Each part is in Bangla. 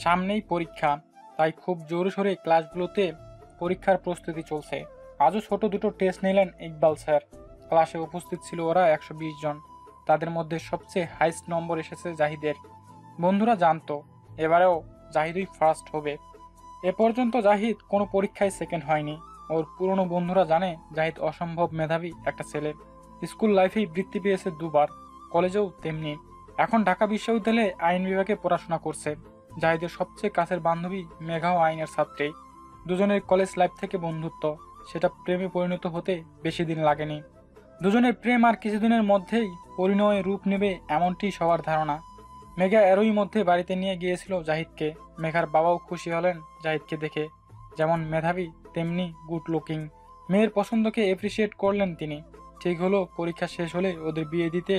সামনেই পরীক্ষা, তাই খুব জোরে সোরে ক্লাসগুলোতে পরীক্ষার প্রস্তুতি চলছে। আজও ছোট দুটো টেস্ট নিলেন ইকবাল স্যার। ক্লাসে উপস্থিত ছিল ওরা 120 জন। তাদের মধ্যে সবচেয়ে হাইস্ট নম্বর এসেছে জাহিদের। বন্ধুরা জানতো এবারেও জাহিদই ফার্স্ট হবে। এ পর্যন্ত জাহিদ কোনো পরীক্ষায় সেকেন্ড হয়নি। ওর পুরনো বন্ধুরা জানে জাহিদ অসম্ভব মেধাবী একটা ছেলে। স্কুল লাইফেই বৃত্তি পেয়েছে দুবার, কলেজেও তেমনি। এখন ঢাকা বিশ্ববিদ্যালয়ে আইন বিভাগে পড়াশোনা করছে। জাহিদের সবচেয়ে কাছের বান্ধবী মেঘাও আইনের ছাত্রী। দুজনের কলেজ লাইফ থেকে বন্ধুত্ব, সেটা প্রেমে পরিণত হতে বেশি দিন লাগেনি। দুজনের প্রেম আর কিছুদিনের মধ্যেই পরিণয়ে রূপ নেবে এমনটি সবার ধারণা। মেঘা এরই মধ্যে বাড়িতে নিয়ে গিয়েছিল জাহিদকে। মেঘার বাবাও খুশি হলেন জাহিদকে দেখে। যেমন মেধাবী তেমনি গুড লুকিং। মেয়ের পছন্দকে এপ্রিসিয়েট করলেন তিনি। ঠিক হলো পরীক্ষা শেষ হলে ওদের বিয়ে দিতে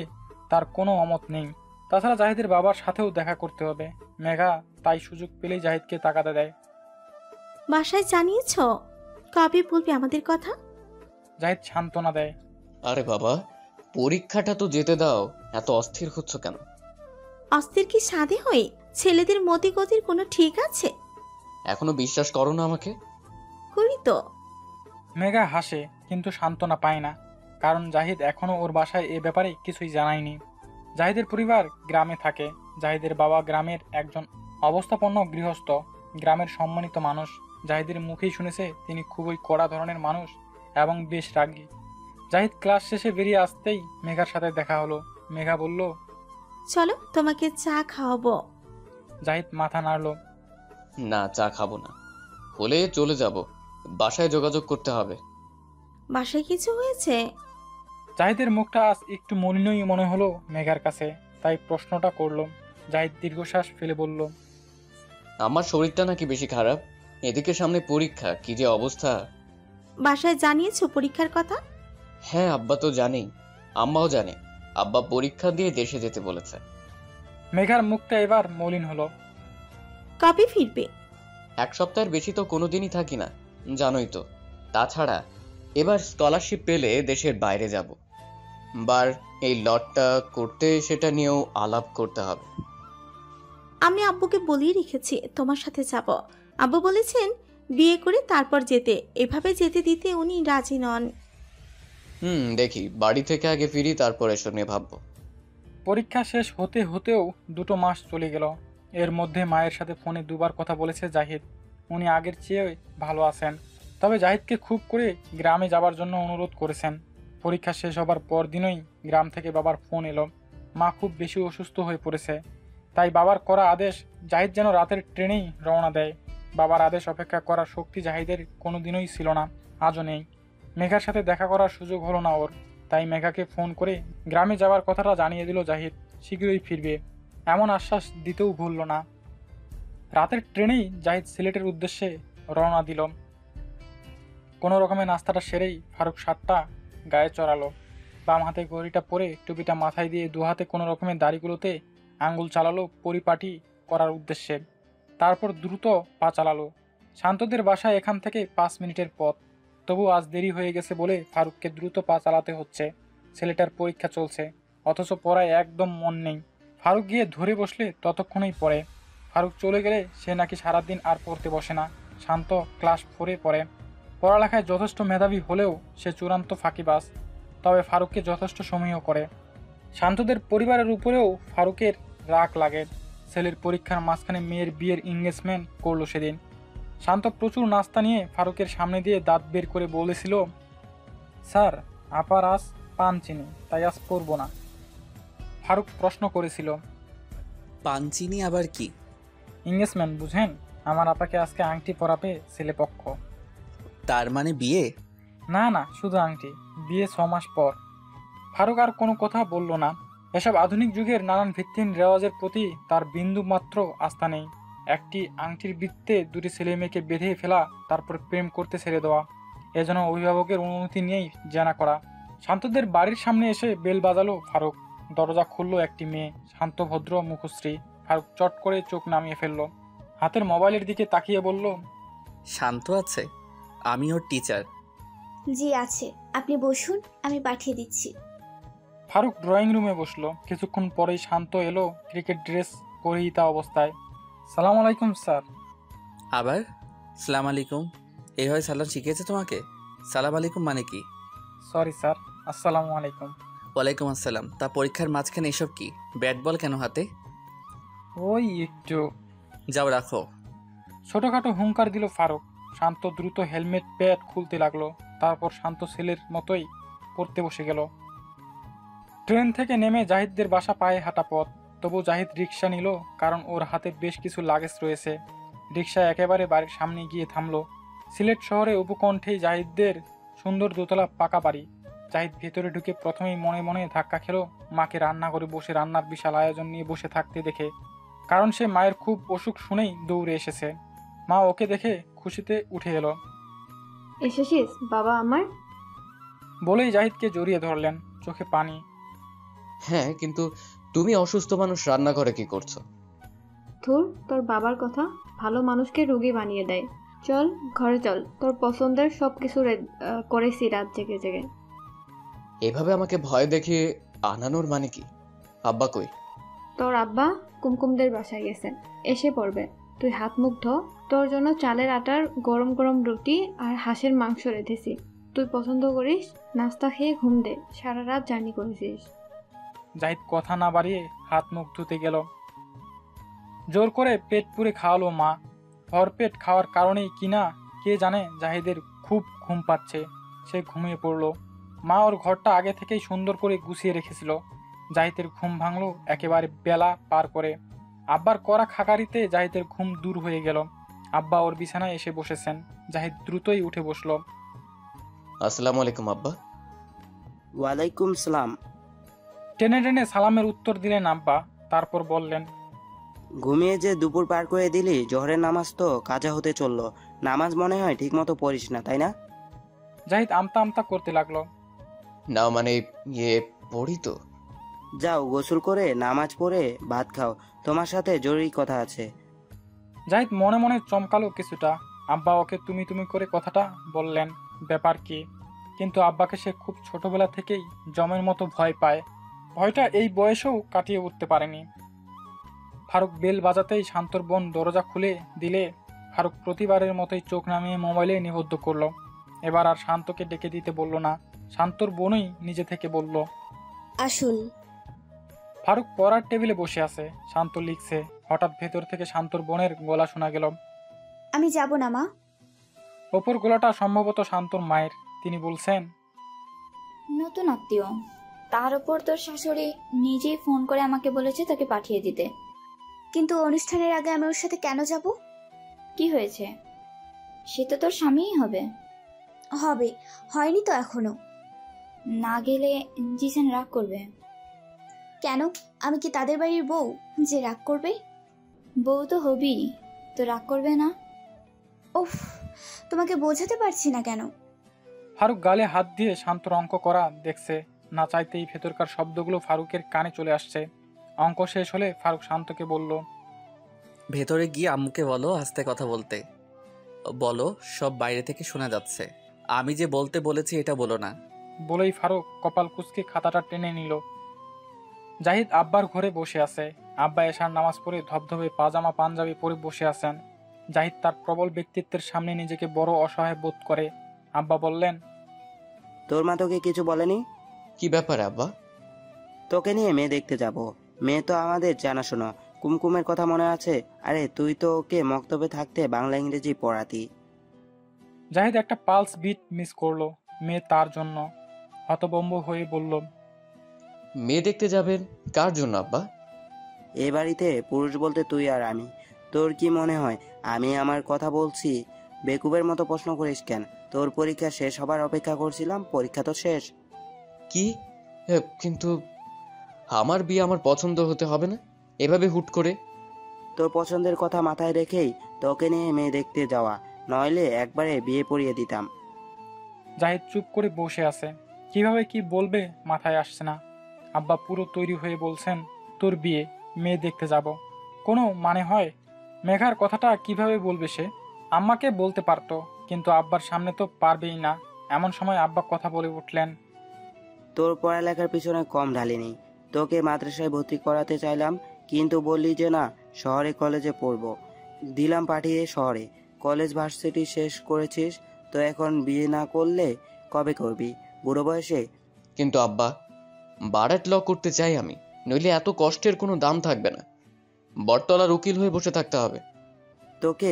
তার কোনো অমত নেই। তাছাড়া জাহিদের বাবার সাথেও দেখা করতে হবে। মেঘা তাই সুযোগ পেলেই জাহিদকে তাগাদা দেয়। বাসায় জানিয়েছ? কবে বলবি আমাদের কথা? জাহিদ সান্ত্বনা দেয়। আরে বাবা, পরীক্ষাটা তো যেতে দাও, এত অস্থির হচ্ছ কেন? অস্থির কি সাধে হয়ে? ছেলেদের মতি গতির কোনো ঠিক আছে? এখনো বিশ্বাস করো না আমাকে? করি তো। মেঘা হাসে কিন্তু সান্ত্বনা পায় না, কারণ জাহিদ এখনো ওর বাসায় এ ব্যাপারে কিছুই জানায়নি। জাহিদের পরিবার গ্রামে থাকে। জাহিদের বাবা গ্রামের একজন অবস্থাপন্ন গৃহস্থ, গ্রামের সম্মানিত মানুষ। জাহিদের মুখেই শুনেছে তিনি খুবই কড়া ধরনের মানুষ এবং বেশ রাগী। জাহিদ ক্লাস শেষে বেরিয়ে আসতেই মেঘার সাথে দেখা হলো। মেঘা বলল, চলো তোমাকে চা খাওয়াবো। জাহিদ মাথা নাড়ল। না, চা খাবো না, হলে চলে যাব, বাসায় যোগাযোগ করতে হবে। বাসায় কিছু হয়েছে? জাহিদের মুখটা আজ একটু মলিনই মনে হলো মেঘার কাছে, তাই প্রশ্নটা করলো। জাহিদ দীর্ঘশ্বাস ফেলে বলল, আমার শরীরটা নাকি বেশি খারাপ, এদিকে সামনে পরীক্ষা, কি যে অবস্থা। বাসায় জানিয়েছো পরীক্ষার কথা? হ্যাঁ, আব্বা তো জানেই, আম্মাও জানে। আব্বা পরীক্ষা দিয়ে দেশে যেতে বলেছে। মেঘার মুখটা এবার মলিন হলো। কবে ফিরবে? 1 সপ্তাহের বেশি তো কোনোদিনই থাকি না, জানোই তো। তাছাড়া এবার স্কলারশিপ পেলে দেশের বাইরে যাব। বার এই লটটা করতে, সেটা নিয়েও আলাপ করতে হবে। আমি আব্বুকে বলিয়ে রেখেছি তোমার সাথে যাব। আব্বু বলেছেন বিয়ে করে তারপর যেতে, এভাবে যেতে দিতে উনি রাজি নন। দেখি, বাড়ি থেকে আগে ফিরি, তারপর এসব নিয়ে ভাববো। পরীক্ষা শেষ হতে হতেও 2 মাস চলে গেল। এর মধ্যে মায়ের সাথে ফোনে 2বার কথা বলেছে জাহিদ। উনি আগের চেয়ে ভালো আছেন, তবে জাহিদকে খুব করে গ্রামে যাবার জন্য অনুরোধ করেছেন। পরীক্ষা শেষ হবার পর দিনই গ্রাম থেকে বাবার ফোন এলো। মা খুব বেশি অসুস্থ হয়ে পড়েছে। তাই বাবার করা আদেশ জাহিদ যেন রাতের ট্রেনেই রওনা দেয়। বাবার আদেশ অপেক্ষা করার শক্তি জাহিদের কোনোদিনই ছিল না, আজও নেই। মেঘার সাথে দেখা করার সুযোগ হলো না ওর, তাই মেঘাকে ফোন করে গ্রামে যাওয়ার কথাটা জানিয়ে দিল জাহিদ। শীঘ্রই ফিরবে এমন আশ্বাস দিতেও ভুলল না। রাতের ট্রেনেই জাহিদ সিলেটের উদ্দেশ্যে রওনা দিল। কোনো রকমের নাস্তাটা সেরেই ফারুক শার্টটা গায়ে চড়ালো। বাম হাতে ঘড়িটা পরে টুপিটা মাথায় দিয়ে 2 হাতে কোনো রকমের দাড়িগুলোতে আঙ্গুল চালালো পরিপাটি করার উদ্দেশ্যে। তারপর দ্রুত পা চালালো। শান্তদের বাসায় এখান থেকে 5 মিনিটের পথ। তবু আজ দেরি হয়ে গেছে বলে ফারুককে দ্রুত পা চালাতে হচ্ছে। ছেলেটার পরীক্ষা চলছে, অথচ পড়ায় একদম মন নেই। ফারুক গিয়ে ধরে বসলে ততক্ষণেই পড়ে। ফারুক চলে গেলে সে নাকি সারাদিন আর পড়তে বসে না। শান্ত ক্লাস 4-এ পড়ে। পড়ালেখায় যথেষ্ট মেধাবী হলেও সে চূড়ান্ত ফাঁকিবাজ। তবে ফারুককে যথেষ্ট সমীহ করে। শান্তদের পরিবারের উপরেও ফারুকের রাগ লাগে। ছেলের পরীক্ষার মাঝখানে মেয়ের বিয়ের এনগেজমেন্ট করলো সেদিন। শান্ত প্রচুর নাস্তা নিয়ে ফারুকের সামনে দিয়ে দাঁত বের করে বলেছিল, স্যার, আপার আজ পান চিনি, তাই আজ পড়বো না। ফারুক প্রশ্ন করেছিল, পাঞ্চিনি আবার কি? এনগেজমেন্ট বুঝেন? আমার আপাকে আজকে আংটি পরাবে ছেলেপক্ষ। তার মানে বিয়ে? না না, শুধু আংটি। বিয়ে 6 মাস পর। ফারুক আর কোনো কথা বলল না। এসব আধুনিক যুগের নানান ভিত্তিহীন রেওয়াজের প্রতি তার বিন্দু মাত্র আস্থা নেই। একটি আংটির বৃত্তে 2টি ছেলে মেয়েকে বেঁধে ফেলা, তারপর প্রেম করতে ছেড়ে দেওয়া, এজন্য অভিভাবকের অনুমতি নিয়েই জানা করা। শান্তদের বাড়ির সামনে এসে বেল বাজালো ফারুক। দরজা খুলল একটি মেয়ে, শান্ত ভদ্র মুখশ্রী। ফারুক চট করে চোখ নামিয়ে ফেলল। হাতের মোবাইলের দিকে তাকিয়ে বলল, শান্ত আছে? আমি ওর টিচার। জি আছে, আপনি বসুন, আমি পাঠিয়ে দিচ্ছি। ফারুক ড্রয়িং রুমে বসলো। কিছুক্ষণ পরেই শান্ত এলো ক্রিকেট ড্রেস পরিহিতা অবস্থায়। সালাম আলাইকুম স্যার। আবার সালাম আলাইকুম? এই হয় সালাম শিখিয়েছে তোমাকে? সালাম আলাইকুম মানে কি? সরি স্যার, আসসালামু আলাইকুম। ওয়ালাইকুম আসসালাম। তা পরীক্ষার মাঝখানে এসব কি? ব্যাট বল কেন হাতে? ওই একটু। যাও রাখো। ছোটখাটো হুঙ্কার দিল ফারুক। শান্ত দ্রুত হেলমেট প্যাড খুলতে লাগলো, তারপর শান্ত ছেলের মতোই পড়তে বসে গেল। ট্রেন থেকে নেমে জাহিদদের বাসা পায়ে হাঁটা পথ। তবু জাহিদ রিক্সা নিল, কারণ ওর হাতে বেশ কিছু লাগেজ রয়েছে। রিক্সা একেবারে বাড়ির সামনে গিয়ে থামলো। সিলেট শহরে উপকণ্ঠেই জাহিদদের সুন্দর দোতলা পাকা বাড়ি। জাহিদ ভেতরে ঢুকে প্রথমেই মনে মনে ধাক্কা খেলো মাকে রান্না করে বসে রান্নার বিশাল আয়োজন নিয়ে বসে থাকতে দেখে। কারণ সে মায়ের খুব অসুখ শুনেই দৌড়ে এসেছে। মা ওকে দেখে খুশিতে উঠে এলো। এসেছিস বাবা আমার? বলেই জাহিদকে জড়িয়ে ধরলেন, চোখে পানি। হ্যাঁ, কিন্তু তুমি অসুস্থ মানুষ রান্নাঘরে কি করছো? ধুর, তোর বাবার কথা, ভালো মানুষকে রোগী বানিয়ে দেয়। চল ঘরে চল, তোর পছন্দের সব কিছু করেছি রাত জেগে জেগে। এভাবে আমাকে ভয় দেখিয়ে আনানোর মানে কি? আব্বা কই? তোর আব্বা কুমকুমদের বাসায় গেছে, এসে পড়বে। তুই হাত মুখ ধো, তোর জন্য চালের আটার গরম গরম রুটি আর হাঁসের মাংস রেঁধেছি। তুই পছন্দ করিস, নাস্তা খেয়ে ঘুম দে, সারা রাত জার্নি করেছিস। জাহিদ কথা না বাড়িয়ে হাত মুখ ধুতে গেল। জোর করে পেট পুরে খাওয়ালো মা। ভরপেট খাওয়ার কারণেই কিনা কে জানে জাহিদের খুব ঘুম পাচ্ছে। সে ঘুমিয়ে পড়ল। মা ওর ঘরটা আগে থেকেই সুন্দর করে গুছিয়ে রেখেছিল। জাহিদের ঘুম ভাঙলো একেবারে বেলা পার করে। আব্বার কড়া খাকারিতে জাহিদের ঘুম দূর হয়ে গেল। আব্বা ওর বিছানায় এসে বসেছেন। জাহিদ দ্রুতই উঠে বসলো। আসসালামু আলাইকুম আব্বা। ওয়ালাইকুম সালাম। টেনে টেনে সালামের উত্তর দিলেন আব্বা, তারপর বললেন, ঘুমিয়ে যে দুপুর পার করে দিলি, জোহরের নামাজ তো কাজা হতে চললো। নামাজ মনে হয় ঠিক মতো পড়িস না, তাই না? জাহিদ আমতা আমতা করতে লাগলো। না মানে পড়ি তো। যাও গোসল করে নামাজ পড়ে ভাত খাও, তোমার সাথে জরুরি কথা আছে। জাহিদ মনে মনে চমকালো কিছুটা। আব্বা ওকে তুমি তুমি করে কথাটা বললেন, ব্যাপার কি? কিন্তু আব্বাকে সে খুব ছোটবেলা থেকেই জমের মতো ভয় পায়। ভয়টা এই বয়সেও কাটিয়ে উঠতে পারেনি। ফারুক বেল বাজাতেই শান্তর বোন দরজা খুলে দিলে ফারুক প্রতিবারের মতোই চোখ নামিয়ে মোবাইলে নিবদ্ধ করলো। এবার আর শান্তকে ডেকে দিতে বলল না, শান্তর বোনই নিজে থেকে বলল, আসুন। ফারুক পড়ার টেবিলে বসে আছে, শান্ত লিখছে। হঠাৎ ভেতর থেকে শান্তর বোনের গলা শোনা গেল। আমি যাব না মা। ওপর গলাটা সম্ভবত শান্তর মায়ের। তিনি বলছেন, নতুন আত্মীয়, তার উপর তোর শাশুড়ি নিজেই ফোন করে আমাকে বলেছে তাকে পাঠিয়ে দিতে। কিন্তু অনুষ্ঠানের আগে আমি ওর সাথে কেন যাব? কি হয়েছে? সে তো তোর স্বামীই হবে। হবে, হয়নি তো এখনো। না গেলে জিসান রাগ করবে। কেন? আমি কি তাদের বাড়ির বউ যে রাগ করবে? বউ তো হবি, তো রাগ করবে না? উফ, তোমাকে বোঝাতে পারছি না কেন। ফারুক গালে হাত দিয়ে শান্তর অঙ্ক করা দেখছে। না চাইতেই ভেতরকার শব্দগুলো ফারুকের কানে চলে আসছে। অঙ্ক শেষ হলে ফারুক শান্তকে বলল, ভেতরে গিয়ে আম্মুকে বলো আস্তে কথা বলতে। বলো সব বাইরে থেকে শোনা যাচ্ছে। আমি যে বলতে বলেছি এটা বলো না। বলেই ফারুক কপাল কুঁচকে খাতাটা টেনে নিল। জাহিদ আব্বার ঘরে বসে আছে। আব্বা এশার নামাজ পড়ে ধবধবে পাজামা পাঞ্জাবি পরে বসে আছেন। জাহিদ তার প্রবল ব্যক্তিত্বের সামনে নিজেকে বড় অসহায় বোধ করে। আব্বা বললেন, তোর মা তোকে কিছু বলেনি? কি ব্যাপার আব্বা? তোকে নিয়ে মেয়ে দেখতে যাব। মেয়ে তো আমাদের জানাশোনা। কুমকুমের কথা মনে আছে? আরে তুই তো ওকে মক্তবে থাকতে বাংলা ইংরেজি পড়াতি। জাহিদ একটা পালস বিট মিস করলো। মেয়ে তার জন্য। হতবম্ব হয়ে বলল, মেয়ে দেখতে যাবেন? কার জন্য আব্বা? এ বাড়িতে পুরুষ বলতে তুই আর আমি। তোর কি মনে হয় আমি আমার কথা বলছি? বেকুবের মতো প্রশ্ন করিস কেন? তোর পরীক্ষা শেষ হবার অপেক্ষা করছিলাম, পরীক্ষা তো শেষ। কি? কিন্তু আমার বিয়ে আমার পছন্দ হতে হবে না এভাবে হুট করে? তোর পছন্দের কথা মাথায় রেখেই তোকে নিয়ে মেয়ে দেখতে যাওয়া, নইলে একবারে বিয়ে পড়িয়ে দিতাম। জাহিদ চুপ করে বসে আছে। কিভাবে কি বলবে মাথায় আসছে না। আব্বা পুরো তৈরি হয়ে বলছেন, তোর বিয়ে, মেয়ে দেখতে যাব, কোনো মানে হয়? মেঘার কথাটা কিভাবে বলবে সে? আম্মাকে বলতে পারতো, কিন্তু আব্বার সামনে তো পারবেই না। এমন সময় আব্বা কথা বলে উঠলেন, তোর পড়ালেখার পিছনে কম ঢালিনি। তোকে মাদ্রাসায় ভর্তি করাতে চাইলাম, কিন্তু বললি যে না, শহরে কলেজে পড়বো। দিলাম পাঠিয়ে শহরে। কলেজ ভার্সিটি শেষ করেছিস, তো এখন বিয়ে না করলে কবে করবি? বুড়ো বয়সে? কিন্তু আব্বা, বারাট ল করতে চাই আমি, নইলে এত কষ্টের কোনো দাম থাকবে না। বটতলার উকিল হয়ে বসে থাকতে হবে। তোকে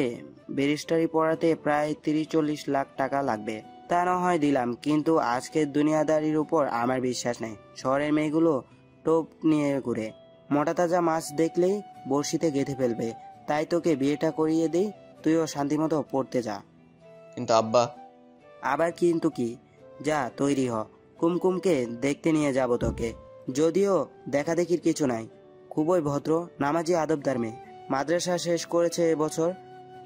ব্যারিস্টারি পড়াতে প্রায় 30-40 লাখ টাকা লাগবে। তা না হয় দিলাম, কিন্তু আজকের দুনিয়াদারির উপর আমার বিশ্বাস নেই। শহরের মেয়েগুলো টোপ নিয়ে ঘুরে, মোটা তাজা মাছ দেখলেই বড়শিতে গেঁথে ফেলবে। তাই তোকে বিয়েটা করিয়ে দিই, তুইও শান্তিমতো পড়তে যা। কিন্তু আব্বা। আবার কিন্তু কি? যা তৈরি হ, কুমকুমকে দেখতে নিয়ে যাব তোকে। যদিও দেখা দেখির কিছু নাই, খুবই ভদ্র, নামাজি, আদবদার মেয়ে। মাদ্রাসা শেষ করেছে এবছর,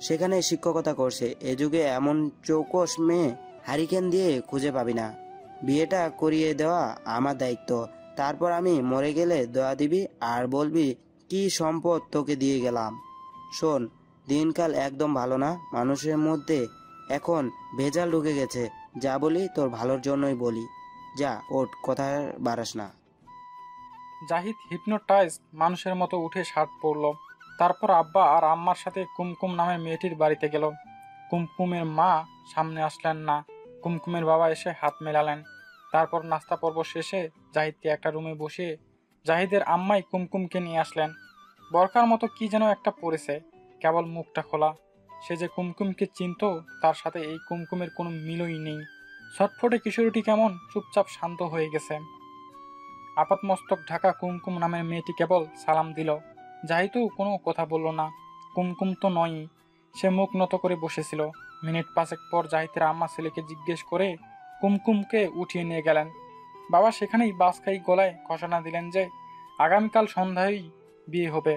সেখানে শিক্ষকতা করছে। এ যুগে এমন চৌকস মেয়ে হারিকেন দিয়ে খুঁজে পাবি না। বিয়েটা করিয়ে দেওয়া আমার দায়িত্ব। তারপর আমি মরে গেলে দোয়া দিবি আর বলবি কি সম্পদ তোকে দিয়ে গেলাম। শোন, দিনকাল একদম ভালো না, মানুষের মধ্যে এখন ভেজাল ঢুকে গেছে। যা বলি তোর ভালোর জন্যই বলি। যা ওঠ, কথা বাড়াস না। জাহিদ হিপনোটাইজ মানুষের মতো উঠে শার্ট পরল। তারপর আব্বা আর আম্মার সাথে কুমকুম নামের মেয়েটির বাড়িতে গেল। কুমকুমের মা সামনে আসলেন না, কুমকুমের বাবা এসে হাত মেলালেন। তারপর নাস্তা পর্ব শেষে জাহিদকে একটা রুমে বসিয়ে জাহিদের আম্মাই কুমকুমকে নিয়ে আসলেন। বরকার মতো কি যেন একটা পরেছে, কেবল মুখটা খোলা। সে যে কুমকুমকে চিনত, তার সাথে এই কুমকুমের কোনো মিলই নেই। ছটফটে কিশোরীটি কেমন চুপচাপ শান্ত হয়ে গেছে। আপাতমস্তক ঢাকা কুমকুম নামের মেয়েটি কেবল সালাম দিল। জাহিদও কোনো কথা বলল না। কুমকুম তো নয়ই, সে মুখ নত করে বসেছিল। মিনিট 5 পর জাহিদের আম্মা ছেলেকে জিজ্ঞেস করে কুমকুমকে উঠিয়ে নিয়ে গেলেন। বাবা সেখানেই বাসকাই গলায় ঘোষণা দিলেন যে আগামীকাল সন্ধ্যায় বিয়ে হবে।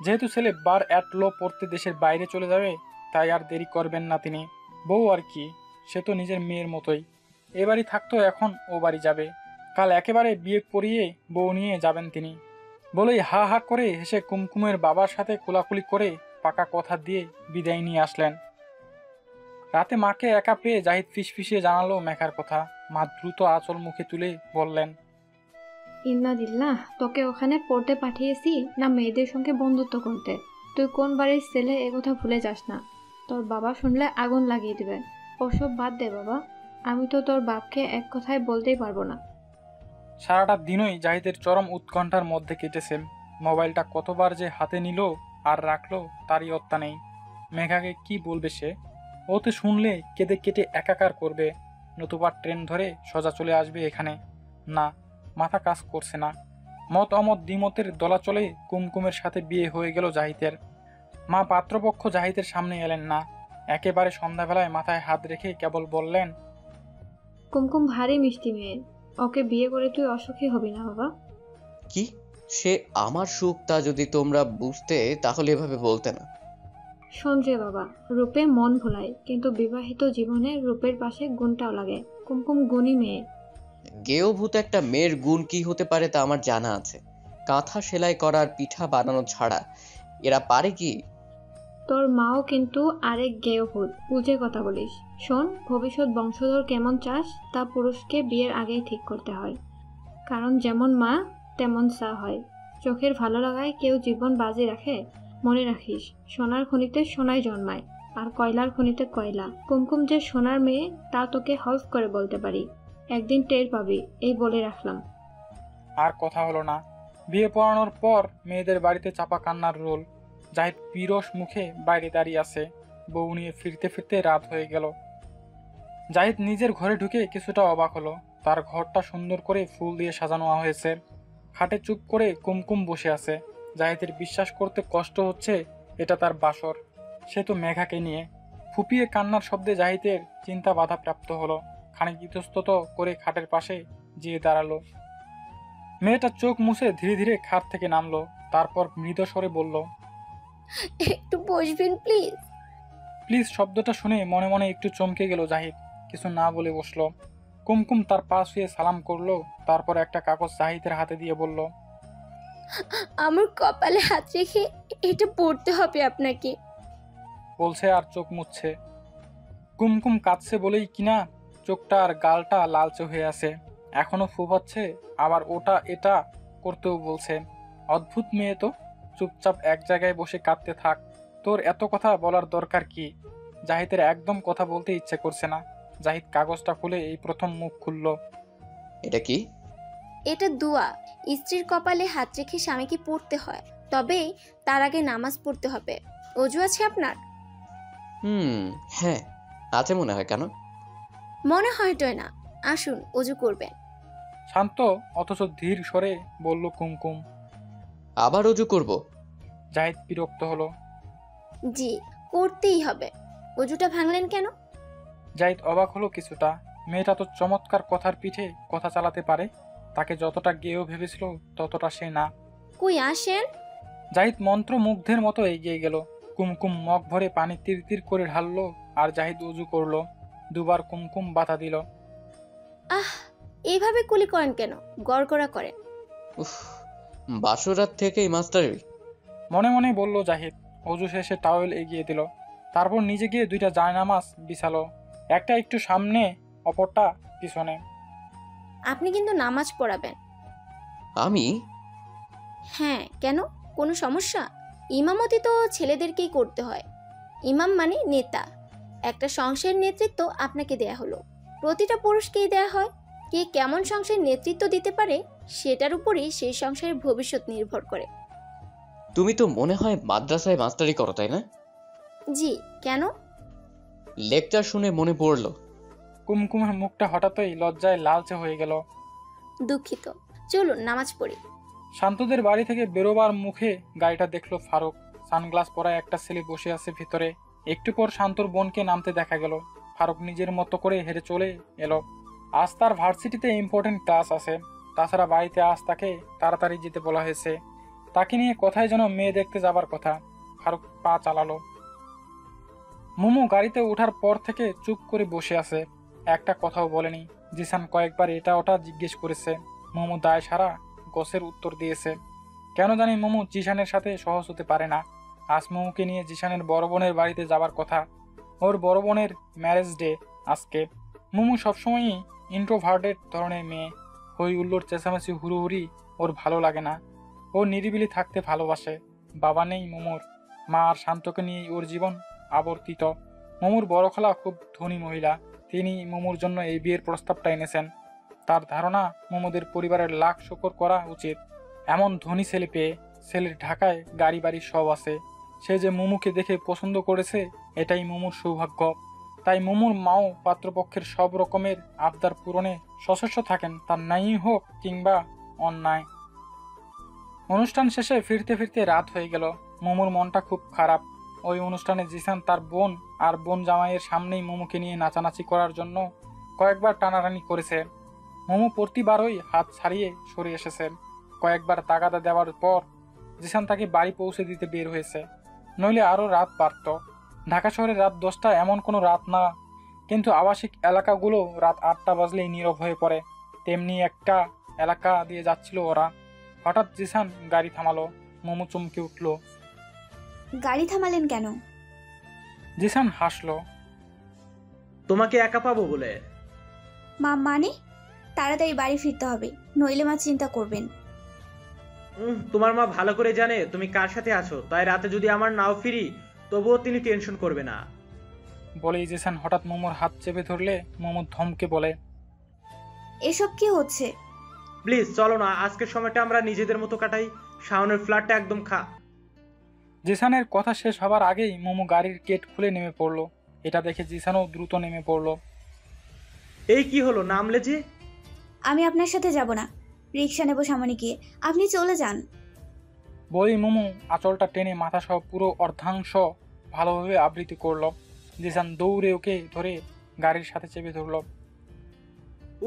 যেহেতু ছেলে বার অ্যাট ল পড়তে দেশের বাইরে চলে যাবে, তাই আর দেরি করবেন না তিনি। বউ আর কি, সে তো নিজের মেয়ের মতোই। এ বাড়ি থাকতো, এখন ও বাড়ি যাবে। কাল একেবারে বিয়ে পড়িয়ে বউ নিয়ে যাবেন তিনি। বলেই হা হা করে হেসে কুমকুমের বাবার সাথে কোলাকুলি করে পাকা কথা দিয়ে বিদায় নিয়ে আসলেন। রাতে মাকে একা পেয়ে জাহিদ ফিসফিসিয়ে জানালো মেঘার কথা। মা দ্রুত আঁচল মুখে তুলে বললেন, ইন্নাদিল্লাহ, তোকে ওখানে পড়তে পাঠিয়েছি না মেয়েদের সঙ্গে বন্ধুত্ব করতে? তুই কোন বাড়ির ছেলে একথা ভুলে যাস না। তোর বাবা শুনলে আগুন লাগিয়ে দেবে। ওসব বাদ দে বাবা, আমি তো তোর বাপকে এক কথায় বলতেই পারবো না। সারাটা দিনই জাহিদের চরম উৎকণ্ঠার মধ্যে কেটেছে। মোবাইলটা কতবার যে হাতে নিল আর রাখলো তারই অত্তা নেই। মেঘাকে কি বলবে সে? ওতে শুনলে কেঁদে কেটে একাকার করবে, নতুবা ট্রেন ধরে সোজা চলে আসবে এখানে। না, মাথা কাজ করছে না। মত অমত দ্বিমতের দোলাচলে কুমকুমের সাথে বিয়ে হয়ে গেল জাহিদের। মা পাত্রপক্ষ জাহিদের সামনে এলেন না। একেবারে সন্ধ্যাবেলায় মাথায় হাত রেখে কেবল বললেন, কুমকুম ভারী মিষ্টি মেয়ে, ওকে বিয়ে করে তুই অসুখী হবি না বাবা। কি? সে আমার সুখ, তা যদি তোমরা বুঝতে তাহলে এভাবে বলতে না। শোন রে বাবা, রূপে মন ভোলায়, কিন্তু বিবাহিত জীবনে রূপের পাশে গুণটাও লাগে। কুমকুম গুণী মেয়ে। গেয়ভূত একটা মেয়ের গুণ কি হতে পারে তা আমার জানা আছে। কাঁথা সেলাই করার পিঠা বানানো ছাড়া এরা পারে কি? তোর মাও কিন্তু আরেক গেয়ভূত, বুঝে কথা বলিস। শোন, ভবিষ্যৎ বংশধর কেমন চাস তা পুরুষকে বিয়ের আগেই ঠিক করতে হয়। কারণ যেমন মা তেমন চা হয়। চোখের ভালো লাগায় কেউ জীবন বাজি রাখে? মনে রাখিস, সোনার খনিতে সোনাই জন্মায়, আর কয়লার খনিতে কয়লা। কুমকুম যে সোনার মেয়ে তা তোকে হলফ করে বলতে পারি। একদিন টের পাবি, এই বলে রাখলাম। আর কথা হলো না। বিয়ে পড়ানোর পর মেয়েদের বাড়িতে চাপা কান্নার রোল। জাহিদ বিরস মুখে বাইরে দাঁড়িয়ে আছে। বউ নিয়ে ফিরতে ফিরতে রাত হয়ে গেল। জাহিদ নিজের ঘরে ঢুকে কিছুটা অবাক হলো। তার ঘরটা সুন্দর করে ফুল দিয়ে সাজানো হয়েছে। খাটে চুপ করে কুমকুম বসে আছে। জাহিদের বিশ্বাস করতে কষ্ট হচ্ছে এটা তার বাসর। সে তো মেঘাকে নিয়ে। ফুপিয়ে কান্নার শব্দে জাহিদের চিন্তা বাধাপ্রাপ্ত হলো। খানিক ইতস্তত করে খাটের পাশে যেয়ে দাঁড়ালো। মেয়েটা চোখ মুছে ধীরে ধীরে খাট থেকে নামলো। তারপর মৃদু স্বরে বলল, একটু বসবেন প্লিজ? প্লিজ শব্দটা শুনে মনে মনে একটু চমকে গেল জাহিদ। কিছু না বলে বসলো। কুমকুম তার পা শুয়ে সালাম করলো। তারপর একটা কাগজ জাহিদের হাতে দিয়ে বলল, আমার কপালে হাত রেখে এটা পড়তে হবে আপনাকে। বলছে আর চোখ মুছছে। কুমকুম কাঁদছে বলেই কিনা চোখটা আর গালটা লালচে হয়ে আছে। এখনো ফুপাচ্ছে, আবার ওটা এটা করতেও বলছে। অদ্ভুত মেয়ে তো। চুপচাপ এক জায়গায় বসে কাঁদতে থাক। তোর এত কথা বলার দরকার কি? জাহিদের একদম কথা বলতে ইচ্ছে করছে না। জাহিদ কাগজটা খুলে এই প্রথম মুখ খুলল। এটা কি? এটা দোয়া। স্ত্রীর কপালে হাত রেখে স্বামীকে পড়তে হয়, তবে তার আগে নামাজ পড়তে হবে। অজু আছে আপনার? হ্যাঁ আছে মনে হয়। কেন? মনে হয়টয় না, আসুন অজু করবেন। শান্ত অথচ ধীর স্বরে বলল কুমকুম। আবার অজু করব? জাহিদ বিরক্ত হলো। জি, করতেই হবে। অজুটা ভাঙলেন কেন? জাহিদ অবাক হলো কিছুটা। মেয়েটা তো চমৎকার কথার পিঠে কথা চালাতে পারে। তাকে যতটা গেয়েও ভেবেছিল ততটা সে না। কই আসেন। জাহিদ মন্ত্রমুগ্ধের মতো এগিয়ে গেল। কুমকুম মগ ভরে পানি তীর তীর করে ঢাললো আর জাহিদ উজু করলো। দুবার কুমকুম বাধা দিল। আহ, এইভাবে কুলি করেন কেন? গড়গড়া করেন। উফ, বাসরাত থেকেই মাস্টারি। মনে মনে বলল জাহিদ। অজু শেষে টাওয়েল এগিয়ে দিল। তারপর নিজে গিয়ে দুইটা জায়নামাজ বিছালো, একটা একটু সামনে, অপরটা পিছনে। আপনি কিন্তু নামাজ পড়াবেন। আমি? হ্যাঁ, কেন? কোনো সমস্যা? ইমামতি তো ছেলেদেরকেই করতে হয়। ইমাম মানে নেতা। একটা সংসারের নেতৃত্ব আপনাকে দেয়া হলো। প্রতিটা পুরুষকেই দেয়া হয়। কে কেমন সংসারের নেতৃত্ব দিতে পারে সেটার উপরেই সেই সংসারের ভবিষ্যৎ নির্ভর করে। তুমি তো মনে হয় মাদ্রাসায় মাস্টারি করো, তাই না? জি, কেন? লেকচার শুনে মনে পড়লো। কুমকুমের মুখটা হঠাৎই লজ্জায় লালচে হয়ে গেল। দুঃখিত, চলুন নামাজ পড়ি। শান্তদের বাড়ি থেকে বেরোবার মুখে গাড়িটা দেখলো ফারুক। সানগ্লাস পরা একটা ছেলে বসে আছে ভিতরে। একটু পর শান্তর বোনকে নামতে দেখা গেল। ফারুক নিজের মতো করে হেঁটে চলে এলো। আজ তার ভার্সিটিতে ইম্পর্টেন্ট ক্লাস আছে। তাছাড়া বাড়িতে আজ তাকে তাড়াতাড়ি যেতে বলা হয়েছে। তাকে নিয়ে কোথায় যেন মেয়ে দেখতে যাবার কথা। ফারুক পা চালালো। মোমো গাড়িতে ওঠার পর থেকে চুপ করে বসে আছে, একটা কথাও বলেনি। জিসান কয়েকবার এটা ওটা জিজ্ঞেস করেছে। মোমো দায় সারা গোছের উত্তর দিয়েছে। কেন জানি মোমো জিসানের সাথে সহজ হতে পারে না। আজ মোমোকে নিয়ে জিসানের বড় বোনের বাড়িতে যাবার কথা। ওর বড় বোনের ম্যারেজ ডে আজকে। মোমো সবসময়ই ইন্ট্রোভার্টেড ধরনের মেয়ে। হই উল্লোর চেঁচামেচি হুড়োহুড়ি ওর ভালো লাগে না। ও নিরিবিলি থাকতে ভালোবাসে। বাবা নেই মোমোর। মা আর শান্তকে নিয়েই ওর জীবন আবর্তিত। মোমোর বড় খালা খুব ধনী মহিলা। তিনি মোমোর জন্য এই বিয়ের প্রস্তাবটা এনেছেন। তার ধারণা মোমোদের পরিবারের লাখ শুকর করা উচিত। এমন ধনী ছেলে পেয়ে। ছেলের ঢাকায় গাড়ি বাড়ি সব আছে। সে যে মোমোকে দেখে পছন্দ করেছে এটাই মোমোর সৌভাগ্য। তাই মোমোর মাও পাত্রপক্ষের সব রকমের আবদার পূরণে সশস্ত্র থাকেন, তার ন্যায়ই হোক কিংবা অন্যায়। অনুষ্ঠান শেষে ফিরতে ফিরতে রাত হয়ে গেল। মোমোর মনটা খুব খারাপ। ওই অনুষ্ঠানে জিসান তার বোন আর বোন জামাইয়ের সামনেই মোমোকে নিয়ে নাচানাচি করার জন্য কয়েকবার টানাটানি করেছে। মোমো প্রতিবারই হাত ছাড়িয়ে সরে এসেছে। কয়েকবার তাগাদা দেওয়ার পর জিসান তাকে বাড়ি পৌঁছে দিতে বের হয়েছে, নইলে আরও রাত বাড়ত। ঢাকা শহরে রাত 10টা এমন কোনো রাত না, কিন্তু আবাসিক এলাকাগুলো রাত 8টা বাজলেই নীরব হয়ে পড়ে। তেমনি একটা এলাকা দিয়ে যাচ্ছিল ওরা। হঠাৎ জিসান গাড়ি থামালো। মোমো চমকে উঠল। গাড়ি থামালেন কেন? জিসান হাসলো। তোমাকে একা পাবো বলে। মা মানে? তাড়াতাড়ি বাড়ি ফিরতে হবে, নইলে মা চিন্তা করবেন। তোমার মা ভালো করে জানে তুমি কার সাথে আছো, তাই রাতে যদি আমার নাও ফিরি তবুও তিনি টেনশন করবে না। বলেই জিসান হঠাৎ মোমোর হাত চেপে ধরলে মোমো ধমকে বলে, এসব কি হচ্ছে? প্লিজ চলো না, আজকের সময়টা আমরা নিজেদের মতো কাটাই। শাওনের ফ্ল্যাটটা একদম খা। জিসানের কথা শেষ হবার আগেই মোমো গাড়ির গেট খুলে নেমে পড়লো। এটা দেখে জিসানও দ্রুত নেমে পড়লো। এই কি হলো, নামলে যে? আমি আপনার সাথে যাব না, রিক্সা নেব সামনে গিয়ে, আপনি চলে যান। বলেই মোমো আঁচলটা টেনে মাথা সহ পুরো অর্ধাংশ ভালোভাবে আবৃত্তি করলো। জিসান দৌড়ে ওকে ধরে গাড়ির সাথে চেপে ধরলো।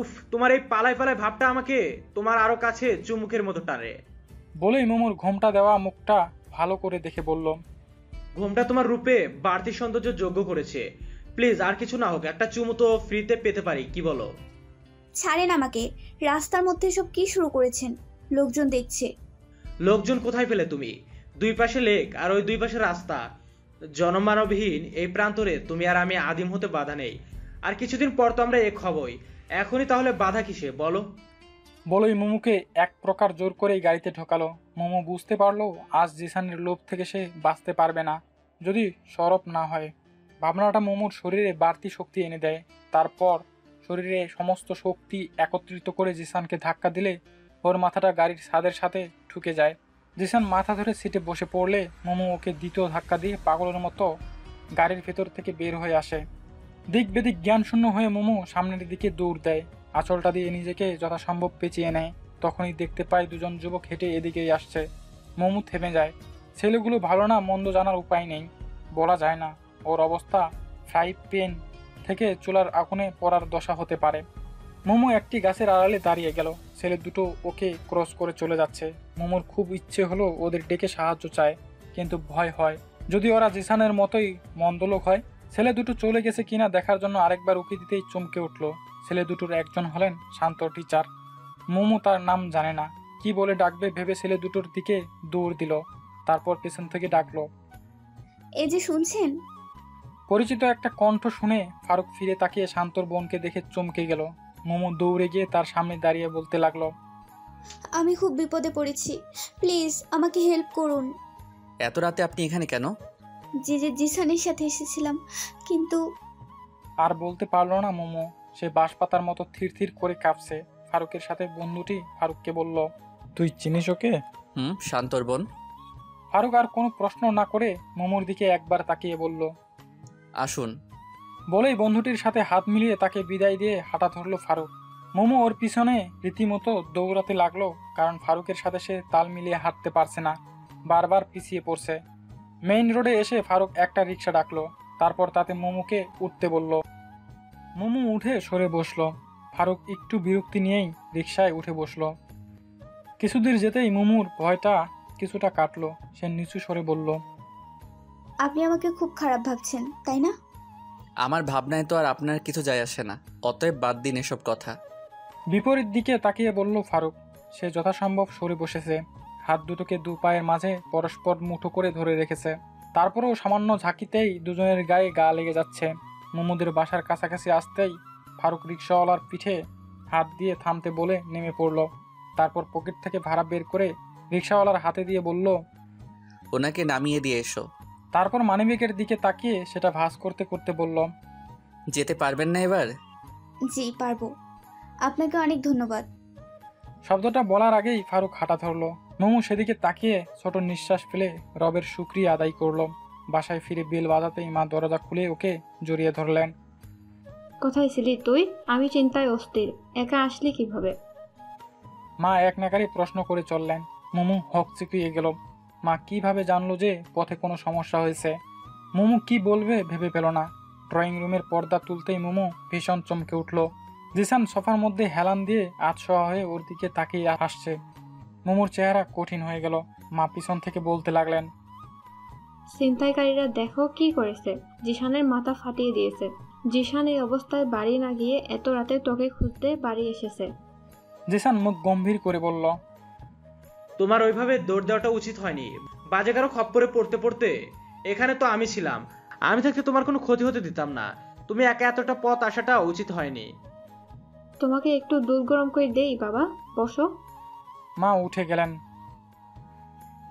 উফ, তোমার এই পালায় পালায় ভাবটা আমাকে তোমার আরো কাছে চুমুকের মতো টানে। বলেই মোমোর ঘোমটা দেওয়া মুখটা ভালো করে দেখে বলল, ঘোমটা তোমার রূপে বাড়তি সৌন্দর্য যোগ্য করেছে। প্লিজ আর কিছু না হোক, একটা চুমু তো ফ্রিতে পেতে পারি, কি বলো? ছাড়েন আমাকে, রাস্তার মধ্যে সব কি শুরু করেছেন? লোকজন দেখছে। লোকজন কোথায় পেলে তুমি? দুই পাশে লেক আর ওই দুই পাশে রাস্তা। জনমানবহীন এই প্রান্তরে তুমি আর আমি আদিম হতে বাধা নেই। আর কিছুদিন পর তো আমরা এক হবই। এখনই তাহলে বাধা কিসে বলো? বলেই মোমোকে এক প্রকার জোর করেই গাড়িতে ঢোকালো। মোমো বুঝতে পারলো আজ জিসানের লোভ থেকে সে বাঁচতে পারবে না, যদি সরব না হয়। ভাবনাটা মোমোর শরীরে বাড়তি শক্তি এনে দেয়। তারপর শরীরে সমস্ত শক্তি একত্রিত করে জিসানকে ধাক্কা দিলে ওর মাথাটা গাড়ির ছাদের সাথে ঠুকে যায়। জিসান মাথা ধরে সিটে বসে পড়লে মোমো ওকে দ্বিতীয় ধাক্কা দিয়ে পাগলের মতো গাড়ির ভেতর থেকে বের হয়ে আসে। দিক বেদিক জ্ঞানশূন্য হয়ে মোমো সামনের দিকে দৌড় দেয়, আঁচলটা দিয়ে নিজেকে যথাসম্ভব পেঁচিয়ে নেয়। তখনই দেখতে পায় দুজন যুবক হেঁটে এদিকেই আসছে। মোমো থেমে যায়। ছেলেগুলো ভালো না মন্দ জানার উপায় নেই, বলা যায় না। ওর অবস্থা ফ্রাই প্যান থেকে চুলার আগুনে পড়ার দশা হতে পারে। মোমো একটি গাছের আড়ালে দাঁড়িয়ে গেল। ছেলে দুটো ওকে ক্রস করে চলে যাচ্ছে। মোমোর খুব ইচ্ছে হলো ওদের ডেকে সাহায্য চায়, কিন্তু ভয় হয় যদি ওরা জিসানের মতোই মন্দলোক হয়। ছেলে দুটো চলে গেছে কিনা দেখার জন্য আরেকবার উকি দিতেই চমকে উঠল। ছেলে দুটোর একজন হলেন শান্ত টিচার। মোমো তার নাম জানে না, কি বলে ডাকবে ভেবে ছেলে দুটোর দিকে দৌড় দিল। তারপর পেছন থেকে ডাকলো, এই যে শুনছেন? পরিচিত একটা কণ্ঠ শুনে ফারুক ফিরে তাকিয়ে শান্তর বোনকে দেখে চমকে গেল। মোমো দৌড়ে গিয়ে তার সামনে দাঁড়িয়ে বলতে লাগলো, আমি খুব বিপদে পড়েছি, প্লিজ আমাকে হেল্প করুন। এত রাতে আপনি এখানে কেন? জিসানের সাথে এসেছিলাম, কিন্তু আর বলতে পারলো না মোমো। সে বাঁশপাতার মতো থির থির করে কাঁপছে। ফারুকের সাথে বন্ধুটি ফারুককে বলল, তুই চিনিস ওকে? শান্তর বোন। ফারুক আর কোনো প্রশ্ন না করে মোমোর দিকে একবার তাকিয়ে বলল, আসুন। বলেই বন্ধুটির সাথে হাত মিলিয়ে তাকে বিদায় দিয়ে হাঁটা ধরলো ফারুক। মোমো ওর পিছনে রীতিমতো দৌড়াতে লাগলো, কারণ ফারুকের সাথে সে তাল মিলিয়ে হাঁটতে পারছে না, বারবার পিছিয়ে পড়ছে। মেইন রোডে এসে ফারুক একটা রিক্সা ডাকলো, তারপর তাতে মোমোকে উঠতে বলল। মোমো উঠে সরে বসলো। ফারুক একটু বিরক্তি নিয়েই রিক্সায় উঠে বসলো। কিছুদূর যেতেই মোমোর ভয়টা কিছুটা কাটলো। সে নিচু স্বরে বলল, আপনি আমাকে খুব খারাপ ভাবছেন, তাই না? আমার ভাবনায় তো আর আপনার কিছু যায় আসে না, অতএব বাদ দিন এসব কথা। বিপরীত দিকে তাকিয়ে বলল ফারুক। সে যথাসম্ভব সরে বসেছে, হাত দুটোকে দু পায়ের মাঝে পরস্পর মুঠো করে ধরে রেখেছে। তারপরেও সামান্য ঝাঁকিতেই দুজনের গায়ে গা লেগে যাচ্ছে। মোমোদের বাসার কাছাকাছি আসতেই ফারুক রিক্সাওয়ালার পিঠে হাত দিয়ে থামতে বলে নেমে পড়ল। তারপর পকেট থেকে ভাড়া বের করে রিক্সাওয়ালার হাতে দিয়ে বলল, ওনাকে নামিয়ে দিয়ে এসো। তারপর মানিব্যাগের দিকে তাকিয়ে সেটা ভাঁজ করতে করতে বলল, যেতে পারবেন না এবার? জি পারবো, আপনাকে অনেক ধন্যবাদ। শব্দটা বলার আগেই ফারুক হাঁটা ধরলো। মোমো সেদিকে তাকিয়ে ছোট নিঃশ্বাস ফেলে রবের শুকরিয়া আদায় করলো। বাসায় ফিরে বেল বাজাতেই মা দরজা খুলে ওকে জড়িয়ে ধরলেন। কোথায় ছিলি তুই? আমি চিন্তায় অস্থির, একা আসলি কিভাবে? মা এক নাগারে প্রশ্ন করে চললেন। মোমো হকচকিয়ে গেল। মা কিভাবে জানলো যে পথে কোনো সমস্যা হয়েছে? মোমো কি বলবে ভেবে পেল না। ড্রয়িং রুমের পর্দা তুলতেই মোমো ভীষণ চমকে উঠল। জিসান সোফার মধ্যে হেলান দিয়ে আতশোয়া হয়ে ওর দিকে তাকিয়ে আসছে। মোমোর চেহারা কঠিন হয়ে গেল। মা পিছন থেকে বলতে লাগলেন, ছিনতাইকারীরা দেখো কি করেছে, জিশানের মাথা ফাটিয়ে দিয়েছে। জিশান এই অবস্থায় বাড়ি না গিয়ে এত রাতে তোকে খুঁজতে বাড়ি এসেছে। জিসান মুখ গম্ভীর করে বলল, তোমার ওইভাবে দৌড় দেওয়াটা উচিত হয়নি। বাজে কারো খপ্পরে পড়তে পড়তে এখানে তো আমি ছিলাম, আমি থাকতে তোমার কোনো ক্ষতি হতে দিতাম না। তুমি একা এতটা পথ আসাটা উচিত হয়নি। তোমাকে একটু দুধ গরম করে দেই বাবা, বসো। মা উঠে গেলেন।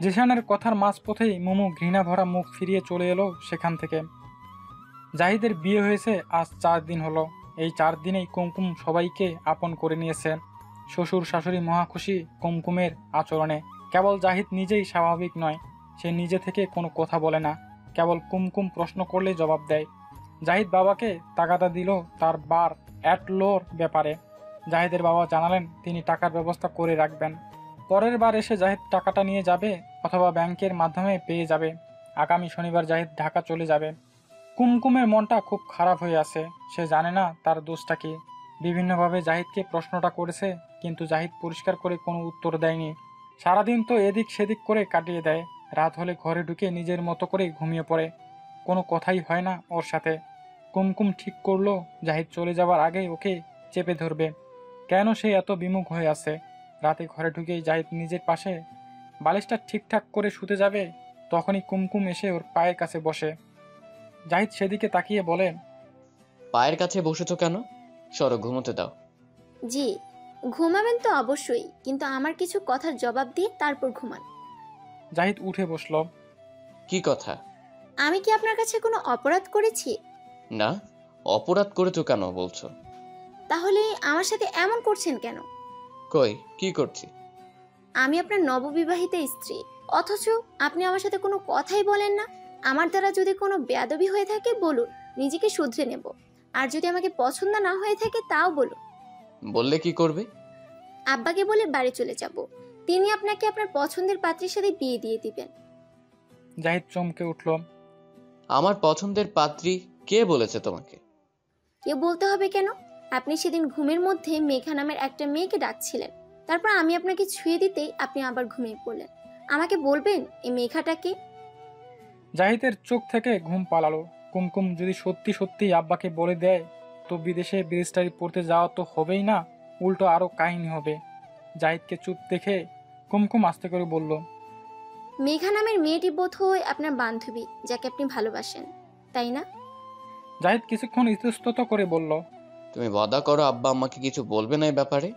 জিসানের কথার মাঝপথেই মোমো ঘৃণা ভরা মুখ ফিরিয়ে চলে এলো সেখান থেকে। জাহিদের বিয়ে হয়েছে আজ 4 দিন হলো। এই 4 দিনেই কুমকুম সবাইকে আপন করে নিয়েছে। শ্বশুর শাশুড়ি মহা খুশি কুমকুমের আচরণে। কেবল জাহিদ নিজেই স্বাভাবিক নয়, সে নিজে থেকে কোনো কথা বলে না, কেবল কুমকুম প্রশ্ন করলে জবাব দেয়। জাহিদ বাবাকে তাগাদা দিল তার বার অ্যাটলোর ব্যাপারে। জাহিদের বাবা জানালেন তিনি টাকার ব্যবস্থা করে রাখবেন। পরের বার এসে জাহিদ টাকাটা নিয়ে যাবে অথবা ব্যাংকের মাধ্যমে পেয়ে যাবে। আগামী শনিবার জাহিদ ঢাকা চলে যাবে। কুমকুমের মনটা খুব খারাপ হয়ে আছে। সে জানে না তার দোষটা কি। বিভিন্নভাবে জাহিদকে প্রশ্নটা করেছে, কিন্তু জাহিদ পরিষ্কার করে কোনো উত্তর দেয়নি। সারাদিন তো এদিক সেদিক করে কাটিয়ে দেয়। রাত হলে ঘরে ঢুকে নিজের মতো করে ঘুমিয়ে পড়ে। কোনো কথাই হয় না ওর সাথে। কুমকুম ঠিক করলো জাহিদ চলে যাবার আগেই ওকে চেপে ধরবে। কেন সে এত বিমুখ হয়ে আছে? রাতে ঘরে ঢুকেই জাহিদ নিজের পাশে বালিশটা ঠিকঠাক করে শুতে যাবে, তখনই কুমকুম এসে ওর পায়ের কাছে বসে। জাহিদ সেদিকে তাকিয়ে বলে, পায়ের কাছে বসেছো কেন? সরো, ঘুমোতে দাও। জি, ঘুমাবেন তো অবশ্যই, কিন্তু আমার কিছু কথার জবাব দিয়ে তারপর ঘুমান। জাহিদ উঠে বসলো। কি কথা? আমি কি আপনার কাছে কোনো অপরাধ করেছি? না, অপরাধ করেছো কেন বলছো? তাহলে আমার সাথে এমন করছেন কেন? কই, কি করছি? আমি আপনার নববিবাহিতা স্ত্রী, অথচ আপনি আমার সাথে কোনো কথাই বলেন না। আমার দ্বারা যদি কোনো বেয়াদবি হয়ে থাকে বলুন, নিজেকে শুধরে নেব। আর যদি আমাকে পছন্দ না হয়ে থাকে তাও বলুন। বললে কি করবে? আব্বাকে বলে বাড়ি চলে যাব, তিনি আপনাকে আপনার পছন্দের পাত্রের সাথে বিয়ে দিয়ে দিবেন। জাহিদ চমকে উঠল। আমার পছন্দের পাত্রী কে বলেছে তোমাকে? কেউ বলতে হবে কেন? আপনি সেদিন ঘুমের মধ্যে মেঘা নামের একটা মেয়েকে ডাকছিলেন, তারপর আমি আপনাকে ছুঁয়ে দিতেই আপনি আবার ঘুমিয়ে পড়লেন। আমাকে বলবেন এই মেঘাটাকে? জাহিদের চোখ থেকে ঘুম পালালো। কুমকুম যদি সত্যি সত্যি আব্বাকে বলে দেয় তো বিদেশে ব্যারিস্টারি পড়তে যাওয়া তো হবেই না, উল্টো আরো কাহিনী হবে। জাহিদকে চুপ দেখে কুমকুম আস্তে করে বলল, মেঘা নামের মেয়েটি বোধ হয় আপনার বান্ধবী, যাকে আপনি ভালোবাসেন, তাই না? জাহিদ কিছুক্ষণ ইতস্তত করে বলল, তুমি ওয়াদা করো আব্বা আম্মাকে কিছু বলবে না এই ব্যাপারে?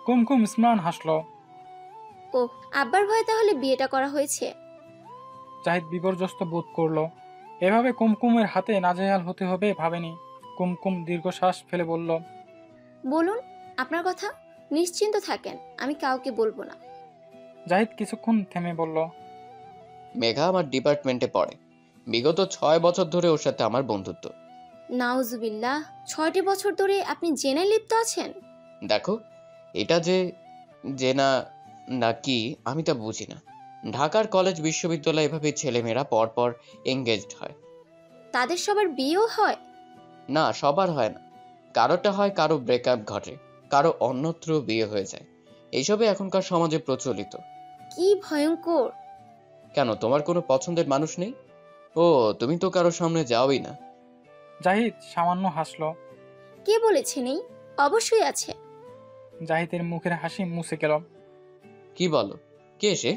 কুমকুম স্মরণ হাসলো। ও, আব্বার ভয়ে তাহলে বিয়েটা করা হয়েছে? জাহিদ বিপর্যস্ত বোধ করলো। এভাবে কুমকুমের হাতে নাজেহাল হতে হবে ভাবেনি। কুমকুম দীর্ঘশ্বাস ফেলে বলল, বলুন আপনার কথা, নিশ্চিন্ত থাকেন, আমি কাউকে বলবো না। জাহিদ কিছুক্ষণ থেমে বলল, মেঘা আমার ডিপার্টমেন্টে পড়ে। বিগত 6 বছর ধরে ওর সাথে আমার বন্ধুত্ব। নাউজুবিল্লাহ, 6টি বছর ধরে আপনি জেনে লিপ্ত আছেন? দেখো, এটা যে জেনা না কি আমি তা বুঝি না। ঢাকার কলেজ বিশ্ববিদ্যালয় এভাবে ছেলেমেয়েরা পরপর এঙ্গেজড হয়। তাদের সবার বিয়েও হয়? না, সবার হয় না। কারোটা হয়, কারো ব্রেকআপ ঘটে, কারো অন্যত্র বিয়ে হয়ে যায়। এইসবে এখনকার সমাজে প্রচলিত। কি ভয়ঙ্কর! কেন, তোমার কোনো পছন্দের মানুষ নেই? ও, তুমি তো কারোর সামনে যাওই না। জাহিদ সামান্য হাসলো। কে বলেছে নেই? অবশ্যই আছে। জাহিদের মুখের হাসি মুছে গেল। কি বলো, কে সে?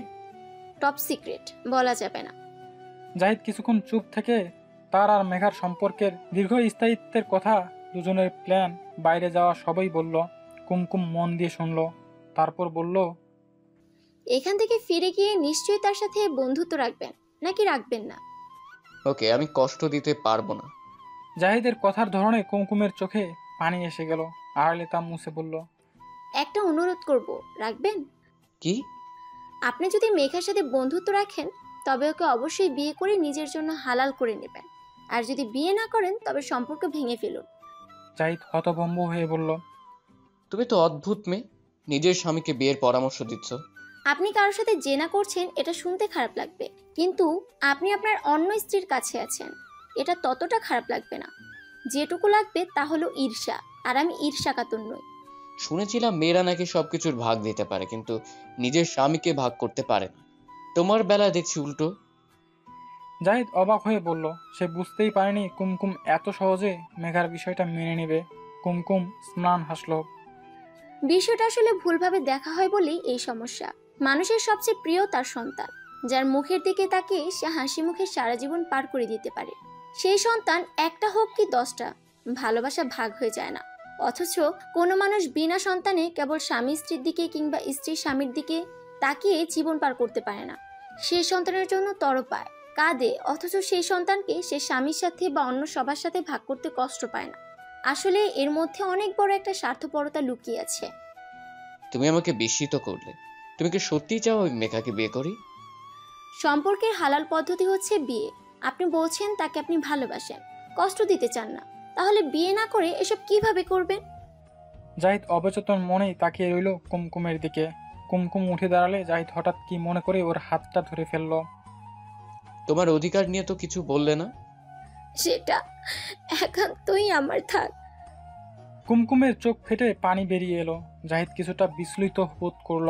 টপ সিক্রেট, বলা যাবে না। জাহিদ কিছুক্ষণ চুপ থেকে তার আর মেঘার সম্পর্কের দীর্ঘস্থায়িত্বের কথা, দুজনের প্ল্যান, বাইরে যাওয়া সবই বলল। কুমকুম মন দিয়ে শুনল, তারপর বলল, এখান থেকে ফিরে গিয়ে নিশ্চয়ই তার সাথে বন্ধুত্ব রাখবেন, নাকি রাখবেন না? ওকে, আমি কষ্ট দিতে পারবো না। জাহিদের কথার ধরনে কুমকুমের চোখে পানি এসে গেল। আড়ালে তা মুছে বলল, একটা অনুরোধ করব, রাখবেন? কি? আপনি যদি মেঘার সাথে বন্ধুত্ব রাখেন তবে ওকে অবশ্যই বিয়ে করে নিজের জন্য হালাল করে নেবেন, আর যদি বিয়ে না করেন তবে সম্পর্ক ভেঙে ফেলুন। জাহিদ হতভম্ব হয়ে বলল, তুমি তো অদ্ভুত মেয়ে, নিজের স্বামীকে বিয়ের পরামর্শ দিচ্ছ। আপনি কারোর সাথে জেনা করছেন এটা শুনতে খারাপ লাগবে, কিন্তু আপনি আপনার অন্য স্ত্রীর কাছে আছেন, এটা ততটা খারাপ লাগবে না। যেটুকু লাগবে তা হলো ঈর্ষা, আর আমি ঈর্ষাকাতর নই। শুনেছিলাম মেয়েরা নাকি সবকিছুর ভাগ দিতে পারে, কিন্তু নিজের স্বামীকে ভাগ করতে পারে না। তোমার বেলায় দেখছি উল্টো। জাহিদ অবাক হয়ে বলল, সে বুঝতেই পারেনি কুমকুম এত সহজে মেঘার বিষয়টা মেনে নেবে। কুমকুম স্ম্লান হাসল। বিষয়টা আসলে ভুলভাবে দেখা হয় বলেই এই সমস্যা। মানুষের সবচেয়ে প্রিয় তার সন্তান, যার মুখের দিকে তাকিয়ে সে হাসি মুখে সারা জীবন পার করে দিতে পারে। সেই সন্তান একটা হোক কি 10টা, ভালোবাসা ভাগ হয়ে যায় না। অথচ কোনো মানুষ বিনা সন্তানে কেবল স্বামী স্ত্রীর দিকে কিংবা স্ত্রী স্বামীর দিকে তাকিয়ে জীবন পার করতে পারে না। সেই সন্তানের জন্য তড়পায়, কাঁদে, অথচ সেই সন্তানকে সে স্বামীর সাথে বা অন্য সবার সাথে ভাগ করতে কষ্ট পায় না। আসলে এর মধ্যে অনেক বড় একটা স্বার্থপরতা লুকিয়ে আছে। তুমি আমাকে বিস্মিত করলে। তুমি কি সত্যি চাও আমি মেঘাকে বিয়ে করি? সম্পর্কের হালাল পদ্ধতি হচ্ছে বিয়ে। আপনি বলছেন তাকে আপনি ভালোবাসেন, কষ্ট দিতে চান না, তাহলে বিয়ে না করে এসব কিভাবে করবেন? জাহিদ অবচেতন মনেই তাকিয়ে রইল কুমকুমের দিকে। কুমকুম উঠে দাঁড়ালে জাহিদ হঠাৎ কি মনে করে ওর হাতটা ধরে ফেলল। তোমার অধিকার নিয়ে তো কিছু বললে না। সেটা একান্তই আমার থাক। কুমকুমের চোখ ফেটে পানি বেরিয়ে এলো। জাহিদ কিছুটা বিচলিত বোধ করল।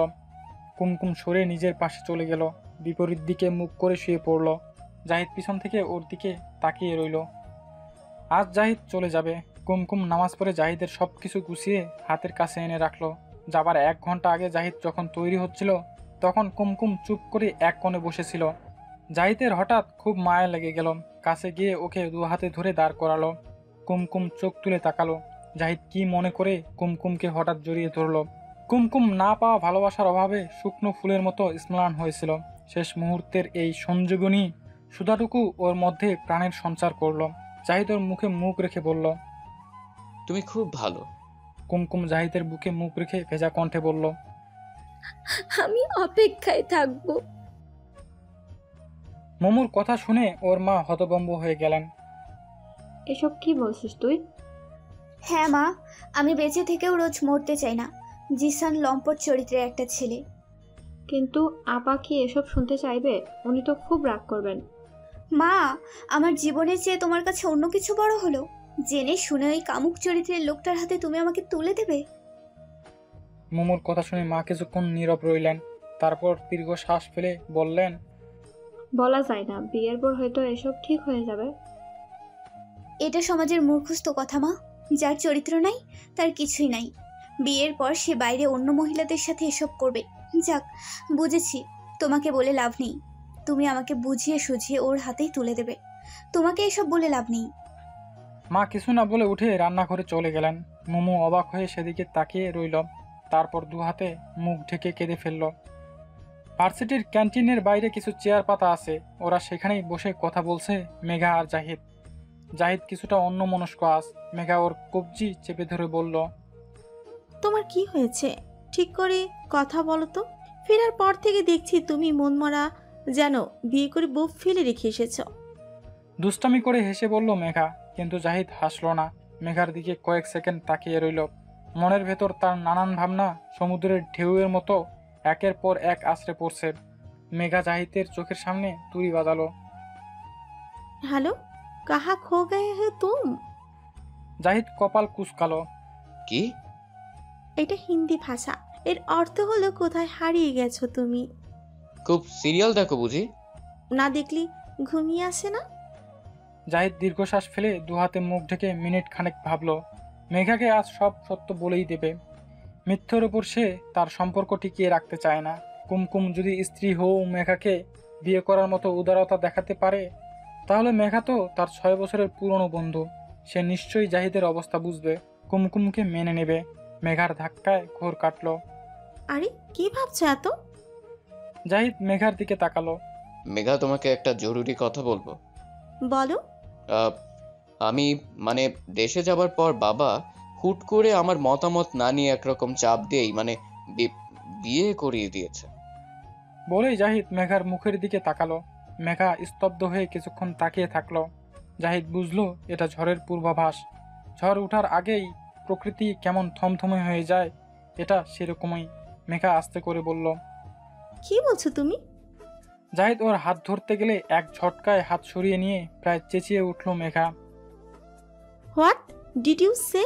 কুমকুম সরে নিজের পাশে চলে গেল, বিপরীত দিকে মুখ করে শুয়ে পড়ল। জাহিদ পিছন থেকে ওর দিকে তাকিয়ে রইল। আজ জাহিদ চলে যাবে। কুমকুম নামাজ পড়ে জাহিদের সব কিছু গুছিয়ে হাতের কাছে এনে রাখলো। যাবার 1 ঘন্টা আগে জাহিদ যখন তৈরি হচ্ছিল তখন কুমকুম চুপ করে এক কোণে বসেছিল। জাহিদের হঠাৎ খুব মায়া লেগে গেল। কাছে গিয়ে ওকে 2 হাতে ধরে দাঁড় করালো। কুমকুম চোখ তুলে তাকালো। জাহিদ কি মনে করে কুমকুমকে হঠাৎ জড়িয়ে ধরল। কুমকুম না পাওয়া ভালোবাসার অভাবে শুকনো ফুলের মতো স্ম্লান হয়েছিল। শেষ মুহূর্তের এই সংযোগনী সুধাটুকু ওর মধ্যে প্রাণের সঞ্চার করলো। জাহিদ ওর মুখে মুখ রেখে বলল, তুমি খুব ভালো। কুমকুম জাহিদের বুকে মুখ রেখে ভেজা কণ্ঠে বলল, আমি অপেক্ষায় থাকবো। মোমোর কথা শুনে ওর মা হতভম্ব হয়ে গেলেন। এসব কি বলছিস তুই? হ্যাঁ মা, আমি বেঁচে থেকেও রোজ মরতে চাই না। জিসান লম্পট চরিত্রের একটা ছেলে। কিন্তু আপা কি এসব শুনতে চাইবে? উনি তো খুব রাগ করবেন। মা, আমার জীবনের চেয়ে তোমার কাছে অন্য কিছু বড় হলো? জেনে শুনে ওই কামুক চরিত্রের লোকটার হাতে তুমি আমাকে তুলে দেবে? মোমোর কথা শুনে মা কিছুক্ষণ নীরব রইলেন। তারপর দীর্ঘ শ্বাস ফেলে বললেন, বলা যায় না, বিয়ের পর হয়তো এসব ঠিক হয়ে যাবে। এটা সমাজের মূর্খস্থ কথা মা। যার চরিত্র নাই তার কিছুই নাই। বিয়ের পর সে বাইরে অন্য মহিলাদের সাথে এসব করবে। যাক, বুঝেছি, তোমাকে বলে লাভ নেই। তুমি আমাকে বুঝিয়ে সুঝিয়ে ওর হাতেই তুলে দেবে। তোমাকে এসব বলে লাভ নেই। মা কিছু না বলে উঠে রান্নাঘরে চলে গেলেন। মোমো অবাক হয়ে সেদিকে তাকিয়ে রইল। তারপর দু হাতে মুখ ঢেকে কেঁদে ফেলল। ভার্সিটির ক্যান্টিনের বাইরে কিছু চেয়ার পাতা আছে, ওরা সেখানেই বসে কথা বলছে মেঘা আর জাহিদ। জাহিদ কিছুটা অন্যমনস্ক আজ। মেঘা ওর কবজি চেপে ধরে বলল, তোমার কি হয়েছে? ঠিক করে কথা বলো তো। ফেরার পর থেকে দেখছি তুমি মনমরা, যেন বিয়ে করে বউ ফেলে রেখে এসেছ। দুষ্টামি করে হেসে বলল মেঘা, কিন্তু জাহিদ হাসল না। মেঘার দিকে কয়েক সেকেন্ড তাকিয়ে রইল। মনের ভেতর তার নানান ভাবনা সমুদ্রের ঢেউয়ের মতো একের পর এক আছড়ে পড়ছে। মেঘা জাহিদের চোখের সামনে তুড়ি বাজালো। হ্যালো, কাহা খো গয়ে হে তুম? জাহিদ কপাল কুঁচকালো। কি? এটা হিন্দি ভাষা, এর অর্থ হলো কোথায় হারিয়ে গেছো তুমি। খুব সিরিয়াল দেখো বুঝি? না দেখলি ঘুমিয়ে আসে না? জাহিদ দীর্ঘশ্বাস ফেলে দুহাতে মুখ ঢেকে মিনিট খানেক ভাবল। মেঘাকে আজ সব সত্য বলেই দেবে। মিথ্যের উপর সে তার সম্পর্ক টিকিয়ে রাখতে চায় না। কুমকুম যদি স্ত্রী হয়েও মেঘাকে বিয়ে করার মতো উদারতা দেখাতে পারে, তাহলে মেঘা তো তার 6 বছরের পুরনো বন্ধু। সে নিশ্চয়ই জাহিদের অবস্থা বুঝবে, কুমকুমকে মেনে নেবে। মেঘার ধাক্কায় ঘোর কাটল। আরে কি ভাবছো এত? জাহিদ মেঘার দিকে তাকালো। মেঘা, তোমাকে একটা জরুরি কথা বলবো। বলো। আমি দেশে যাবার পর বাবা হুট করে আমার মতামত না নিয়ে একরকম চাপ দিয়েই বিয়ে করিয়ে দিয়েছে। বলেই জাহিদ মেঘার মুখের দিকে তাকালো। মেঘা স্তব্ধ হয়ে কিছুক্ষণ তাকিয়ে থাকলো। জাহিদ বুঝলো এটা ঝড়ের পূর্বাভাস। ঝড় ওঠার আগেই প্রকৃতি কেমন থমথমে হয়ে যায়, এটা সেরকমই। মেঘা আস্তে করে বলল, কি বলছো তুমি? জাহিদ ওর হাত ধরতে গেলে এক ঝটকায় হাত সরিয়ে নিয়ে প্রায় চেঁচিয়ে উঠল মেঘা। হোয়াট ডিড ইউ সে?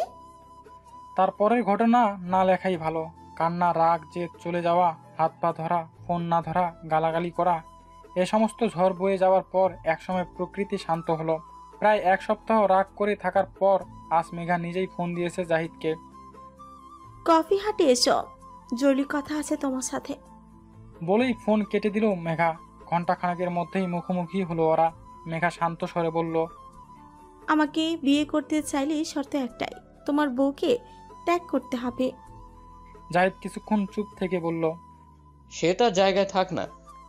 তারপরের ঘটনা না লেখাই ভালো। কান্না, রাগ, জেদ, চলে যাওয়া, হাত পা ধরা, ফোন না ধরা, গালাগালি করা, এ সমস্ত ঝড় বয়ে যাওয়ার পর একসময় প্রকৃতি শান্ত হলো। প্রায় 1 সপ্তাহ রাগ করে থাকার পর আজ মেঘা নিজেই ফোন দিয়েছে জাহিদকে। কফি হাটে এসো, জরুরি কথা আছে তোমার সাথে। বলেই ফোন কেটে দিল মেঘা। ঘণ্টাখানেকের মধ্যেই মুখোমুখি হলো ওরা। মেঘা শান্ত স্বরে বলল, আমাকে বিয়ে করতে চাইলে শর্ত একটাই, তোমার বউকে ত্যাগ করতে হবে। জাহিদ কিছুক্ষণ চুপ থেকে বলল, সে তার জায়গায় থাক না।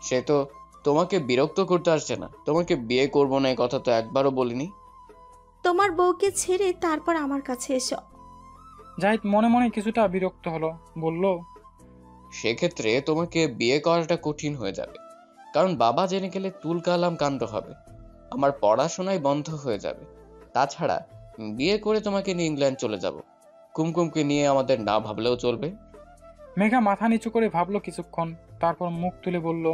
সে তো তোমাকে বিরক্ত করতে আসছে না। তোমাকে বিয়ে করবো না, এই কথা তো একবারও বলিনি। তোমার বউকে ছেড়ে তারপর আমার কাছে এসো। জাহিদ মনে মনে কিছুটা বিরক্ত হলো। বলল, সেক্ষেত্রে তোমাকে বিয়ে করাটা কঠিন হয়ে যাবে, কারণ বাবা জেনে গেলে তুলকালাম কাণ্ড হবে। আমার পড়াশোনাই বন্ধ হয়ে যাবে। তাছাড়া বিয়ে করে তোমাকে নিয়ে ইংল্যান্ড চলে যাব। কুমকুমকে নিয়ে আমাদের না ভাবলেও চলবে। মেঘা মাথা নিচু করে ভাবলো কিছুক্ষণ, তারপর মুখ তুলে বলল,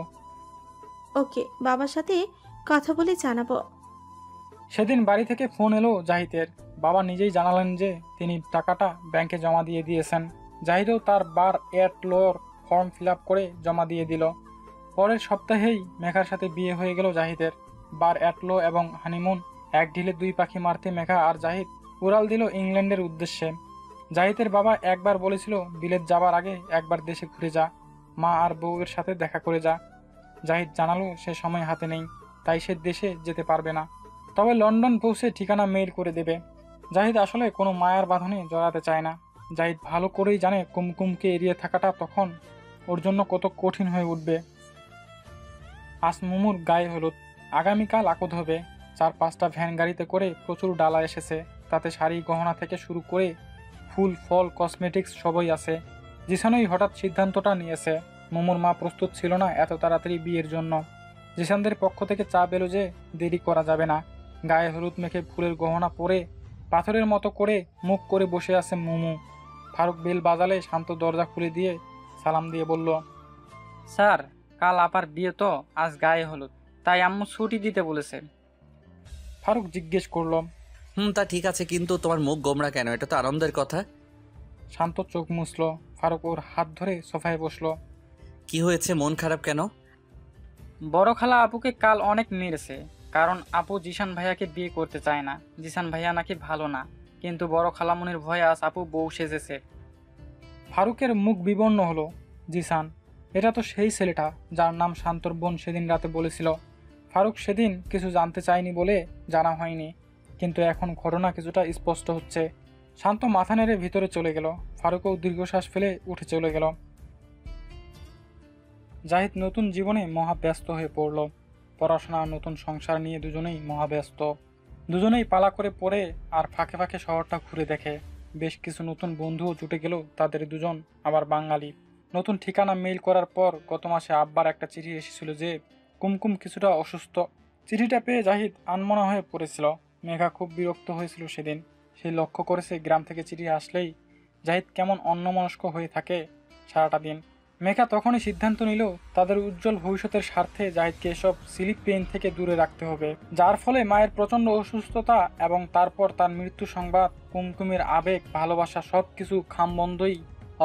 ওকে, বাবার সাথে কথা বলে জানাবো। সেদিন বাড়ি থেকে ফোন এলো জাহিদের। বাবা নিজেই জানালেন যে তিনি টাকাটা ব্যাংকে জমা দিয়ে দিয়েছেন। জাহিদও তার বার এট লোর ফর্ম ফিল আপ করে জমা দিয়ে দিল। পরের সপ্তাহেই মেঘার সাথে বিয়ে হয়ে গেল জাহিদের। বার এট লো এবং হানিমুন এক ঢিলে 2 পাখি মারতে মেঘা আর জাহিদ উড়াল দিল ইংল্যান্ডের উদ্দেশ্যে। জাহিদের বাবা একবার বলেছিল, বিলেত যাবার আগে একবার দেশে ঘুরে যা, মা আর বউয়ের সাথে দেখা করে যা। জাহিদ জানালো সে সময় হাতে নেই, তাই সে দেশে যেতে পারবে না, তবে লন্ডন পৌঁছে ঠিকানা মেইল করে দেবে। জাহিদ আসলে কোনো মায়ার বাঁধনে জড়াতে চায় না। জাহিদ ভালো করেই জানে কুমকুমকে এড়িয়ে থাকাটা তখন ওর জন্য কত কঠিন হয়ে উঠবে। আজ মুমুর গায়ে হলুদ, আগামীকাল আকদ হবে। 4-5টা ভ্যান গাড়িতে করে প্রচুর ডালা এসেছে, তাতে শাড়ি গহনা থেকে শুরু করে ফুল ফল কসমেটিক্স সবই আছে। জিসানই হঠাৎ সিদ্ধান্তটা নিয়েছে। মুমুর মা প্রস্তুত ছিল না এত তাড়াতাড়ি বিয়ের জন্য। জিসানদের পক্ষ থেকে চাপ এলো যে দেরি করা যাবে না। গায়ে হলুদ মেখে ফুলের গহনা পরে পাথরের মতো করে মুখ করে বসে আছে মুমু। ফারুক বেল বাজালে শান্ত দরজা খুলে দিয়ে সালাম দিয়ে বলল, স্যার, কাল আপার বিয়ে তো, আজ গায়ে হলুদ, তাই আম্মু ছুটি দিতে বলেছে। ফারুক জিজ্ঞেস করলো, তা ঠিক আছে, কিন্তু তোমার মুখ গোমড়া কেন? এটা তো আনন্দের কথা। শান্ত চোখ মুছল। ফারুক ওর হাত ধরে সোফায় বসলো। কি হয়েছে, মন খারাপ কেন? বড় খালা আপুকে কাল অনেক মেরেছে, কারণ আপু জিসান ভাইয়াকে বিয়ে করতে চায় না। জিসান ভাইয়া নাকি ভালো না, কিন্তু বড় খালামুনির ভয়ে আজ আপু বউ সেজেছে। ফারুকের মুখ বিবর্ণ হলো। জিসান, এটা তো সেই ছেলেটা যার নাম শান্তর বোন সেদিন রাতে বলেছিল। ফারুক সেদিন কিছু জানতে চায়নি বলে জানা হয়নি, কিন্তু এখন ঘটনা কিছুটা স্পষ্ট হচ্ছে। শান্ত মাথা নেড়ে ভিতরে চলে গেল। ফারুকও দীর্ঘশ্বাস ফেলে উঠে চলে গেল। জাহিদ নতুন জীবনে মহাব্যস্ত হয়ে পড়ল। পড়াশোনা, নতুন সংসার নিয়ে দুজনেই মহাব্যস্ত। দুজনেই পালা করে পড়ে আর ফাঁকে ফাঁকে শহরটা ঘুরে দেখে। বেশ কিছু নতুন বন্ধুও জুটে গেল তাদের দুজন, আবার বাঙালি। নতুন ঠিকানা মেইল করার পর গত মাসে আব্বার একটা চিঠি এসেছিল যে কুমকুম কিছুটা অসুস্থ। চিঠিটা পেয়ে জাহিদ আনমনা হয়ে পড়েছিল। মেঘা খুব বিরক্ত হয়েছিল সেদিন। সে লক্ষ্য করেছে গ্রাম থেকে চিঠি আসলেই জাহিদ কেমন অন্যমনস্ক হয়ে থাকে সারাটা দিন। মেঘা তখনই সিদ্ধান্ত নিল তাদের উজ্জ্বল ভবিষ্যতের স্বার্থে জাহিদকে এসব স্লিপ পেইন থেকে দূরে রাখতে হবে। যার ফলে মায়ের প্রচণ্ড অসুস্থতা এবং তারপর তার মৃত্যু সংবাদ, কুমকুমের আবেগ, ভালোবাসা সব কিছু খামবন্ধই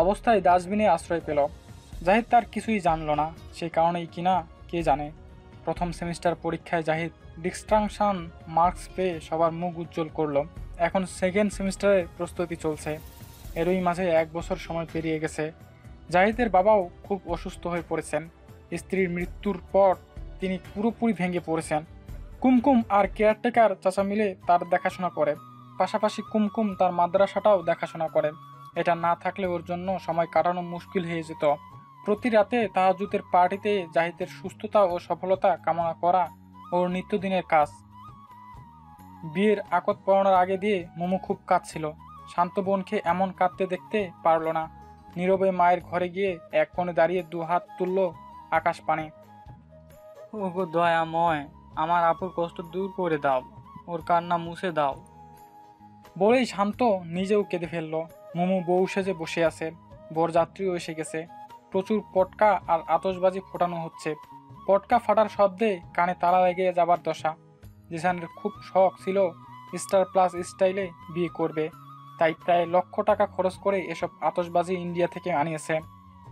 অবস্থায় ডাস্টবিনে আশ্রয় পেল। জাহিদ তার কিছুই জানল না। সেই কারণেই কিনা কে জানে, প্রথম সেমিস্টার পরীক্ষায় জাহিদ ডিস্টিংশন মার্কস পেয়ে সবার মুখ উজ্জ্বল করল। এখন সেকেন্ড সেমিস্টারের প্রস্তুতি চলছে। এরই মাঝে 1 বছর সময় পেরিয়ে গেছে। জাহিদের বাবাও খুব অসুস্থ হয়ে পড়েছেন। স্ত্রীর মৃত্যুর পর তিনি পুরোপুরি ভেঙে পড়েছেন। কুমকুম আর কেয়ারটেকার চাচা মিলে তার দেখাশোনা করে, পাশাপাশি কুমকুম তার মাদ্রাসাটাও দেখাশোনা করে। এটা না থাকলে ওর জন্য সময় কাটানো মুশকিল হয়ে যেত। প্রতি রাতে তাহাজ্জুদের পার্টিতে জাহিদের সুস্থতা ও সফলতা কামনা করা ওর নিত্যদিনের কাজ। বিয়ের আকদ পড়ানোর আগে দিয়ে মোমো খুব কাঁদছিল। শান্ত বোনকে এমন কাঁদতে দেখতে পারল না। নীরবে মায়ের ঘরে গিয়ে এক কোণে দাঁড়িয়ে 2 হাত তুলল আকাশ পানে। ওগো দয়াময়, আমার আপুর কষ্ট দূর করে দাও, ওর কান্না মুছে দাও। বলেই শান্ত নিজেও কেঁদে ফেলল। মোমো বউ সেজে বসে আছে। বরযাত্রীও এসে গেছে। প্রচুর পটকা আর আতশবাজি ফোটানো হচ্ছে। পটকা ফাটার শব্দে কানে তালা লেগে যাবার দশা। জিসানের খুব শখ ছিল স্টার প্লাস স্টাইলে বিয়ে করবে, তাই প্রায় $1 লক্ষ খরচ করে এসব আতশবাজি ইন্ডিয়া থেকে আনিয়েছে।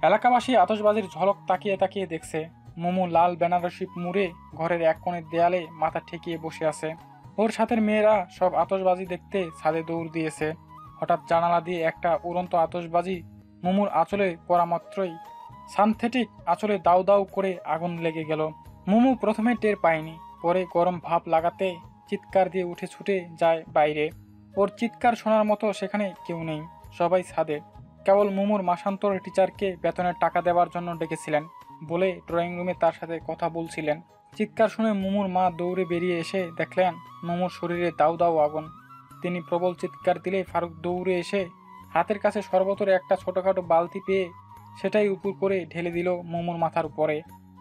এলাকাবাসী আতশবাজির ঝলক তাকিয়ে তাকিয়ে দেখছে। মোমো লাল বেনারসি মুড়ে ঘরের এক কোণের দেয়ালে মাথা ঠেকিয়ে বসে আছে। ওর সাথের মেয়েরা সব আতশবাজি দেখতে ছাদে দৌড় দিয়েছে। হঠাৎ জানালা দিয়ে একটা উড়ন্ত আতশবাজি মোমোর আঁচলে পড়া মাত্রই সানথেটিক আঁচলে দাউ দাউ করে আগুন লেগে গেল। মোমো প্রথমে টের পায়নি, পরে গরম ভাব লাগাতে চিৎকার দিয়ে উঠে ছুটে যায় বাইরে। ওর চিৎকার শোনার মতো সেখানে কেউ নেই, সবাই ছাদে। কেবল মোমোর মাসান্তর টিচারকে বেতনের টাকা দেওয়ার জন্য ডেকেছিলেন বলে ড্রয়িং রুমে তার সাথে কথা বলছিলেন। চিৎকার শুনে মোমোর মা দৌড়ে বেরিয়ে এসে দেখলেন মোমোর শরীরে দাউ দাউ আগুন। তিনি প্রবল চিৎকার দিলে ফারুক দৌড়ে এসে হাতের কাছে শরবতের একটা ছোটখাটো বালতি পেয়ে সেটাই উপর করে ঢেলে দিল মোমোর মাথার উপরে।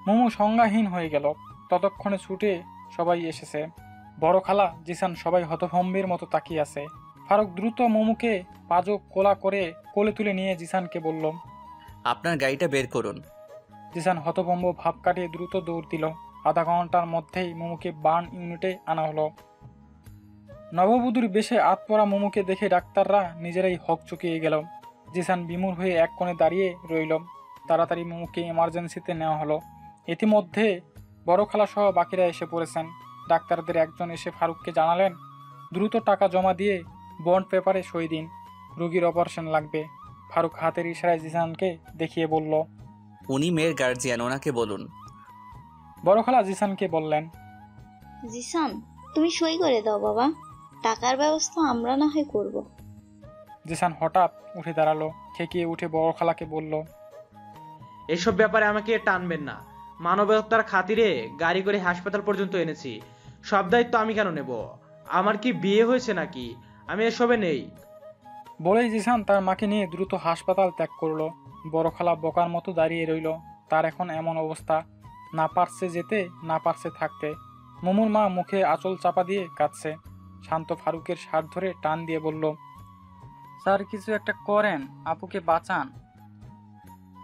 মোমো সংজ্ঞাহীন হয়ে গেল। ততক্ষণে ছুটে সবাই এসেছে। বড় খালা, জিসান সবাই হতভম্বের মতো তাকিয়ে আছে। ফারুক দ্রুত মোমোকে পাজো কোলা করে কোলে তুলে নিয়ে জিসানকে বলল, আপনার গাড়িটা বের করুন। জিসান হতভম্ব ভাব কাটিয়ে দ্রুত দৌড় দিল। আধা ঘন্টার মধ্যেই মোমোকে বার্ন ইউনিটে আনা হলো। নববধূর বেশে আতপরা মোমোকে দেখে ডাক্তাররা নিজেরাই হক চুকিয়ে গেল। জিসান বিমূঢ় হয়ে এক কোণে দাঁড়িয়ে রইল। তাড়াতাড়ি মোমোকে এমার্জেন্সিতে নেওয়া হলো। ইতিমধ্যে বড় খালা সহ বাকিরা এসে পড়েছেন। ডাক্তারদের একজন এসে ফারুককে জানালেন, দ্রুত টাকা জমা দিয়ে বন্ড পেপারে সই দিন, রোগীর অপারেশন লাগবে। ফারুক হাতের ইশারায় জিসানকে দেখিয়ে বলল, উনি মেয়ের গার্জিয়ান, ওনাকে বলুন। বড় খালা জিসানকে বললেন, জিসান, তুমি সই করে দাও বাবা। টাকার ব্যবস্থা আমরা না হয় করব। জিসান হঠাৎ উঠে দাঁড়ালো, খেকিয়ে উঠে বড় খালাকে বলল, এসব ব্যাপারে আমাকে টানবেন না। মানবতার খাতিরে গাড়ি করে হাসপাতাল পর্যন্ত এনেছি, সব দায়িত্ব আমি কেন নেব? আমার কি বিয়ে হয়েছে নাকি? আমি এসবে নেই। বলেই জিসান তার মাকে নিয়ে দ্রুত হাসপাতাল ত্যাগ করলো। বড় খালা বোকার মতো দাঁড়িয়ে রইল। তার এখন এমন অবস্থা, না পারছে যেতে, না পারছে থাকতে। মুমুর মা মুখে আঁচল চাপা দিয়ে কাঁদছে। শান্ত ফারুকের শার্ট ধরে টান দিয়ে বলল, স্যার কিছু একটা করেন, আপুকে বাঁচান।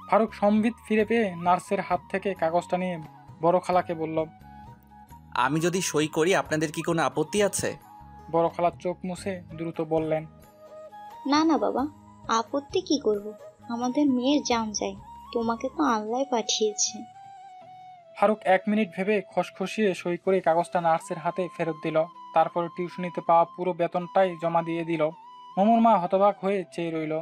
ফারুক সম্বিত ফিরে পেয়ে নার্সের হাত থেকে কাগজটা নিয়ে বড় খালাকে বলল, আমি যদি সই করি আপনাদের কি কোনো আপত্তি আছে? বড় খালা চোখ মুছে দ্রুত বললেন, না না বাবা, আপত্তি কি করব? আমাদের মেয়ের জান চাই, তোমাকে তো আল্লাহ পাঠিয়েছে। ফারুক 1 মিনিট ভেবে খসখসিয়ে সই করে কাগজটা নার্সের হাতে ফেরত দিল। তারপর টিউশনিতে পাওয়া পুরো বেতনটাই জমা দিয়ে দিল। মোমোর মা হতবাক হয়ে চেয়ে রইল।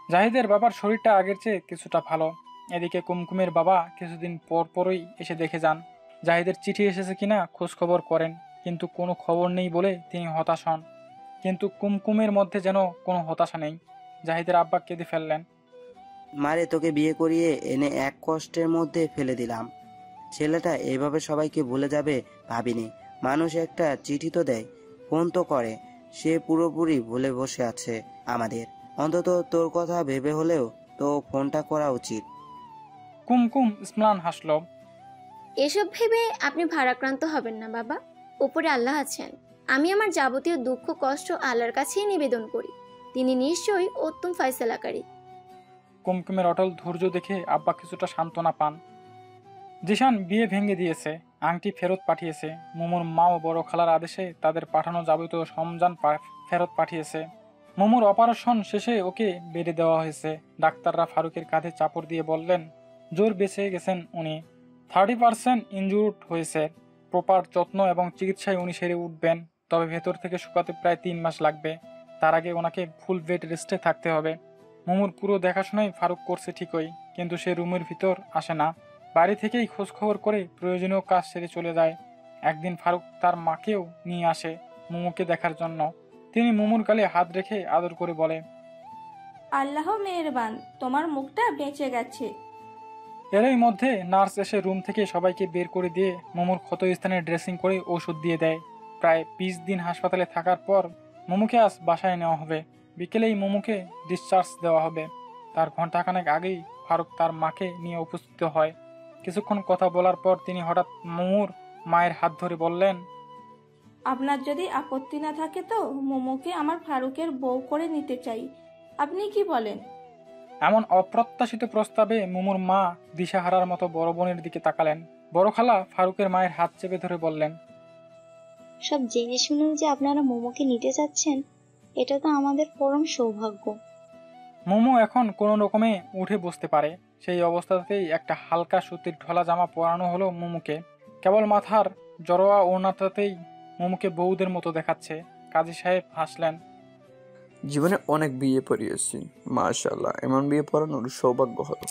জাহিদের বাবার শরীরটা আগের চেয়ে কিছুটা ভালো। এদিকে কুমকুমের বাবা কিছুদিন পরই এসে দেখে যান। জাহিদের চিঠি এসেছে কিনা খোঁজ খবর করেন, কিন্তু কোনো খবর নেই বলে তিনি হতাশ হন। কিন্তু কুমকুমের মধ্যে যেন কোনো হতাশা নেই। জাহিদের আব্বা কেঁদে ফেললেন, মারে তোকে বিয়ে করিয়ে এনে এক কষ্টের মধ্যে ফেলে দিলাম। ছেলেটা এইভাবে সবাইকে ভুলে যাবে ভাবিনি। মানুষ একটা চিঠি তো দেয়, ফোন তো করে, সে পুরোপুরি ভুলে বসে আছে আমাদের। অন্তত তোর কথা ভেবে হলেও তো ফোনটা করা উচিত। কুমকুম স্ম্লান হাসল। এসব ভেবে আপনি ভারাক্রান্ত হবেন না বাবা, উপরে আল্লাহ আছেন। আমি আমার যাবতীয় দুঃখ কষ্ট আল্লাহর কাছেই নিবেদন করি, তিনি নিশ্চয়ই উত্তম ফয়সালাকারী। কুমকুমের অটল ধৈর্য দেখে আব্বা কিছুটা সান্ত্বনা পান। জিশান বিয়ে ভেঙে দিয়েছে, আংটি ফেরত পাঠিয়েছে। মোমোর মা ও বড় খালার আদেশে তাদের পাঠানো যাবতীয় সরঞ্জাম ফেরত পাঠিয়েছে। মোমোর অপারেশন শেষে ওকে বেডে দেওয়া হয়েছে। ডাক্তাররা ফারুকের কাঁধে চাপড় দিয়ে বললেন, জোর বেঁচে গেছেন উনি, 30% ইনজুর্ড হয়েছে। প্রপার যত্ন এবং চিকিৎসায় উনি সেরে উঠবেন, তবে ভেতর থেকে শুকাতে প্রায় 3 মাস লাগবে। তার আগে ওনাকে ফুল বেড রেস্টে থাকতে হবে। মোমোর পুরো দেখাশোনাই ফারুক করছে ঠিকই, কিন্তু সে রুমের ভিতর আসে না। বাড়ি থেকেই খোঁজখবর করে প্রয়োজনীয় কাজ সেরে চলে যায়। একদিন ফারুক তার মাকেও নিয়ে আসে মোমোকে দেখার জন্য। তিনি মোমোর গালে হাত রেখে আদর করে বলে, আল্লাহ মেহেরবান, তোমার মুখটা বেঁচে গেছে। এরই মধ্যে নার্স এসে রুম থেকে সবাইকে বের করে দিয়ে মোমোর ক্ষত স্থানে ড্রেসিং করে ওষুধ দিয়ে দেয়। প্রায় 20 দিন হাসপাতালে থাকার পর মোমোকে আজ বাসায় নেওয়া হবে। বিকেলেই মোমোকে ডিসচার্জ দেওয়া হবে। তার ঘন্টাখানেক আগেই ফারুক তার মাকে নিয়ে উপস্থিত হয়। কিছুক্ষণ কথা বলার পর তিনি হঠাৎ মোমোর মায়ের হাত ধরে বললেন, আপনার যদি আপত্তি না থাকে তো মোমোকে আমার ফারুকের বউ করে নিতে চাই, আপনি কি বলেন? এমন অপ্রত্যাশিত প্রস্তাবে মোমোর মা দিশাহারার মতো বড় বোনের দিকে তাকালেন। বড় খালা ফারুকের মায়ের হাত চেপে ধরে বললেন, সব জেনে শুনেও যে আপনারা মোমোকে নিতে চাচ্ছেন, এটা তো আমাদের পরম সৌভাগ্য। মোমো এখন কোনো রকমে উঠে বসতে পারে। সেই অবস্থাতেই একটা হালকা সুতির ঢলা জামা পরানো হলো মোমোকে। কেবল মাথার জড়োয়া ওড়নাটাতেই মোমোকে বউদের মতো দেখাচ্ছে। কাজী সাহেব হাসলেন, জীবনে অনেক বিয়ে পড়িয়েছি, মাশাআল্লাহ, এমন বিয়ে পড়ানোর সৌভাগ্য হলো।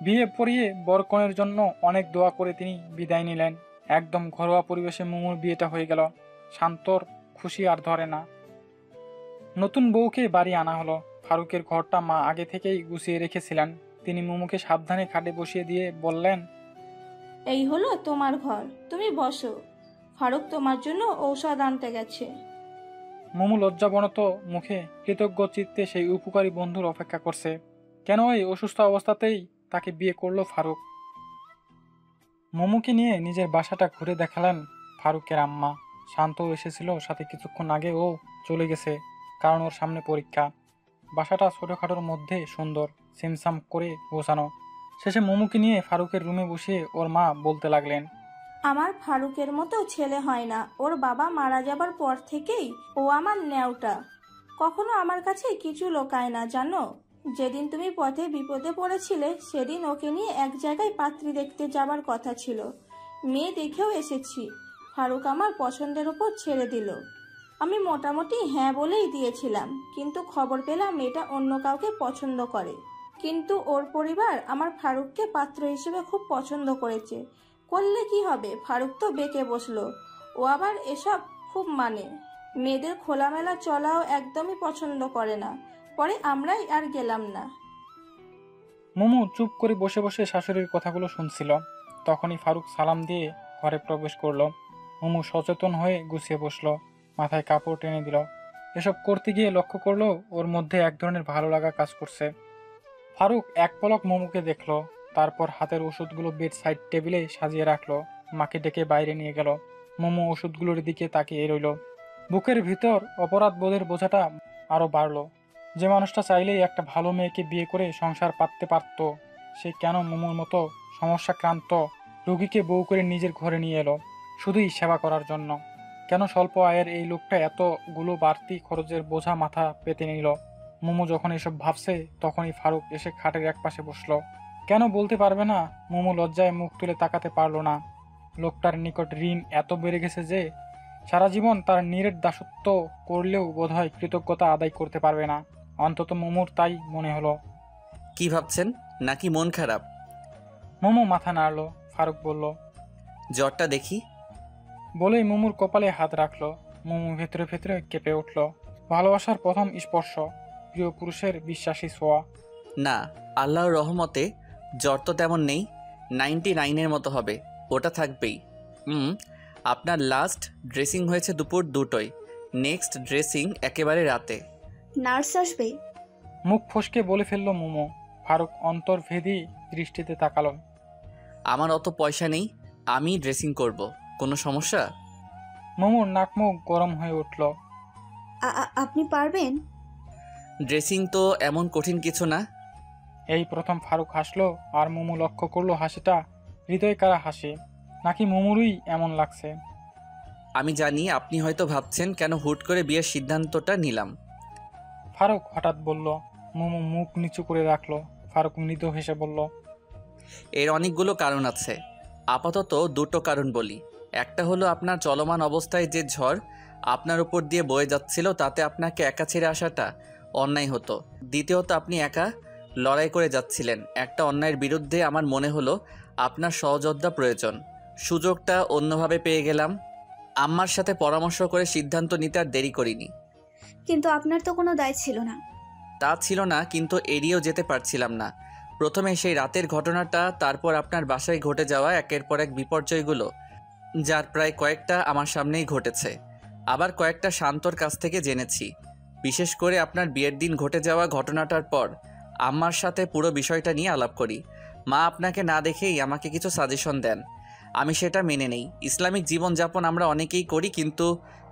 বিয়ে পড়িয়ে বরকনের জন্য অনেক দোয়া করে তিনি বিদায় নিলেন। একদম ঘরোয়া পরিবেশে মোমোর বিয়েটা হয়ে গেল। শান্তর খুশি আর ধরে না। নতুন বউকে বাড়ি আনা হলো। ফারুকের ঘরটা মা আগে থেকেই গুছিয়ে রেখেছিলেন। তিনি মোমোকে সাবধানে খাটে বসিয়ে দিয়ে বললেন, এই হলো তোমার ঘর, তুমি বসো। ফারুক তোমার জন্য ঔষধ আনতে গেছে। মোমো লজ্জাবনত মুখে কৃতজ্ঞ চিত্তে সেই উপকারী বন্ধুর অপেক্ষা করছে। কেন এই অসুস্থ অবস্থাতেই তাকে বিয়ে করলো ফারুক। মোমোকে নিয়ে নিজের বাসাটা ঘুরে দেখালেন ফারুকের আম্মা। শান্তও এসেছিল সাথে, কিছুক্ষণ আগে ও চলে গেছে, কারণ ওর সামনে পরীক্ষা। বাসাটা ছোটোখাটোর মধ্যে সুন্দর, সিমসাম করে গোছানো। শেষে মোমোকে নিয়ে ফারুকের রুমে বসিয়ে ওর মা বলতে লাগলেন, আমার ফারুকের মতো ছেলে হয় না। ওর বাবা মারা যাবার পর থেকেই ও আমার ন্যাওটা, কখনো আমার কাছে কিছু লোকায় না জানো। যেদিন তুমি পথে বিপদে পড়েছিলে সেদিন ওকে নিয়ে এক জায়গায় পাত্রী দেখতে যাবার কথা ছিল। মেয়ে দেখেও এসেছি, ফারুক আমার পছন্দের উপর ছেড়ে দিল। আমি মোটামুটি হ্যাঁ বলেই দিয়েছিলাম, কিন্তু খবর পেলাম মেয়েটা অন্য কাউকে পছন্দ করে। কিন্তু ওর পরিবার আমার ফারুককে পাত্র হিসেবে খুব পছন্দ করেছে। করলে কি হবে, ফারুক তো বেঁকে বসলো। ও আবার এসব খুব মানে। মেয়েদের খোলামেলা চলাও একদমই পছন্দ করে না। পরে আমরাই আর গেলাম না। মোমো চুপ করে বসে বসে শাশুড়ির কথাগুলো শুনছিল। তখনই ফারুক সালাম দিয়ে ঘরে প্রবেশ করলো। মোমো সচেতন হয়ে গুছিয়ে বসলো, মাথায় কাপড় টেনে দিল। এসব করতে গিয়ে লক্ষ্য করলো ওর মধ্যে এক ধরনের ভালো লাগা কাজ করছে। ফারুক এক পলক মোমোকে দেখলো, তারপর হাতের ওষুধগুলো বেড সাইড টেবিলে সাজিয়ে রাখলো। মাকে ডেকে বাইরে নিয়ে গেল। মোমো ওষুধগুলোর দিকে তাকিয়ে রইল। বুকের ভিতর অপরাধ বোধের বোঝাটা আরো বাড়লো। যে মানুষটা চাইলেই একটা ভালো মেয়েকে বিয়ে করে সংসার পাততে পারত, সে কেন মোমোর মতো সমস্যাক্রান্ত রোগীকে বউ করে নিজের ঘরে নিয়ে এলো শুধুই সেবা করার জন্য? কেন স্বল্প আয়ের এই লোকটা এতগুলো বাড়তি খরচের বোঝা মাথা পেতে নিল? মোমো যখন এসব ভাবছে তখনই ফারুক এসে খাটের এক পাশে বসলো। কেন বলতে পারবে না? মোমো লজ্জায় মুখ তুলে তাকাতে পারলো না। লোকটার নিকট ঋণ এত বেড়ে গেছে যে সারা জীবন তার নীরের দাসত্ব করলেও বোধহয় কৃতজ্ঞতা আদায় করতে পারবে না। অন্তত মোমোর তাই মনে হলো। কি ভাবছেন? নাকি মন খারাপ? মোমো মাথা নাড়ল। ফারুক বলল, জ্বরটা দেখি। বলেই মোমোর কপালে হাত রাখলো। মোমো ভেতরে ভেতরে কেঁপে উঠল। ভালোবাসার প্রথম স্পর্শ, প্রিয় পুরুষের বিশ্বাসী ছোঁয়া। না, আল্লাহর রহমতে জ্বর তো তেমন নেই, 99-এর মতো হবে, ওটা থাকবেই। আপনার লাস্ট ড্রেসিং হয়েছে দুপুর 2টোয়, নেক্সট ড্রেসিং একেবারে রাতে। নার্স আসবে? মুখ ফসকে বলে ফেলল মোমো। ফারুক অন্তর্ভেদী দৃষ্টিতে তাকালো। আমার অত পয়সা নেই, আমি ড্রেসিং করব, কোনো সমস্যা? মোমোর নাক মুখ গরম হয়ে উঠল। আপনি পারবেন? ড্রেসিং তো এমন কঠিন কিছু না। এই প্রথম ফারুক হাসলো, আর মোমো লক্ষ্য করলো হাসিটা হৃদয় কারা হাসি, নাকি মোমোরই এমন লাগছে। আমি জানি আপনি হয়তো ভাবছেন কেন হুট করে বিয়ের সিদ্ধান্তটা নিলাম। ফারুক হঠাৎ বলল। মোমো মুখ নিচু করে রাখলো। ফারুক মৃদু হেসে বলল, এর অনেকগুলো কারণ আছে, আপাতত 2টো কারণ বলি। একটা হলো আপনার চলমান অবস্থায় যে ঝড় আপনার উপর দিয়ে বয়ে যাচ্ছিল, তাতে আপনাকে একা ছেড়ে আসাটা অন্যায় হতো। দ্বিতীয়ত, আপনি একা লড়াই করে যাচ্ছিলেন একটা অন্যায়ের বিরুদ্ধে। আমার মনে হলো আপনার সহযোদ্ধা প্রয়োজন। সুযোগটা অন্যভাবে পেয়ে গেলাম। আম্মার সাথে পরামর্শ করে সিদ্ধান্ত নিতে আর দেরি করিনি। কিন্তু আপনার তো কোনো দায় ছিল না। তা ছিল না, কিন্তু এড়িয়েও যেতে পারছিলাম না। প্রথমে সেই রাতের ঘটনাটা, তারপর আপনার বাসায় ঘটে যাওয়া একের পর এক বিপর্যয়গুলো, যার প্রায় কয়েকটা আমার সামনেই ঘটেছে। আবার কয়েকটা শান্তর কাছ থেকে জেনেছি। বিশেষ করে আপনার বিয়ের দিন ঘটে যাওয়া ঘটনাটার পর আম্মার সাথে পুরো বিষয়টা নিয়ে আলাপ করি। মা আপনাকে না দেখেই আমাকে কিছু সাজেশন দেন, আমি সেটা মেনে নেই। ইসলামিক জীবনযাপন আমরা অনেকেই করি, কিন্তু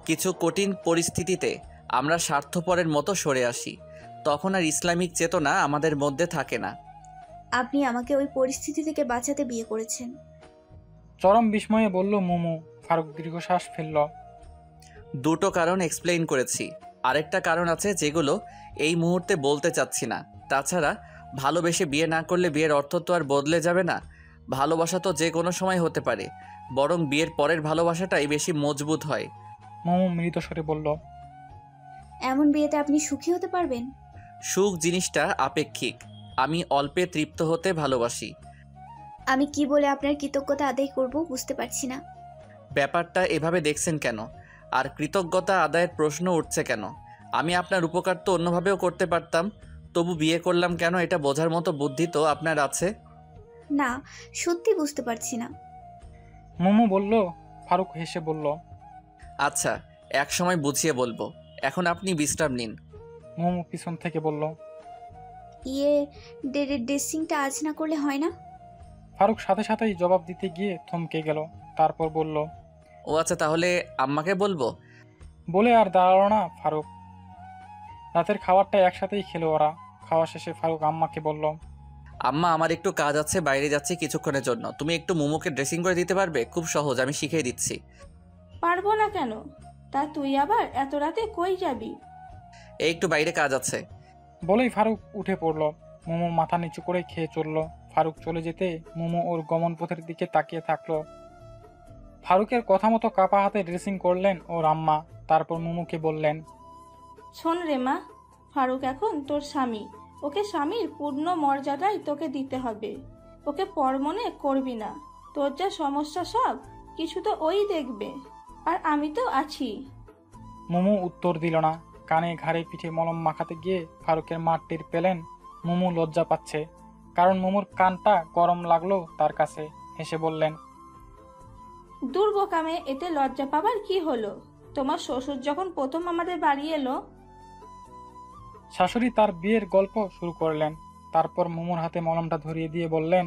কিছু কঠিন পরিস্থিতিতে আমরা স্বার্থপরের মতো সরে আসি। তখন আর ইসলামিক চেতনা আমাদের মধ্যে থাকে না। আপনি আমাকে ওই পরিস্থিতি থেকে বাঁচাতে বিয়ে করেছেন। চরম বিস্ময়ে বলল মোমো। ফারুক দীর্ঘশ্বাস ফেলল। 2টো কারণ এক্সপ্লেইন করেছি, আরেকটা কারণ আছে যেগুলো এই মুহূর্তে বলতে চাচ্ছি না। তাছাড়া ভালোবেসে বিয়ে না করলে বিয়ের অর্থ তো আর বদলে যাবে না। ভালোবাসা তো যে কোনো সময় হতে পারে, বরং বিয়ের পরের ভালোবাসাটাই বেশি মজবুত হয়। মোমো মৃদু স্বরে বলল, এমন বিয়েতে আপনি সুখী হতে পারবেন? সুখ জিনিসটা আপেক্ষিক। আমি অল্পে তৃপ্ত হতে ভালোবাসি। আমি কি বলে আপনার কৃতজ্ঞতা আদায় করব বুঝতে পারছি না। ব্যাপারটা এভাবে দেখছেন কেন? আর কৃতজ্ঞতা আদায়ের প্রশ্ন উঠছে কেন? আমি আপনার উপকার তো অন্যভাবেও করতে পারতাম, তবু বিয়ে করলাম কেন, এটা বোঝার মতো বুদ্ধি তো আপনার আছে? না, সত্যি বুঝতে পারছি না। মোমো বলল। ফারুক হেসে বলল, আচ্ছা, এক সময় বুঝিয়ে বলবো, এখন আপনি বিশ্রাম নিন। মোমো পিছন থেকে বলল, ড্রেসিংটা আজ না করলে হয় না? ফারুক সাথে সাথেই জবাব দিতে গিয়ে থমকে গেল। তারপর বলল, ও আচ্ছা, তাহলে আম্মাকে বলবো। বলে আর দাঁড়ালো না ফারুক। রাতের খাবারটা একসাথেই খেলো ওরা। খাওয়া শেষে ফারুক আম্মাকে বলল, আম্মা, আমার একটু কাজ আছে, বাইরে যাচ্ছি কিছুক্ষণের জন্য, তুমি একটু মোমোকে ড্রেসিং করে দিতে পারবে? খুব সহজ, আমি শিখিয়ে দিচ্ছি। পারবো না কেন? তা তুই আবার এত রাতে কই যাবি? এই একটু বাইরে কাজ আছে। বলেই ফারুক উঠে পড়ল। মোমো মাথা নিচু করে খেয়ে চলল। ফারুক চলে যেতে মোমো ওর গমন পথের দিকে তাকিয়ে থাকলো। ফারুকের কথা মতো কাপা হাতে ড্রেসিং করলেন ওর আম্মা। তারপর মোমোকে বললেন, শোন রে মা, ফারুক এখন তোর স্বামী, ওকে স্বামীর পূর্ণ মর্যাদাই তোকে দিতে হবে। ওকে পর মনে করবি না। তোর যা সমস্যা সব কিছু তো ওই দেখবে, আর আমি তো আছি। মুমু উত্তর দিল না। কানে ঘাড়ে পিঠে মলম মাখাতে গিয়ে ফারুকের মা টের পেলেন মুমু লজ্জা পাচ্ছে, কারণ মুমুর কানটা গরম লাগলো তার কাছে। হেসে বললেন, দূর বোকামে, এতে লজ্জা পাবার কি হলো? তোমার শ্বশুর যখন প্রথম আমাদের বাড়ি এলো। শাশুড়ি তার বিয়ের গল্প শুরু করলেন। তারপর মুমুর হাতে মলমটা ধরিয়ে দিয়ে বললেন,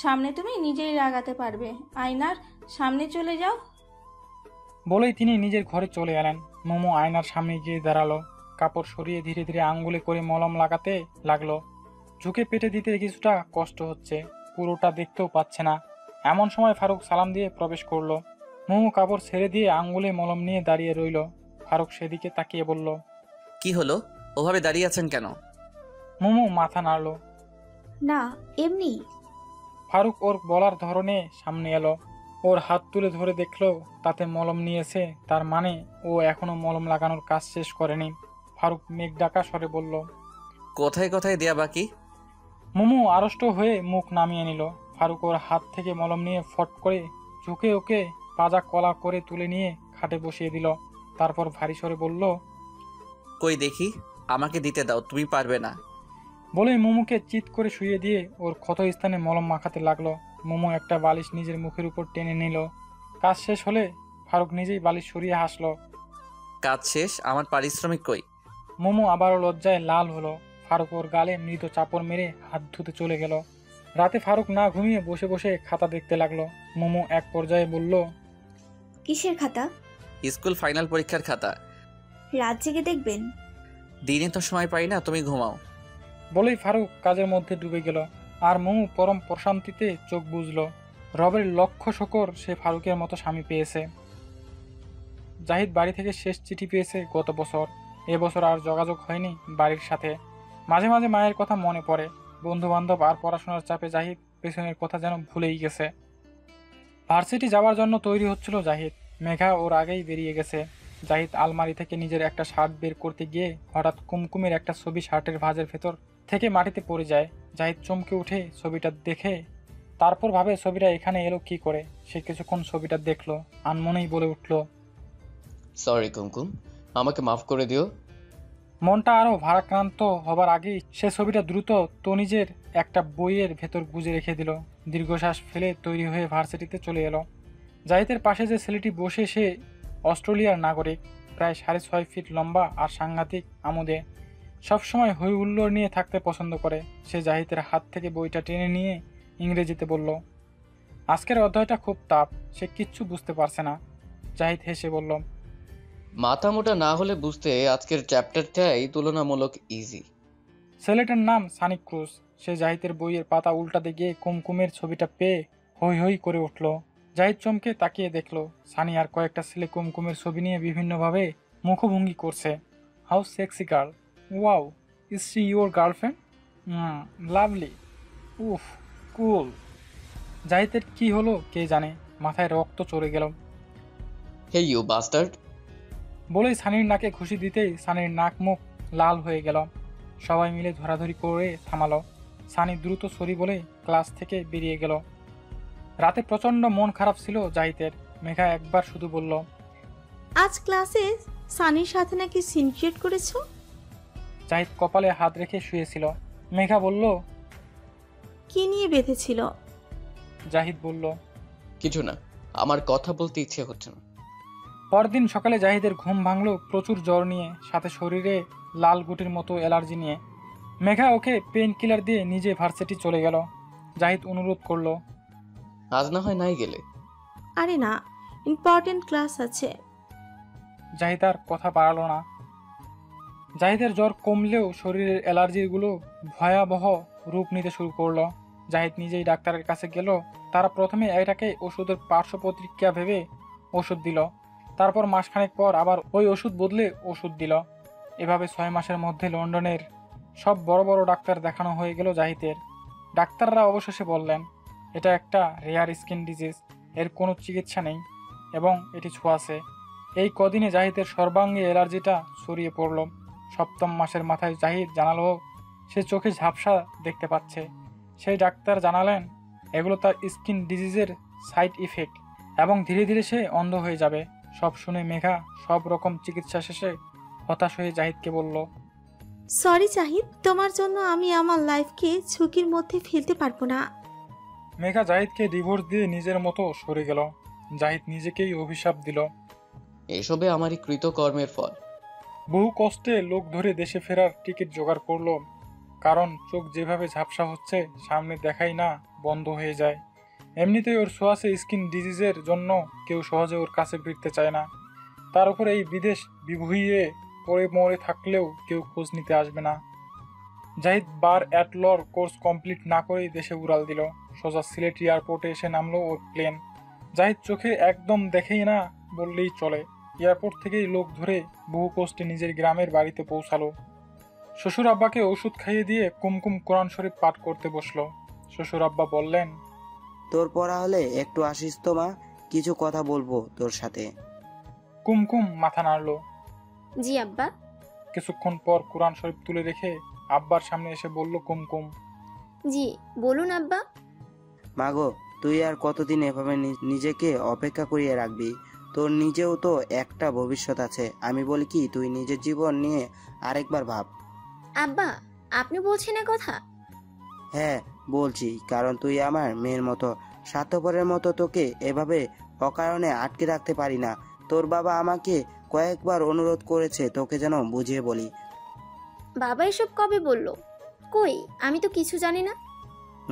সামনে তুমি নিজেই লাগাতে পারবে, আয়নার সামনে চলে যাও। বলেই তিনি নিজের ঘরে চলে এলেন। মুমু আয়নার সামনে গিয়ে দাঁড়ালো। কাপড় সরিয়ে ধীরে ধীরে আঙ্গুলে করে মলম লাগাতে লাগলো। ঝুঁকে পেটে দিতে কিছুটা কষ্ট হচ্ছে, পুরোটা দেখতেও পাচ্ছে না। এমন সময় ফারুক সালাম দিয়ে প্রবেশ করলো। মুমু কাপড় ছেড়ে দিয়ে আঙ্গুলে মলম নিয়ে দাঁড়িয়ে রইল। ফারুক সেদিকে তাকিয়ে বলল, কি হলো, ওভাবে দাঁড়িয়ে আছেন কেন? মুমু মাথা নাড়ল। না, এমনি। ফারুক ওর বলার ধরনে সামনে এলো। ওর হাত তুলে ধরে দেখলো তাতে মলম নিয়েছে, তার মানে ও এখনো মলম লাগানোর কাজ শেষ করেনি। ফারুক মেঘ ডাকা স্বরে বলল, কোথায় কোথায় দেয়া বাকি? মুমু আড়ষ্ট হয়ে মুখ নামিয়ে নিল। ফারুক ওর হাত থেকে মলম নিয়ে ফট করে ঝুঁকে ওকে পাজা কলা করে তুলে নিয়ে খাটে বসিয়ে দিল। তারপর ভারী স্বরে বলল, কই দেখি, আমাকে দিতে দাও, তুমি পারবে না। বলে মুমুকে চিৎ করে শুইয়ে দিয়ে ওর ক্ষত স্থানে মলম মাখাতে লাগলো। মুমু একটা বালিশ নিজের মুখের উপর টেনে নিল। কাজ শেষ হলে ফারুক নিজেই বালিশ সরিয়ে হাসলো। কাজ শেষ, আমার পারিশ্রমিক কই? মুমু আবারও লজ্জায় লাল হলো। ফারুক ওর গালে মৃত চাপড় মেরে হাত ধুতে চলে গেল। রাতে ফারুক না ঘুমিয়ে বসে বসে খাতা দেখতে লাগলো। মুমু এক পর্যায়ে বলল, কিসের খাতা? স্কুল ফাইনাল পরীক্ষার খাতা। রাত জেগে দেখবেন? দিনে তো সময় পাই না, তুমি ঘুমাও। বলেই ফারুক কাজের মধ্যে ডুবে গেল। আর মুমু পরম প্রশান্তিতে চোখ বুঝল। রবের লক্ষ শকর সে ফারুকের মতো স্বামী পেয়েছে। জাহিদ বাড়ি থেকে শেষ চিঠি পেয়েছে গত বছর। এবছর আর যোগাযোগ হয়নি বাড়ির সাথে। মাঝে মাঝে মায়ের কথা মনে পড়ে। বন্ধু বান্ধব আর পড়াশোনার চাপে জাহিদ পেছনের কথা যেন ভুলেই গেছে। ভার্সিটি যাওয়ার জন্য তৈরি হচ্ছিল জাহিদ। মেঘা ওর আগেই বেরিয়ে গেছে। জাহিদ আলমারি থেকে নিজের একটা শার্ট বের করতে গিয়ে হঠাৎ কুমকুমের একটা ছবি শার্টের ভাঁজের ভেতর থেকে মাটিতে পড়ে যায়। জাহিদ চমকে উঠে ছবিটা দেখে, তারপর ভাবে ছবিটা এখানে এলো কি করে। সে কিছুক্ষণ ছবিটা দেখলো, আনমনেই বলে উঠল, সরি কুমকুম, আমাকে মাফ করে দিও। মনটা আরো ভারাক্রান্ত হবার আগেই সে ছবিটা দ্রুত তনিজের একটা বইয়ের ভেতর গুজে রেখে দিল। দীর্ঘশ্বাস ফেলে তৈরি হয়ে ভার্সিটিতে চলে এলো। জাহিদের পাশে যে ছেলেটি বসে, সে অস্ট্রেলিয়ার নাগরিক, প্রায় 6.5 ফিট লম্বা আর সাংঘাতিক আমোদে। সবসময় হই হুল্লোড় নিয়ে থাকতে পছন্দ করে। সে জাহিদের হাত থেকে বইটা টেনে নিয়ে ইংরেজিতে বলল, আজকের অধ্যায়টা খুব টাফ, সে কিচ্ছু বুঝতে পারছে না। জাহিদ হেসে বলল, মাথা মোটা না হলে বুঝতে আজকের চ্যাপ্টারটাই তুলনামূলক ইজি। ছেলেটার নাম সানি ক্রুজ। সে জাহিদের বইয়ের পাতা উল্টাতে গিয়ে কুমকুমের ছবিটা পেয়ে হই হই করে উঠল। জাহিদ চমকে তাকিয়ে দেখলো সানি আর কয়েকটা ছেলে কুমকুমের ছবি নিয়ে বিভিন্নভাবে মুখভঙ্গি করছে। How sexy girl, wow, is she your girlfriend? Lovely, উফ, কুল। জাহিদের কি হলো কে জানে, মাথায় রক্ত চড়ে গেল। হে ইউ বাস্টার্ড, বলেই সানির নাকে ঘুষি দিতেই সানির নাক মুখ লাল হয়ে গেল। সবাই মিলে ধরাধরি করে থামালো। সানি দ্রুত সরি বলে ক্লাস থেকে বেরিয়ে গেল। রাতে প্রচন্ড মন খারাপ ছিল জাহিদের। মেঘা একবার শুধু বলল, আজ ক্লাসে সানির সাথে নাকি সিন ক্রিয়েট করেছো? জাহিদ কপালে হাত রেখে শুয়েছিল। মেঘা বলল, কি নিয়ে বেঁধেছিল? জাহিদ বলল, কিছু না, আমার কথা বলতে ইচ্ছে হচ্ছে না। পরদিন সকালে জাহিদের ঘুম ভাঙলো প্রচুর জ্বর নিয়ে, সাথে শরীরে লাল গুটির মতো অ্যালার্জি নিয়ে। মেঘা ওকে পেইন কিলার দিয়ে নিজে ভার্সিটি চলে গেল। জাহিদ অনুরোধ করলো, আজ না হয় নাই গেলে? আরে না, ইম্পর্টেন্ট ক্লাস আছে। জাহিদ আর কথা বাড়ালো না। জাহিদের জ্বর কমলেও শরীরের অ্যালার্জিগুলো ভয়াবহ রূপ নিতে শুরু করলো। জাহিদ নিজেই ডাক্তারের কাছে গেল। তারা প্রথমে এটাকে ওষুধের পার্শ্ব প্রতিক্রিয়া ভেবে ওষুধ দিল। তারপর মাসখানেক পর আবার ওই ওষুধ বদলে ওষুধ দিল। এভাবে 6 মাসের মধ্যে লন্ডনের সব বড় বড় ডাক্তার দেখানো হয়ে গেল জাহিদের। ডাক্তাররা অবশেষে বললেন, এটা একটা রেয়ার স্কিন ডিজিজ, এর কোনো চিকিৎসা নেই এবং এটি ছোঁয়াচে। এই কদিনে জাহিদের সর্বাঙ্গে অ্যালার্জিটা ছড়িয়ে পড়ল। 7ম মাসের মাথায় জাহিদ জানালো সে চোখে ঝাপসা দেখতে পাচ্ছে। সেই ডাক্তার জানালেন এগুলো তার স্কিন ডিজিজের সাইড ইফেক্ট এবং ধীরে ধীরে সে অন্ধ হয়ে যাবে। সব শুনে মেঘা সব রকম চিকিৎসা শেষে হতাশ হয়ে জাহিদকে বলল, সরি জাহিদ, তোমার জন্য আমি আমার লাইফকে ঝুঁকির মধ্যে ফেলতে পারবো না। মেঘা জাহিদকে ডিভোর্স দিয়ে নিজের মতো সরে গেল। জাহিদ নিজেকেই অভিশাপ দিল। এসবে আমারই কৃতকর্মের ফল। বহু কষ্টে লোক ধরে দেশে ফেরার টিকিট জোগাড় করলো, কারণ চোখ যেভাবে ঝাপসা হচ্ছে সামনে দেখাই না বন্ধ হয়ে যায়। এমনিতেই ওর ছোঁয়াচে স্কিন ডিজিজের জন্য কেউ সহজে ওর কাছে ফিরতে চায় না। তার উপরে এই বিদেশ বিভুঁইয়ে পড়ে মরে থাকলেও কেউ খোঁজ নিতে আসবে না। জাহিদ বার অ্যাট লর কোর্স কমপ্লিট না করেই দেশে উড়াল দিল। সোজা সিলেট এয়ারপোর্টে এসে নামলো ওর প্লেন। জাহিদ চোখে একদম দেখেই না বললেই চলে। এয়ারপোর্ট থেকেই লোক ধরে বহু কষ্টে নিজের গ্রামের বাড়িতে পৌঁছালো। শ্বশুর আব্বাকে ওষুধ খাইয়ে দিয়ে কুমকুম কোরআন শরীফ পাঠ করতে বসলো। শ্বশুর আব্বা বললেন, তোর পড়া হলে একটু আসিস তো মা, কিছু কথা বলবো তোর সাথে। কুমকুম মাথা নাড়ল। জি আব্বা। কিছুক্ষণ পর কোরআন শরীফ তুলে রেখে আব্বার সামনে এসে বলল কুমকুম, জি বলুন আব্বা। মাগো, তুই আর কতদিন এভাবে নিজেকে অপেক্ষা করিয়ে রাখবি? তোর নিজেও তো একটা ভবিষ্যৎ আছে। আমি বলি কি, তুই নিজের জীবন নিয়ে আরেকবার ভাব। আব্বা আপনি বলছেন এ কথা? হ্যাঁ বলছি, কারণ তুই আমার মেয়ের মতো। স্বার্থপরের মতো তোকে এভাবে অকারণে আটকে রাখতে পারি না। তোর বাবা আমাকে কয়েকবার অনুরোধ করেছে তোকে যেন বুঝিয়ে বলি। বাবা এসব কবে বলল? কই, আমি তো কিছু জানি না।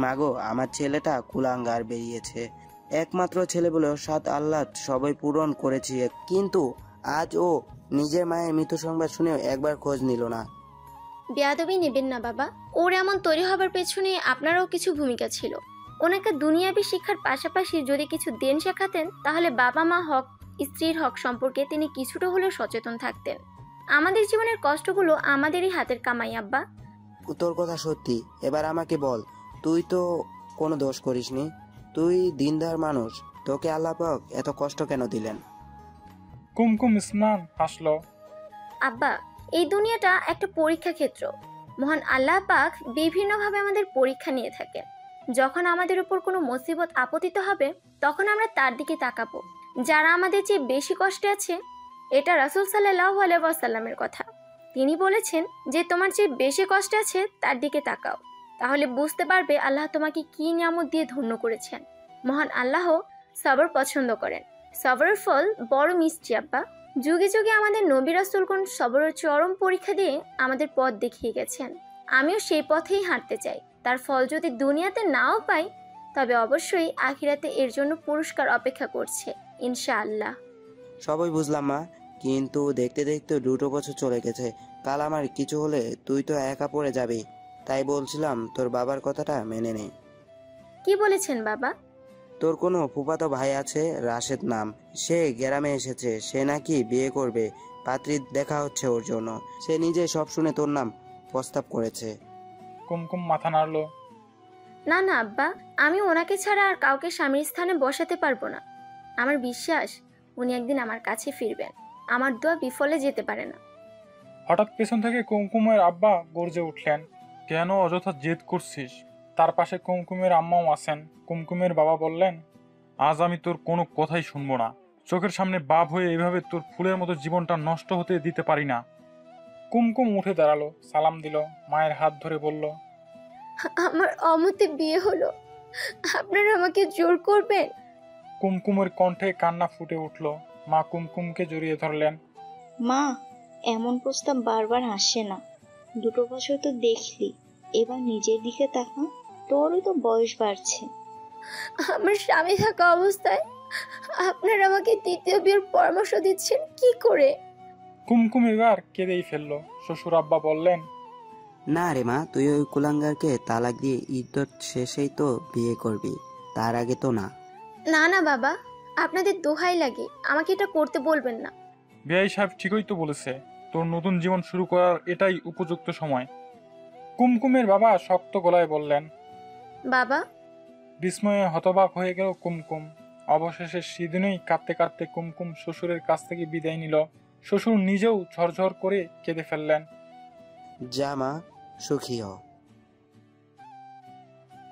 মাগো, আমার ছেলেটা কুলাঙ্গার বেরিয়েছে। একমাত্র ছেলে বলেও সাত আল্লাহ সবাই পূরণ করেছি, কিন্তু আজ ও নিজের মায়ের মৃত্যু সংবাদ শুনেও একবার খোঁজ নিল না। বেয়াদবি নেবেন না বাবা। ওর এমন তৈরি হবার পেছনে আপনারও কিছু ভূমিকা ছিল। ওনাকে দুনিয়াবি শিক্ষার পাশাপাশি যদি কিছু দেন শেখাতেন, তাহলে বাবা মা হক, স্ত্রীর হক সম্পর্কে তিনি কিছুটা হলেও সচেতন থাকতেন। আমাদের জীবনের কষ্টগুলো আমাদেরই হাতের কামাই আব্বা। তোর কথা সত্যি। এবার আমাকে বল, তুই তো কোনো দোষ করিসনি। তুই দিনদার মানুষ, তোকে আল্লাহ পাক এত কষ্ট কেন দিলেন? কুমকুম স্নান হাসলো। আব্বা, এই দুনিয়াটা একটা পরীক্ষা ক্ষেত্র। মহান আল্লাহ পাক বিভিন্নভাবে আমাদের পরীক্ষা নিয়ে থাকেন। যখন আমাদের উপর কোনো মুসিবত আপতিত হবে, তখন আমরা তার দিকে তাকাবো যারা আমাদের চেয়ে বেশি কষ্টে আছে। এটা রাসূল সাল্লাল্লাহু আলাইহি ওয়াসাল্লামের কথা। তিনি বলেছেন যে তোমার চেয়ে বেশি কষ্টে আছে তার দিকে তাকাও, তাহলে বুঝতে পারবে আল্লাহ তোমাকে কি নিয়ামত দিয়ে ধন্য করেছেন। মহান আল্লাহ সবর পছন্দ করেন। সবরের ফল বড় মিষ্টি আব্বা। যুগে যুগে আমাদের নবী রাসূলগণ সবরের চরম পরীক্ষা দিয়ে আমাদের পথ দেখিয়ে গেছেন। আমিও সেই পথেই হাঁটতে চাই। তার ফল যদি দুনিয়াতে নাও পাই, তবে অবশ্যই আখিরাতে এর জন্য পুরস্কার অপেক্ষা করছে ইনশাআল্লাহ। সবই বুঝলাম মা, কিন্তু দেখতে দেখতে 2 বছর চলে গেছে। কাল আমার কিছু হলে তুই তো একা পড়ে যাবি। তাই বলছিলাম তোর বাবার কথাটা মেনে নে। কি বলেছেন বাবা? তোর কোনো ফুফাতো ভাই আছে, রাশেদ নাম। সে গ্রামে এসেছে। সে নাকি বিয়ে করবে। পাত্রী দেখা হচ্ছে ওর জন্য। সে নিজে সব শুনে তোর নাম প্রস্তাব করেছে। কুমকুম মাথা নাড়ল। না না আব্বা, আমি ওনাকে ছাড়া আর কাউকে স্বামীর স্থানে বসাতে পারবো না। আমার বিশ্বাস উনি একদিন আমার কাছে ফিরবেন। আমার দোয়া বিফলে যেতে পারে না। হঠাৎ পেছন থেকে কুমকুমের আব্বা গর্জে উঠলেন, কেন অযথা জেদ করছিস? তার পাশে কুমকুমের আম্মাও আছেন। কুমকুমের বাবা বললেন, আজ আমি তোর কোনো কথাই শুনবো না। চোখের সামনে বাপ হয়ে এইভাবে তোর ফুলের মতো জীবনটা নষ্ট হতে দিতে পারি না। কুমকুম উঠে দাঁড়ালো, সালাম দিল, মায়ের হাত ধরে বলল, আমার অমতে বিয়ে হলো, আপনারা আমাকে জোর করবেন? কুমকুমের কণ্ঠে কান্না ফুটে উঠল। মা কুমকুমকে জড়িয়ে ধরলেন। মা, এমন প্রস্তাব বারবার আসে না। 2 বছর তো দেখলি, এবার নিজের দিকে তাকা। তোরও তো বয়স বাড়ছে। আমার স্বামী থাকা অবস্থায় আপনারা আমাকে দ্বিতীয় বিয়ের পরামর্শ দিচ্ছেন কি করে? কুমকুম এবার কেঁদেই ফেললো। শ্বশুর আব্বা বললেন, না রে মা, তুই ওই কুলাঙ্গারকে তালাক দিয়ে ইদ্যত শেষেই তো বিয়ে করবি, তার আগে তো না। না না বাবা, আপনাদের দোহাই লাগে, আমাকে এটা করতে বলবেন না। বিআই সাহেব ঠিকই তো বলেছে, তোর নতুন জীবন শুরু করার এটাই উপযুক্ত সময়। কুমকুমের বাবা শক্ত গলায় বললেন। বাবা। বিস্ময়ে হতবাক হয়ে গেল কুমকুম। অবশেষে সেদিনই কাঁদতে কাঁদতে কুমকুম শ্বশুরের কাছ থেকে বিদায় নিল। শ্বশুর নিজেও ঝরঝর করে কেঁদে ফেললেন। যা মা, সুখী হ।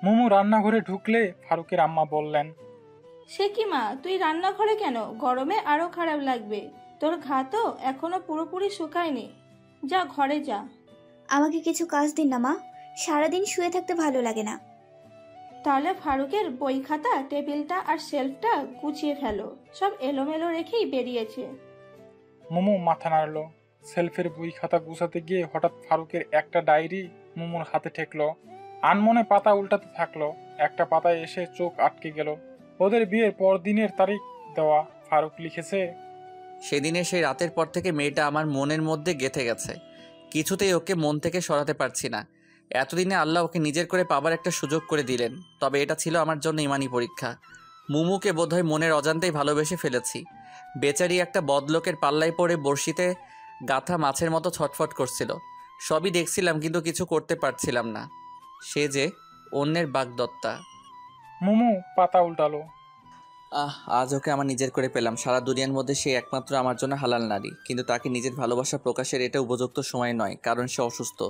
মোমো রান্নাঘরে ঢুকলে ফারুকের আম্মা বললেন, সে কি মা, তুই রান্নাঘরে কেন? গরমে আরো খারাপ লাগবে। তোর ঘা তো এখনো পুরোপুরি শুকায়নি। যা ঘরে যা। আমাকে কিছু কাজ দিন না মা, সারাদিন শুয়ে থাকতে ভালো লাগে না। তাহলে ফারুকের বই খাতা, টেবিলটা আর শেলফটা গুছিয়ে ফেলো। সব এলোমেলো রেখেই বেরিয়েছে। মোমো মাথা নাড়ল। সেলফের বই খাতা গুছাতে গিয়ে হঠাৎ ফারুকের একটা ডায়েরি মোমোর হাতে ঠেকলো। আনমনে পাতা উল্টাতে থাকলো। একটা পাতায় এসে চোখ আটকে গেল। ওদের বিয়ের পর দিনের তারিখ দেওয়া। ফারুক লিখেছে, সেদিনের সেই রাতের পর থেকে মেয়েটা আমার মনের মধ্যে গেঁথে গেছে। কিছুতেই ওকে মন থেকে সরাতে পারছি না। এতদিনে আল্লাহ ওকে নিজের করে পাবার একটা সুযোগ করে দিলেন। তবে এটা ছিল আমার জন্য ইমানি পরীক্ষা। মুমুকে বোধহয় মনের অজান্তেই ভালোবেসে ফেলেছি। বেচারি একটা বদলোকের পাল্লায় পড়ে বড়শিতে গাথা মাছের মতো ছটফট করছিল। সবই দেখছিলাম কিন্তু কিছু করতে পারছিলাম না। সে যে অন্যের বাগদত্তা। মোমো পাতা উল্টালো। আজ ওকে আমার নিজের করে পেলাম। সারা দুনিয়ার মধ্যে সে একমাত্র আমার জন্য হালাল নারী, কিন্তু তাকে নিজের ভালোবাসা প্রকাশের এটা উপযুক্ত সময় নয়, কারণ সে অসুস্থ।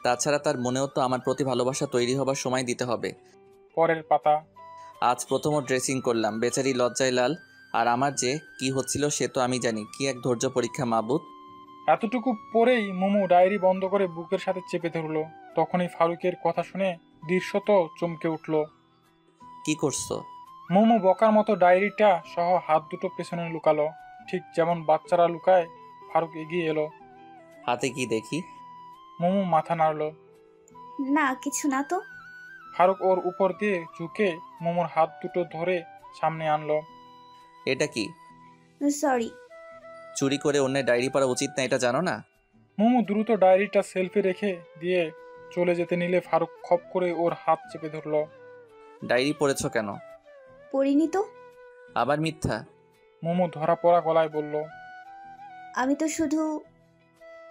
তাছাড়া তার মনেও তো আমার প্রতি ভালোবাসা তৈরি হবার সময় দিতে হবে। পরের পাতা। আজ প্রথম ড্রেসিং করলাম, বেচারি লজ্জায় লাল। আর আমার যে কি হচ্ছিল সে তো আমি জানি। কি এক ধৈর্য পরীক্ষা মাবুদ। এতটুকু পরেই মোমো ডায়েরি বন্ধ করে বুকের সাথে চেপে ধরলো। তখনই ফারুকের কথা শুনে দৃশ্যত চমকে উঠল। কি করছো? মোমো বকার মতো ডায়েরিটা সহ হাত দুটো পেছনে লুকালো, ঠিক যেমন বাচ্চারা লুকায়। ফারুক এগিয়ে এলো। হাতে কি দেখি? মোমো মাথা নাড়ল। না কিছু না তো। ফারুক ওর উপর দিয়ে ঝুঁকে মোমোর হাত দুটো ধরে সামনে আনলো। এটা কি? সরি। চুরি করে অন্যের ডায়েরি পড়া উচিত না, এটা জানো না? মোমো দ্রুত ডায়েরিটা সেলফে রেখে দিয়ে চলে যেতে নিলে ফারুক খপ করে ওর হাত চেপে ধরলো। ডায়েরি পড়েছ কেন? পড়িনি তো। আবার মিথ্যা? মোমো ধরা পড়া গলায় বলল। আমি তো শুধু।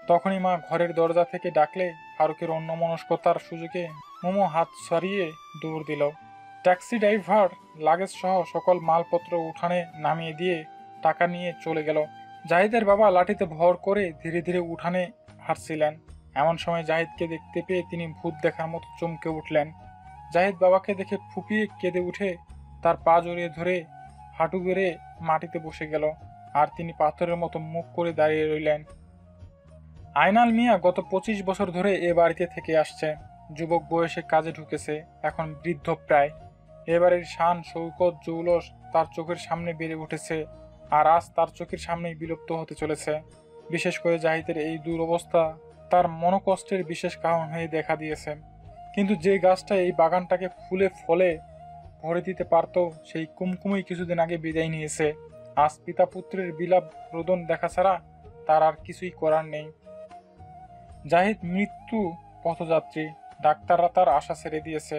তখনই মা ঘরের দরজা থেকে ডাকলে ফারুকের অন্যমনস্কতার সুযোগে মোমো হাত সরিয়ে দৌড় দিল। ট্যাক্সি ড্রাইভার লাগেজ সহ সকল মালপত্র উঠানে নামিয়ে দিয়ে টাকা নিয়ে চলে গেল। জাহিদের বাবা লাঠিতে ভর করে ধীরে ধীরে উঠানে হাঁটছিলেন। এমন সময় জাহিদকে দেখতে পেয়ে তিনি ভূত দেখার মতো চমকে উঠলেন। জাহিদ বাবাকে দেখে ফুপিয়ে কেঁদে উঠে তার পা জড়িয়ে ধরে হাঁটু গেড়ে মাটিতে বসে গেল। আর তিনি পাথরের মতো মুখ করে দাঁড়িয়ে রইলেন। আয়নাল মিয়া গত 25 বছর ধরে এ বাড়িতে থেকে আসছে। যুবক বয়সে কাজে ঢুকেছে, এখন বৃদ্ধ প্রায়। এবারের শান শৌকত জৌলস তার চোখের সামনে বেড়ে উঠেছে, আর আজ তার চোখের সামনেই বিলুপ্ত হতে চলেছে। বিশেষ করে জাহিদের এই দুরবস্থা তার মনোকষ্টের বিশেষ কারণ হয়ে দেখা দিয়েছে। কিন্তু যে গাছটা এই বাগানটাকে ফুলে ফলে ভরে দিতে পারত, সেই কুমকুমই কিছুদিন আগে বিদায় নিয়েছে। আজ পিতা পুত্রের বিলাপ রোদন দেখা ছাড়া তার আর কিছুই করার নেই। জাহিদ মৃত্যু পথযাত্রী, ডাক্তাররা তার আশা ছেড়ে দিয়েছে।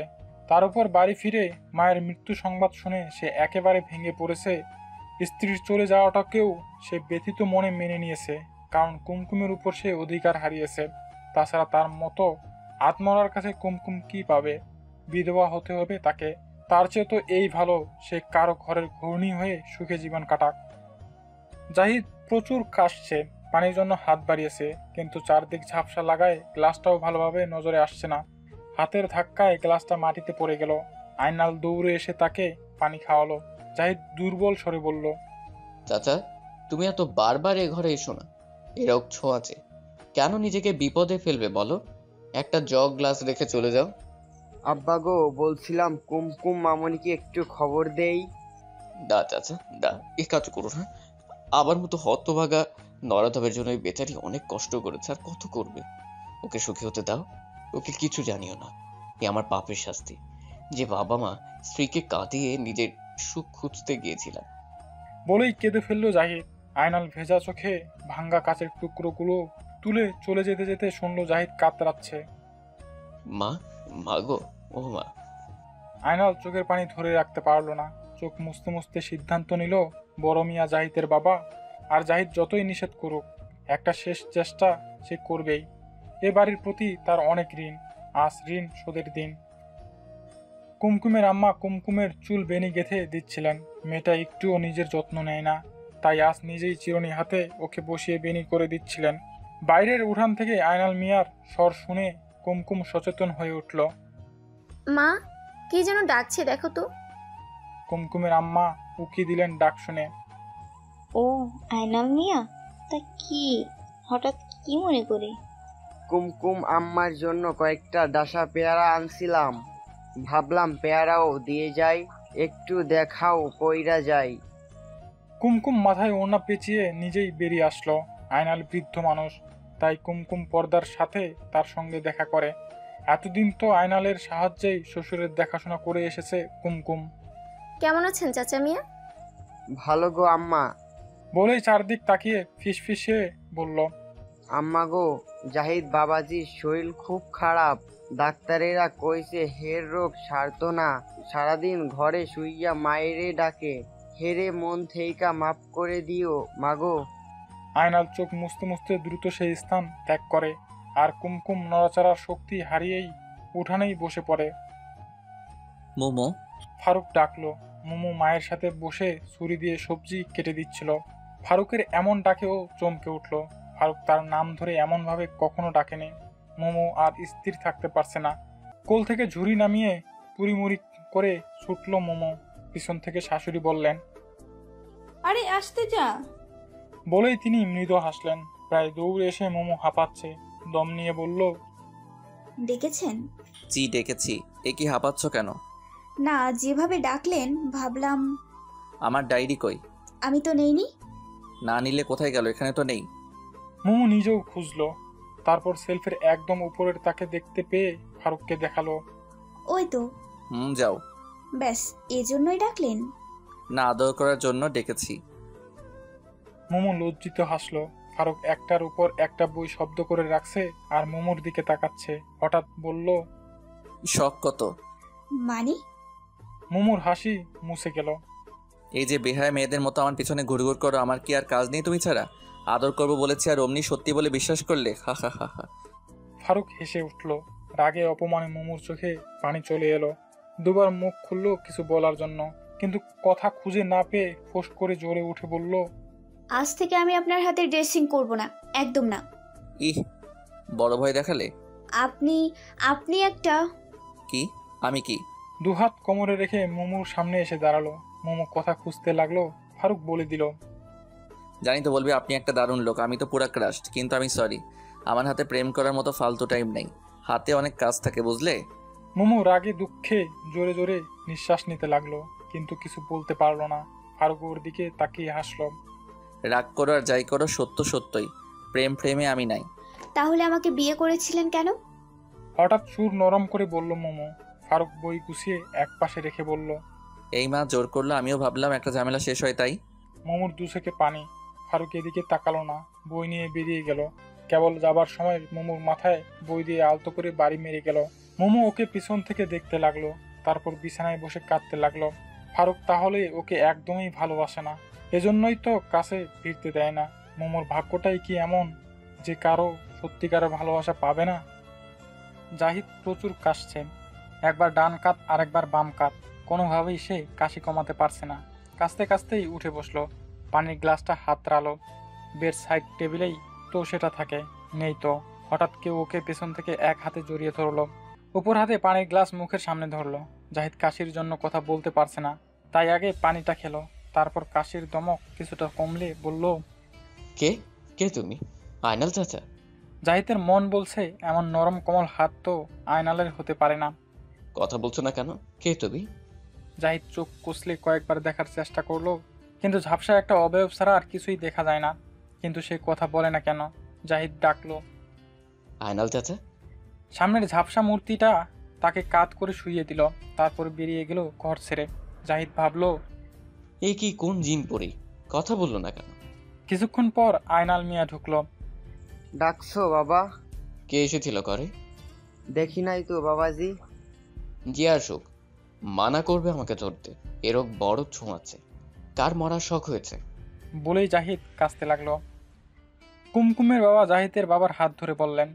তার উপর বাড়ি ফিরে মায়ের মৃত্যু সংবাদ শুনে সে একেবারে ভেঙে পড়েছে। স্ত্রীর চলে যাওয়াটাকেও সে ব্যথিত মনে মেনে নিয়েছে, কারণ কুমকুমের উপর সে অধিকার হারিয়েছে। তাছাড়া তার মতো আত্মরার কাছে কুমকুম কি পাবে? বিধবা হতে হবে তাকে। তার চেয়ে তো এই ভালো সে কারো ঘরের ঘূর্ণি হয়ে সুখে জীবন কাটাক। জাহিদ প্রচুর কাশছে, পানির জন্য হাত বাড়িয়েছে, কিন্তু চারদিক ঝাপসা লাগায় গ্লাসটাও ভালোভাবে নজরে আসছে না। হাতের ধাক্কায় গ্লাসটা মাটিতে পড়ে গেল। আয়নাল দৌড়ে এসে তাকে পানি খাওয়ালো। জাহিদ দুর্বল স্বরে বলল, চাচা, তুমি এত বারবার এ ঘরে এসো না। এরক ছোঁয়াচে, কেন নিজেকে বিপদে ফেলবে বলো? একটা জগ গ্লাস রেখে চলে যাও। আব্বা গো, বলছিলাম কুমকুম মামনিকে একটু খবর দেই। দা চাচা, দা, এ কাজ করো না। আবার মতো হতভাগা নরাধবের জন্য ওই বেচারি অনেক কষ্ট করেছে, আর কত করবে। ওকে সুখী হতে দাও। ওকে কিছু জানিও না। এ আমার পাপের শাস্তি, যে বাবা মা স্ত্রীকে কাঁদিয়ে নিজের সুখ খুঁজতে গিয়েছিলাম। বলেই কেঁদে ফেললো জাহিদ। আয়নাল ভেজা চোখে ভাঙ্গা কাচের টুকরোগুলো তুলে চলে যেতে যেতে শুনলো জাহিদ কাতরাচ্ছে। মা, মা গো, ও মা। আয়নাল চোখের পানি ধরে রাখতে পারলো না। চোখ মুছতে মুছতে সিদ্ধান্ত নিল বড় মিয়া জাহিদের বাবা, আর জাহিদ যতই নিষেধ করুক একটা শেষ চেষ্টা সে করবেই। এ বাড়ির প্রতি তার অনেক ঋণ, আজ ঋণ শোধের দিন। কুমকুমের আম্মা কুমকুমের চুল বেনি গেঁথে দিচ্ছিলেন। মেয়েটা একটুও নিজের যত্ন নেয় না, তাই আজ নিজেই চিরুনি হাতে ওকে বসিয়ে বেনি করে দিচ্ছিলেন। বাইরের উঠান থেকে আয়নাল মিয়ার স্বর শুনে কুমকুম সচেতন হয়ে উঠল। মা, কি যেন ডাকছে দেখো তো। কুমকুমের আম্মা উকি দিলেন ডাক শুনে। ও আয়নাল মিয়া, তা কি হঠাৎ কি মনে করে? কুমকুম আম্মার জন্য কয়েকটা ডাসা পেয়ারা আনছিলাম, ভাবলাম পেয়ারাও দিয়ে যাই, একটু দেখাও কইরা যাই। কুমকুম মাথায় ওড়না পেঁচিয়ে নিজেই বেরিয়ে আসলো। আয়নাল বৃদ্ধ মানুষ, তাই কুমকুম পর্দার সাথে তার সঙ্গে দেখা করে। এতদিন তো আয়নালের সাহায্যেই শ্বশুরের দেখাশোনা করে এসেছে কুমকুম। কেমন আছেন চাচা মিয়া? ভালো গো আম্মা। বলেই চারদিক তাকিয়ে ফিসফিসে বলল, আম্মা গো, জাহিদ বাবাজির শরীর খুব খারাপ, ডাক্তারেরা কইছে হের রোগ সারতো না, সারাদিন ঘরে শুইয়া মায়েরে ডাকে, হেরে মন থেইকা মাফ করে দিও মাগো। আয়নাল চোখ মুছতে মুছতে দ্রুত সেই স্থান ত্যাগ করে, আর কুমকুম নড়াচড়ার শক্তি হারিয়েই উঠানেই বসে পড়ে। মোমো। ফারুক ডাকলো। মোমো মায়ের সাথে বসে ছুরি দিয়ে সবজি কেটে দিচ্ছিল। ফারুকের এমন ডাকেও চমকে উঠল। ফারুক তার নাম ধরে এমনভাবে কখনো ডাকেনি। মোমো আর স্থির থাকতে পারছে না। কোল থেকে ঝুড়ি নামিয়ে পুরিমুড়ি করে ছুটল মোমো। পিছন থেকে শাশুড়ি বললেন, আরে আসতে যা। বলেই তিনি মৃদু হাসলেন। প্রায় দৌড়ে এসে মোমো হাঁপাচ্ছে, দম নিয়ে বলল, ডেকেছেন? জি ডেকেছি। এ কি হাঁপাচ্ছ কেন? না, যেভাবে ডাকলেন ভাবলাম। আমার ডায়েরি কই? আমি তো নেইনি। না নিলে কোথায় গেল? এখানে তো নেই। মোমো নিজেও খুঁজলো, তারপর সেলফের একদম উপরের তাকে দেখতে পেয়ে ফারুককে দেখালো। ওই তো। যাও। ব্যাস, এজন্যই ডাকলেন? না, আদর করার জন্য ডেকেছি। মোমো লজ্জিত হাসলো। ফারুক একটার উপর একটা বই শব্দ করে রাখছে আর মোমোর দিকে তাকাচ্ছে। হঠাৎ বলল, শখ কত? মানে? মোমোর হাসি মুছে গেল। এই যে বেহায়া মেয়েদের মতো আমার পিছনে ঘুরঘুর করো, আমার কি আর কাজ নেই তুমি ছাড়া? আদর করবো বলেছি আর অমনি সত্যি বলে বিশ্বাস করলে? হা হা হা হা। ফারুক হেসে উঠল। রাগে অপমানে মোমোর চোখে পানি চলে এলো। দুবার মুখ খুলল কিছু বলার জন্য, কিন্তু কথা খুঁজে না পেয়ে ফোঁস করে জোরে উঠে বলল, আজ থেকে আমি আপনার হাতে ড্রেসিং করব না, একদম না। ইহ, বড় ভয় দেখালে। আপনি একটা। কি? আমি কি? দুহাত কোমরে রেখে মোমোর সামনে এসে দাঁড়ালো। মোমো কথা খুঁজতে লাগলো। ফারুক বলে দিল, জানি তো বলবে আপনি একটা দারুণ লোক, আমি তো পুরা ক্রাশড, কিন্তু আমি সরি, আমার হাতে প্রেম করার মতো ফালতু টাইম নেই, হাতে অনেক কাজ থাকে বুঝলে। মোমো রাগে দুঃখে জোরে জোরে নিঃশ্বাস নিতে লাগলো, কিন্তু কিছু বলতে পারলো না। ফারুক ওর দিকে তাকিয়ে হাসলো। রাগ করো আর যাই করো, সত্য সত্যই প্রেমে আমি নাই। তাহলে আমাকে বিয়ে করেছিলেন কেন? হঠাৎ সুর নরম করে বলল মোমো। ফারুক বই গুছিয়ে এক পাশে রেখে বলল, এই মা জোর করলো, আমিও ভাবলাম একটা ঝামেলা শেষ হয় তাই। মোমোর দুচোখে পানি। ফারুক এদিকে তাকালো না, বই নিয়ে বেরিয়ে গেল। কেবল যাবার সময় মোমোর মাথায় বই দিয়ে আলতো করে বাড়ি মেরে গেল। মোমো ওকে পিছন থেকে দেখতে লাগলো, তারপর বিছানায় বসে কাঁদতে লাগলো। ফারুক তাহলে ওকে একদমই ভালোবাসে না, এজন্যই তো কাছে ফিরতে দেয় না। মোমোর ভাগ্যটাই কি এমন যে কারো সত্যিকারের ভালোবাসা পাবে না? জাহিদ প্রচুর কাশছে, একবার ডান কাত আরেকবার বাম কাত। কোনোভাবেই সে কাশি কমাতে পারছে না। কাশতে কাশতেই উঠে বসলো। পানির গ্লাসটা হাতড়ালো। বেড সাইড টেবিলেই তো সেটা থাকে, নেই তো। হঠাৎ কেউ ওকে পেছন থেকে এক হাতে জড়িয়ে ধরলো। উপর হাতে পানির গ্লাস মুখের সামনে ধরলো। জাহিদ কাশির জন্য কথা বলতে পারছে না, তাই আগে পানিটা খেলো। তারপর কাশির দমক কিছুটা কমলে বলল, কে কে তুমি? আয়নাল চাচা? জাহিদের মন বলছে এমন নরম কোমল হাত তো আয়নালের হতে পারে না। কথা বলছো না কেন? কে তুমি? জাহিদ চোখ কষলে কয়েকবার দেখার চেষ্টা করলো, কিন্তু ঝাপসা একটা অবয়ব ছাড়া আর কিছুই দেখা যায় না। কিন্তু সে কথা বলে না কেন? জাহিদ ডাকলো, আয়নাল চাচা। সামনের ঝাপসা মূর্তিটা তাকে কাত করে শুইয়ে দিল, তারপর বেরিয়ে গেল ঘর ছেড়ে। জাহিদ ভাবলো, এ কি কোন জিন পরি, কথা বললো না কেন? কিছুক্ষণ পর আয়নাল মিয়া ঢুকলো। ডাকছো বাবা? কে এসেছিল ঘরে? দেখি নাই তো বাবাজি। জি আসুক, মানা করবে আমাকে ধরতে, এরক বড় ছোঁয়াচ্ছে। কার মরার শখ হয়েছে? বলেই জাহিদ কাঁদতে লাগলো। কুমকুমের বাবা জাহিদের বাবার হাত ধরে বললেন,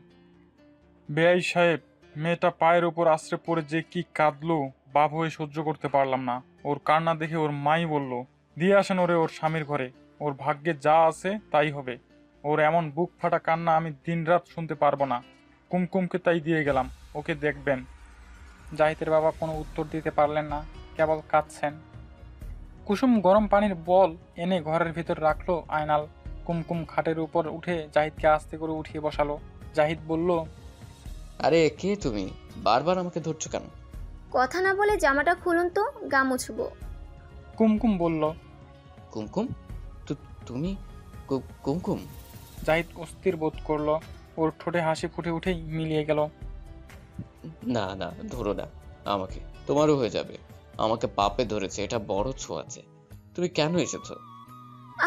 বেআই সাহেব, মেয়েটা পায়ের উপর আশ্রে পড়ে যে কি কাঁদলো, বাপ হয়ে সহ্য করতে পারলাম না। ওর কান্না দেখে ওর মাই বলল, দিয়ে আসেন ওরে ওর স্বামীর ঘরে, ওর ভাগ্যে যা আছে তাই হবে। ওর এমন বুক ফাটা কান্না আমি দিনরাত শুনতে পারবো না। কুমকুমকে তাই দিয়ে গেলাম, ওকে দেখবেন। জাহিদের বাবা কোনো উত্তর দিতে পারলেন না, কেবল কাঁদছেন। কুসুম গরম পানির বল এনে ঘরের ভিতর রাখলো আয়নাল। কুমকুম খাটের উপর উঠে জাহিদকে আস্তে করে উঠিয়ে বসালো। জাহিদ বলল, আরে কে তুমি? বারবার আমাকে ধরছো কেন? কথা না বলে জামাটা খুলুন তো, গা মুছবো। কুমকুম বলল। কুমকুম? তুমি কুমকুম? জাহিদ অস্থির বোধ করলো। ওর ঠোঁটে হাসি ফুটে উঠেই মিলিয়ে গেল। না না, ধরো না আমাকে, তোমারও হয়ে যাবে। আমাকে পাপে ধরেছে, এটা বড় ছোঁয়াচে। তুমি কেন এসেছো?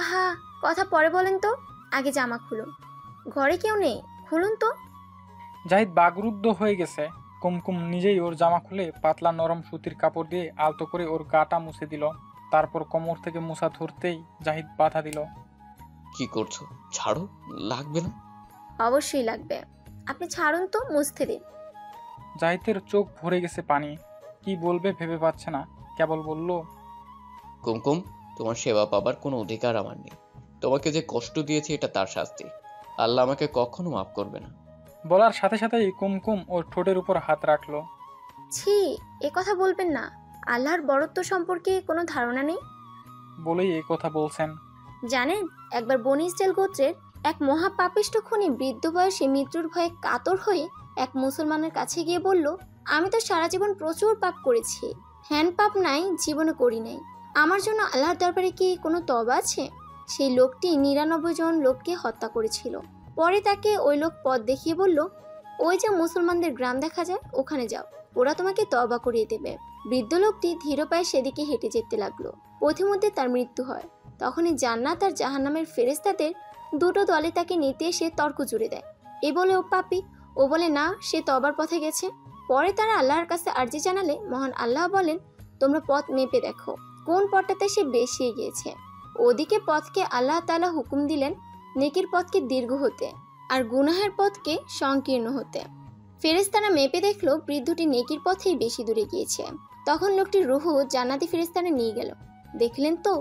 আহা, কথা পরে বলেন তো, আগে জামা খুলুন। ঘরে কেউ নেই, খুলুন তো। জাহিদ বাগরুদ্ধ হয়ে গেছে। কুমকুম নিজেই ওর জামা খুলে পাতলা নরম সুতির কাপড় দিয়ে আলতো করে ওর গাটা মুছে দিল। তারপর কোমর থেকে মুছা ধরতেই জাহিদ বাধা দিল। কি করছো? ছাড়ো, লাগবে না। অবশ্যই লাগবে, আপনি ছাড়ুন তো, মুছতে দিন। জাহিদের চোখ ভরে গেছে পানি। কি বলবে ভেবে পাচ্ছে না, কেবল বলল, কুমকুম, তোমার সেবা পাবার কোনো অধিকার আমার নেই। তোমাকে যে কষ্ট দিয়েছি এটা তার শাস্তি। আল্লাহ আমাকে কখনো মাফ করবে না। বলার সাথে সাথেই কুমকুম ওর ঠোঁটের উপর হাত রাখলো। ছি, এ কথা বলবেন না। আল্লাহর বড়ত্ব সম্পর্কে কোনো ধারণা নেই বলেই এই কথা বলছেন। জানেন, একবার বনি ইসরায়েল গোত্রের এক মহাপাপিষ্ট খুনি বৃদ্ধ বয়সে মৃত্যুর ভয়ে কাতর হয়ে এক মুসলমানের কাছে গিয়ে বলল, আমি তো সারা জীবন প্রচুর পাপ করেছি, হ্যান পাপ নাই জীবনে করি নাই, আমার জন্য আল্লাহর দরবারে কি কোনো তওবা আছে? সেই লোকটি 99 জন লোককে হত্যা করেছিল। পরে তাকে ওই লোক পথ দেখিয়ে বলল, ওই যে মুসলমানদের গ্রাম দেখা যায়, ওখানে যাও, ওরা তোমাকে তওবা করিয়ে দেবে। বৃদ্ধ লোকটি ধীর পায়ে সেদিকে হেঁটে যেতে লাগলো। পথিমধ্যে তার মৃত্যু হয়। তখনই জান্নাত আর জাহান্নামের ফেরেশতাদের দুটো দলে তাকে নিতে এসে তর্ক জুড়ে দেয়। এ বলে ও পাপী, ও বলে না, সে তওবার পথে গেছে। পরে তারা আল্লাহর কাছে আর্জি জানালে মহান আল্লাহ বলেন, তোমরা পথ মেপে দেখো কোন পথটাতে সে বেশি এগিয়েছে। ওদিকে পথকে আল্লাহ তাআলা হুকুম দিলেন নেকির পথকে দীর্ঘ হতে আর গুনাহের পথকে সংকীর্ণ হতে। ফেরেশতারা মেপে দেখলো বৃদ্ধটি নেকির পথেই বেশি দূরে গিয়েছে। তখন লোকটির রূহ জান্নাতি ফেরেশতারা নিয়ে গেল। দেখলেন তো,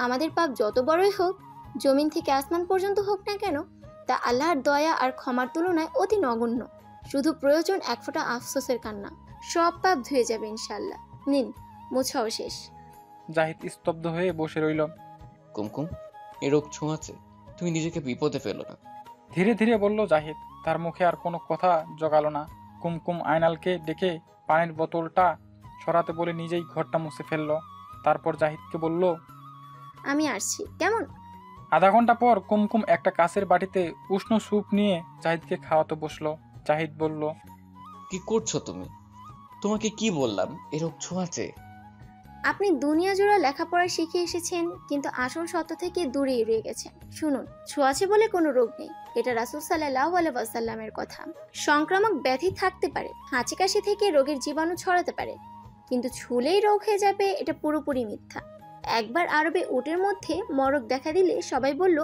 আমাদের পাপ যত বড়ই হোক, জমিন থেকে আসমান পর্যন্ত হোক না কেন, তা আল্লাহর দয়া আর ক্ষমার তুলনায় অতি নগণ্য। শুধু প্রয়োজন এক ফোঁটা আফসোসের কান্না, সব পাপ ধুয়ে যাবে ইনশাআল্লাহ। নিন, মোছাও শেষ। জাহিদ স্তব্ধ হয়ে বসে রইল। কুমকুম, এ রোগ ছোঁয়াচে, তুমি নিজেকে বিপদে ফেলো না। ধীরে ধীরে বলল জাহিদ। তার মুখে আর কোনো কথা জগালো না। কুমকুম আয়নালকে ডেকে পানির বোতলটা সরাতে বলে নিজেই ঘরটা মুছে ফেললো। তারপর জাহিদকে বলল, আমি আসছি, কেমন? আধা ঘন্টা পর কুমকুম একটা কাঁচের বাটিতে উষ্ণ স্যুপ নিয়ে জাহিদকে খাওয়াতে বসলো। জাহিদ বলল, কি করছো তুমি? তোমাকে কি বললাম এ রোগ ছোঁয়াচে? আপনি দুনিয়া জোড়া লেখাপড়া শিখে এসেছেন, কিন্তু আসল সত্য থেকে দূরে এড়িয়ে গেছেন। শুনুন, ছোঁয়াচে বলে কোনো রোগ নেই, এটা রাসূল সাল্লাল্লাহু আলাইহি ওয়াসাল্লামের কথা। সংক্রামক ব্যাধি থাকতে পারে, হাঁচি কাশি থেকে রোগের জীবাণু ছড়াতে পারে, কিন্তু ছুলেই রোগ হয়ে যাবে এটা পুরোপুরি মিথ্যা। একবার আরবে উটের মধ্যে মরক দেখা দিলে সবাই বলল,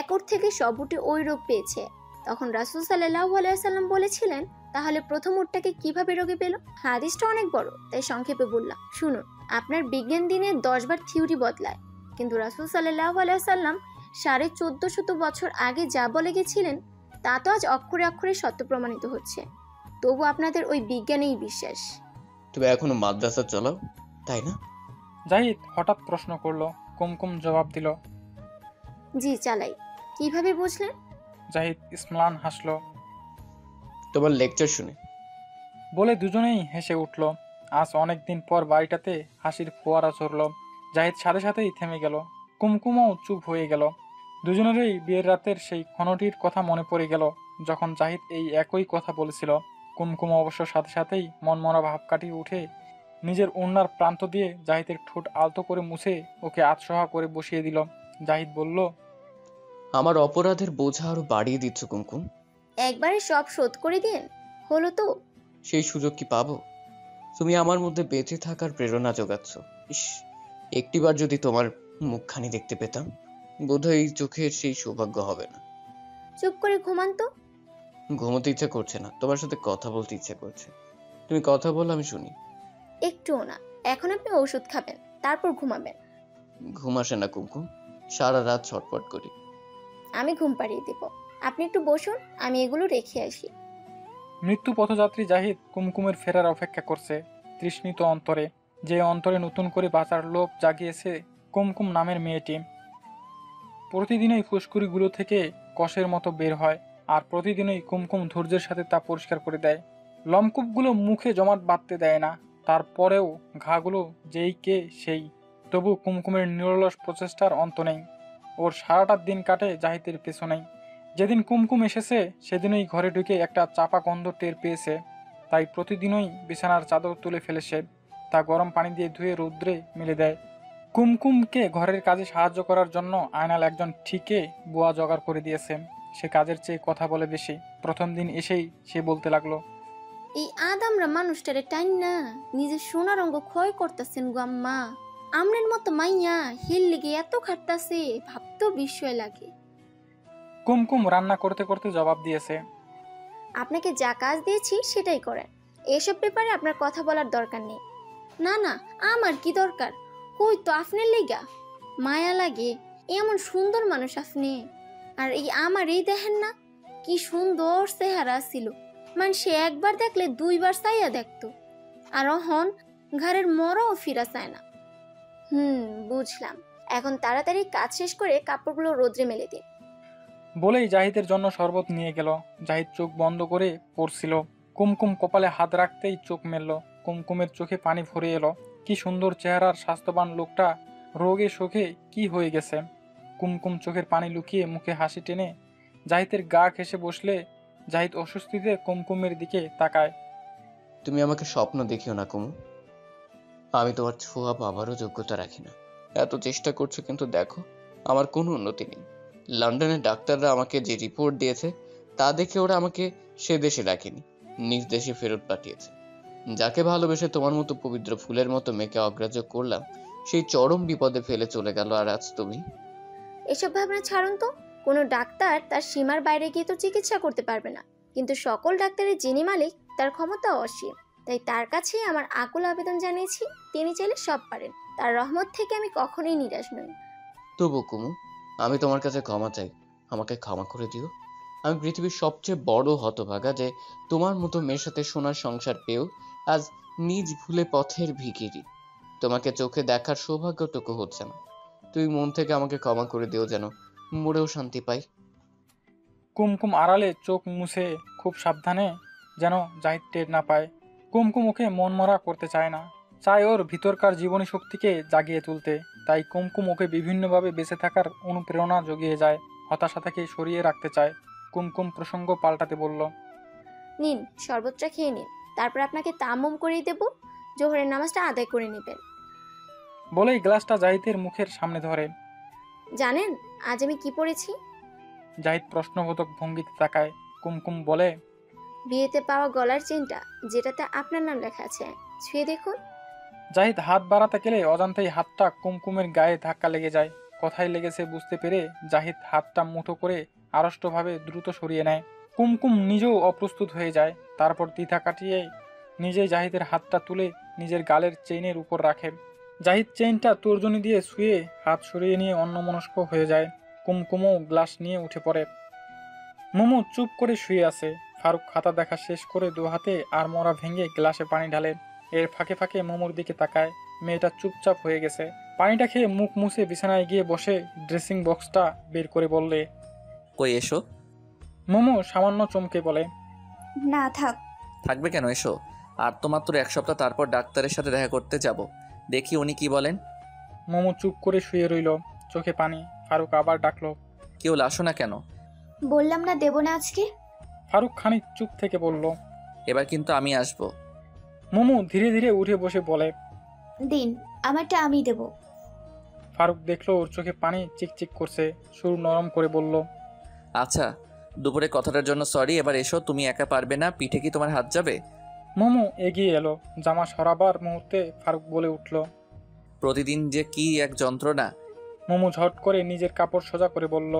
এক উট থেকে সব উটে ওই রোগ পেয়েছে। তখন রাসূল সাল্লাল্লাহু আলাইহি ওয়াসাল্লাম বলেছিলেন, তাহলে প্রথম উটটাকে কিভাবে রোগে পেল? হাদিসটা অনেক বড়, তাই সংক্ষেপে বললাম। শুনুন, আপনার বিজ্ঞান দিনে 10 বার থিওরি বদলায়, কিন্তু রাসূল সাল্লাল্লাহু আলাইহি ওয়াসাল্লাম 1450 বছর আগে যা বলে গেছিলেন তা তো আজ অক্ষরে অক্ষরে সত্য প্রমাণিত হচ্ছে। তবু আপনাদের ওই বিজ্ঞানেই বিশ্বাস। তুমি এখনো মাদ্রাসা চালাও, তাই না? জাহিদ হঠাৎ প্রশ্ন করলো। কুমকুম জবাব দিল, জি চালাই। কিভাবে বুঝলেন? জাহিদ ইসম্লান হাসলো। তোমার লেকচার শুনে বলে দুজনেই হেসে উঠল। আজ অনেকদিন পর বাড়িটাতে হাসির ফোয়ারা ঝরল। জাহিদ সাথে সাথেই থেমে গেল। কুমকুমও চুপ হয়ে গেল। দুজনেরই বিয়ের রাতের সেই ক্ষণটির কথা মনে পড়ে গেল, যখন জাহিদ এই একই কথা বলেছিল। কুমকুম অবশ্য সাথে সাথেই মনমরা ভাব কাটিয়ে উঠে নিজের ওড়নার প্রান্ত দিয়ে জাহিদের ঠোঁট আলতো করে মুছে ওকে আতসহা করে বসিয়ে দিল। জাহিদ বলল, আমার অপরাধের বোঝা আরো বাড়িয়ে দিচ্ছ কুমকুম। একবারে সব শোধ করে দিন, হলো তো? সেই সুযোগ কি পাবো? তুমি আমার মধ্যে বেঁচে থাকার প্রেরণা যোগাচ্ছ। ইস, একটিবার যদি তোমার মুখখানি দেখতে পেতাম, বোধহয় এই চোখের সেই সৌভাগ্য হবে না। চুপ করে ঘুমান তো। ঘুমোতে ইচ্ছে করছে না, তোমার সাথে কথা বলতে ইচ্ছে করছে। তুমি কথা বল, আমি শুনি। একটুও না, এখন আপনি ওষুধ খাবেন, তারপর ঘুমাবেন। ঘুম আসে না কুমকুম, সারা রাত ছটফট করি। আমি ঘুম পাড়িয়ে দেব, আপনি একটু বসুন, আমি এগুলো রেখে আসি। মৃত্যু পথযাত্রী জাহিদ কুমকুমের ফেরার অপেক্ষা করছে তৃষ্ণিত অন্তরে। যে অন্তরে নতুন করে বাঁচার লোভ জাগিয়েছে কুমকুম নামের মেয়েটি। প্রতিদিনই ফুসকুড়িগুলো থেকে কষের মতো বের হয়, আর প্রতিদিনই কুমকুম ধৈর্যের সাথে তা পরিষ্কার করে দেয়। লমকূপগুলো মুখে জমাট বাঁধতে দেয় না, তারপরেও ঘাগুলো যেই কে সেই। তবু কুমকুমের নিরলস প্রচেষ্টার অন্ত নেই। ওর সারাটা দিন কাটে জাহিদের পেছনেই। যেদিন কুমকুম এসেছে সেদিনই ঘরে ঢুকে একটা চাপা গন্ধ টের পেয়েছে, তাই প্রতিদিনই বিছানার চাদর তুলে ফেলে সে, তা গরম পানি দিয়ে ধুয়ে রৌদ্রে মেলে দেয়। কুমকুমকে ঘরের কাজে সাহায্য করার জন্য আয়নাল একজন ঠিকে বুয়া জোগাড় করে দিয়েছে। সে কাজের চেয়ে কথা বলে বেশি। প্রথম দিন এসেই সে বলতে লাগলো, এই আদামরা মানুষটারে টাইন না নিজের সোনার অঙ্গ ক্ষয় করতেছেন গো আম্মা। আমনের মতো মাইয়া হিল লেগে এত খাটতাছে, ভাবতেও বিস্ময় লাগে। কুমকুম রান্না করতে করতে জবাব দিয়েছে, আপনাকে যা কাজ দিয়েছি সেটাই করেন, এসব ব্যাপারে আপনার কথা বলার দরকার নেই। না না, আমার কি দরকার, কই তো আপনার লেগা মায়া লাগে, এমন সুন্দর মানুষ আপনি। আর এই আমার এই দেখেন না কি সুন্দর চেহারা ছিল, সে একবার দেখলে দুইবার চাইয়া দেখতো, আর অহন ঘরের মরও ফিরা চায় না। বুঝলাম, এখন তাড়াতাড়ি কাজ শেষ করে কাপড়গুলো রোদ্রে মেলে দিন। বলেই জাহিদের জন্য শরবত নিয়ে গেল। জাহিদ চোখ বন্ধ করে পড়ছিল। কুমকুম কপালে হাত রাখতেই চোখ মেলল। কুমকুমের চোখে পানি ভরে এলো। কি সুন্দর চেহারার স্বাস্থ্যবান লোকটা রোগে শোকে কি হয়ে গেছে। কুমকুম চোখের পানি লুকিয়ে মুখে হাসি টেনে জাহিদের গা ঘেঁষে বসলে জাহিদ অস্বস্তিতে কুমকুমের দিকে তাকায়। তুমি আমাকে স্বপ্ন দেখিও না কুমু, আমি তোমার ছোঁয়া পাবারও যোগ্যতা রাখি না। এত চেষ্টা করছো কিন্তু দেখো আমার কোনো উন্নতি নেই। লন্ডনের ডাক্তাররা আমাকে যে রিপোর্ট দিয়েছে তা দেখে ওরা আমাকে সে দেশে রাখেনি, নিজ দেশে ফেরত পাঠিয়েছে। যাকে ভালোবেসে তোমার মতো পবিত্র ফুলের মতো মেয়েকে অগ্রাহ্য করলাম, সেই চরম বিপদে ফেলে চলে গেল। আর আজ তুমি। এসব ভাবনা ছাড়ুন তো। কোনো ডাক্তার তার সীমার বাইরে গিয়ে তো চিকিৎসা করতে পারবে না, কিন্তু সকল ডাক্তারের যিনি মালিক তার ক্ষমতা অসীম। তাই তার কাছেই আমার আকুল আবেদন জানিয়েছি, তিনি চাইলে সব পারেন। তার রহমত থেকে আমি কখনোই নিরাশ নই। তবু কুমু, আমি তোমার কাছে ক্ষমা চাই, আমাকে ক্ষমা করে দিও। আমি পৃথিবীর সবচেয়ে বড় হতভাগা যে তোমার মতো মেয়ের সাথে সোনার সংসার পেয়েও আজ নিজ ভুলে পথের ভিখিরি। তোমাকে চোখে দেখার সৌভাগ্যটুকু হচ্ছে না। তুমি মন থেকে আমাকে ক্ষমা করে দিও, যেন মরেও শান্তি পাই। কুমকুম আড়ালে চোখ মুছে খুব সাবধানে যেন জাহিদ টের না পায়। কুমকুম ওকে মন মরা করতে চায় না, চায় ওর ভিতরকার জীবনী শক্তিকে জাগিয়ে তুলতে। তাই কুমকুম ওকে বিভিন্নভাবে বেঁচে থাকার অনুপ্রেরণা জগিয়ে যায়, হতাশাটাকে সরিয়ে রাখতে চায়। কুমকুম প্রসঙ্গ পাল্টাতে বলল, নিন শরবতটা খেয়ে নিন, তারপর আপনাকে তাম্মুম করিয়ে দেব, জোহরের নামাজটা আদায় করে নেবেন। বলেই গ্লাসটা জাহিদের মুখের সামনে ধরে। জানেন আজ আমি কি পড়েছি? জাহিদ প্রশ্নবোধক ভঙ্গিতে তাকায়। কুমকুম বলে, বিয়েতে পাওয়া গলার চেনটা, যেটাতে আপনার নাম লেখা আছে, ছুঁয়ে দেখুন। জাহিদ হাত বাড়াতে গেলে অজান্তেই হাতটা কুমকুমের গায়ে ধাক্কা লেগে যায়। কোথায় লেগেছে বুঝতে পেরে জাহিদ হাতটা মুঠো করে আড়ষ্টভাবে দ্রুত সরিয়ে নেয়। কুমকুম নিজেও অপ্রস্তুত হয়ে যায়। তারপর দ্বিধা কাটিয়ে নিজেই জাহিদের হাতটা তুলে নিজের গালের চেইনের উপর রাখে। জাহিদ চেইনটা তর্জনী দিয়ে শুয়ে হাত সরিয়ে নিয়ে অন্যমনস্ক হয়ে যায়। কুমকুমও গ্লাস নিয়ে উঠে পড়ে। মোমো চুপ করে শুয়ে আছে। ফারুক খাতা দেখা শেষ করে দু হাতে আড়মোড়া ভেঙে গ্লাসে পানি ঢালে। এর ফাঁকে ফাঁকে মোমোর দিকে তাকায়। মেয়েটা চুপচাপ হয়ে গেছে। পানিটা খেয়ে মুখ মুছে বিছানায় গিয়ে বসে ড্রেসিং বক্সটা বের করে বললে, কই এসো। মোমো সামান্য চমকে বলে, না থাক। থাকবে কেন, এসো। আর তো মাত্র এক সপ্তাহ, তারপর ডাক্তারের সাথে দেখা করতে যাব, দেখি উনি কি বলেন। মোমো চুপ করে শুয়ে রইল, চোখে পানি। ফারুক আবার ডাকলো, কেউ আসো না কেন? বললাম না দেব না আজকে। ফারুক খানিক চুপ থেকে বলল, এবার কিন্তু আমি আসবো। মোমো ধীরে ধীরে উঠে বসে বলে, দিন, আমারটা আমি দেব। ফারুক দেখলো ওর চোখে পানি চিকচিক করছে, সুর নরম করে বলল, আচ্ছা, দুপুরে কথাটার জন্য সরি, এবার এসো। তুমি একা পারবে না, পিঠে কি তোমার হাত যাবে? মোমো এগিয়ে এলো। জামা সরাবার মুহূর্তে ফারুক বলে উঠল, প্রতিদিন যে কি এক যন্ত্রণা। মোমো ঝট করে নিজের কাপড় সোজা করে বলল,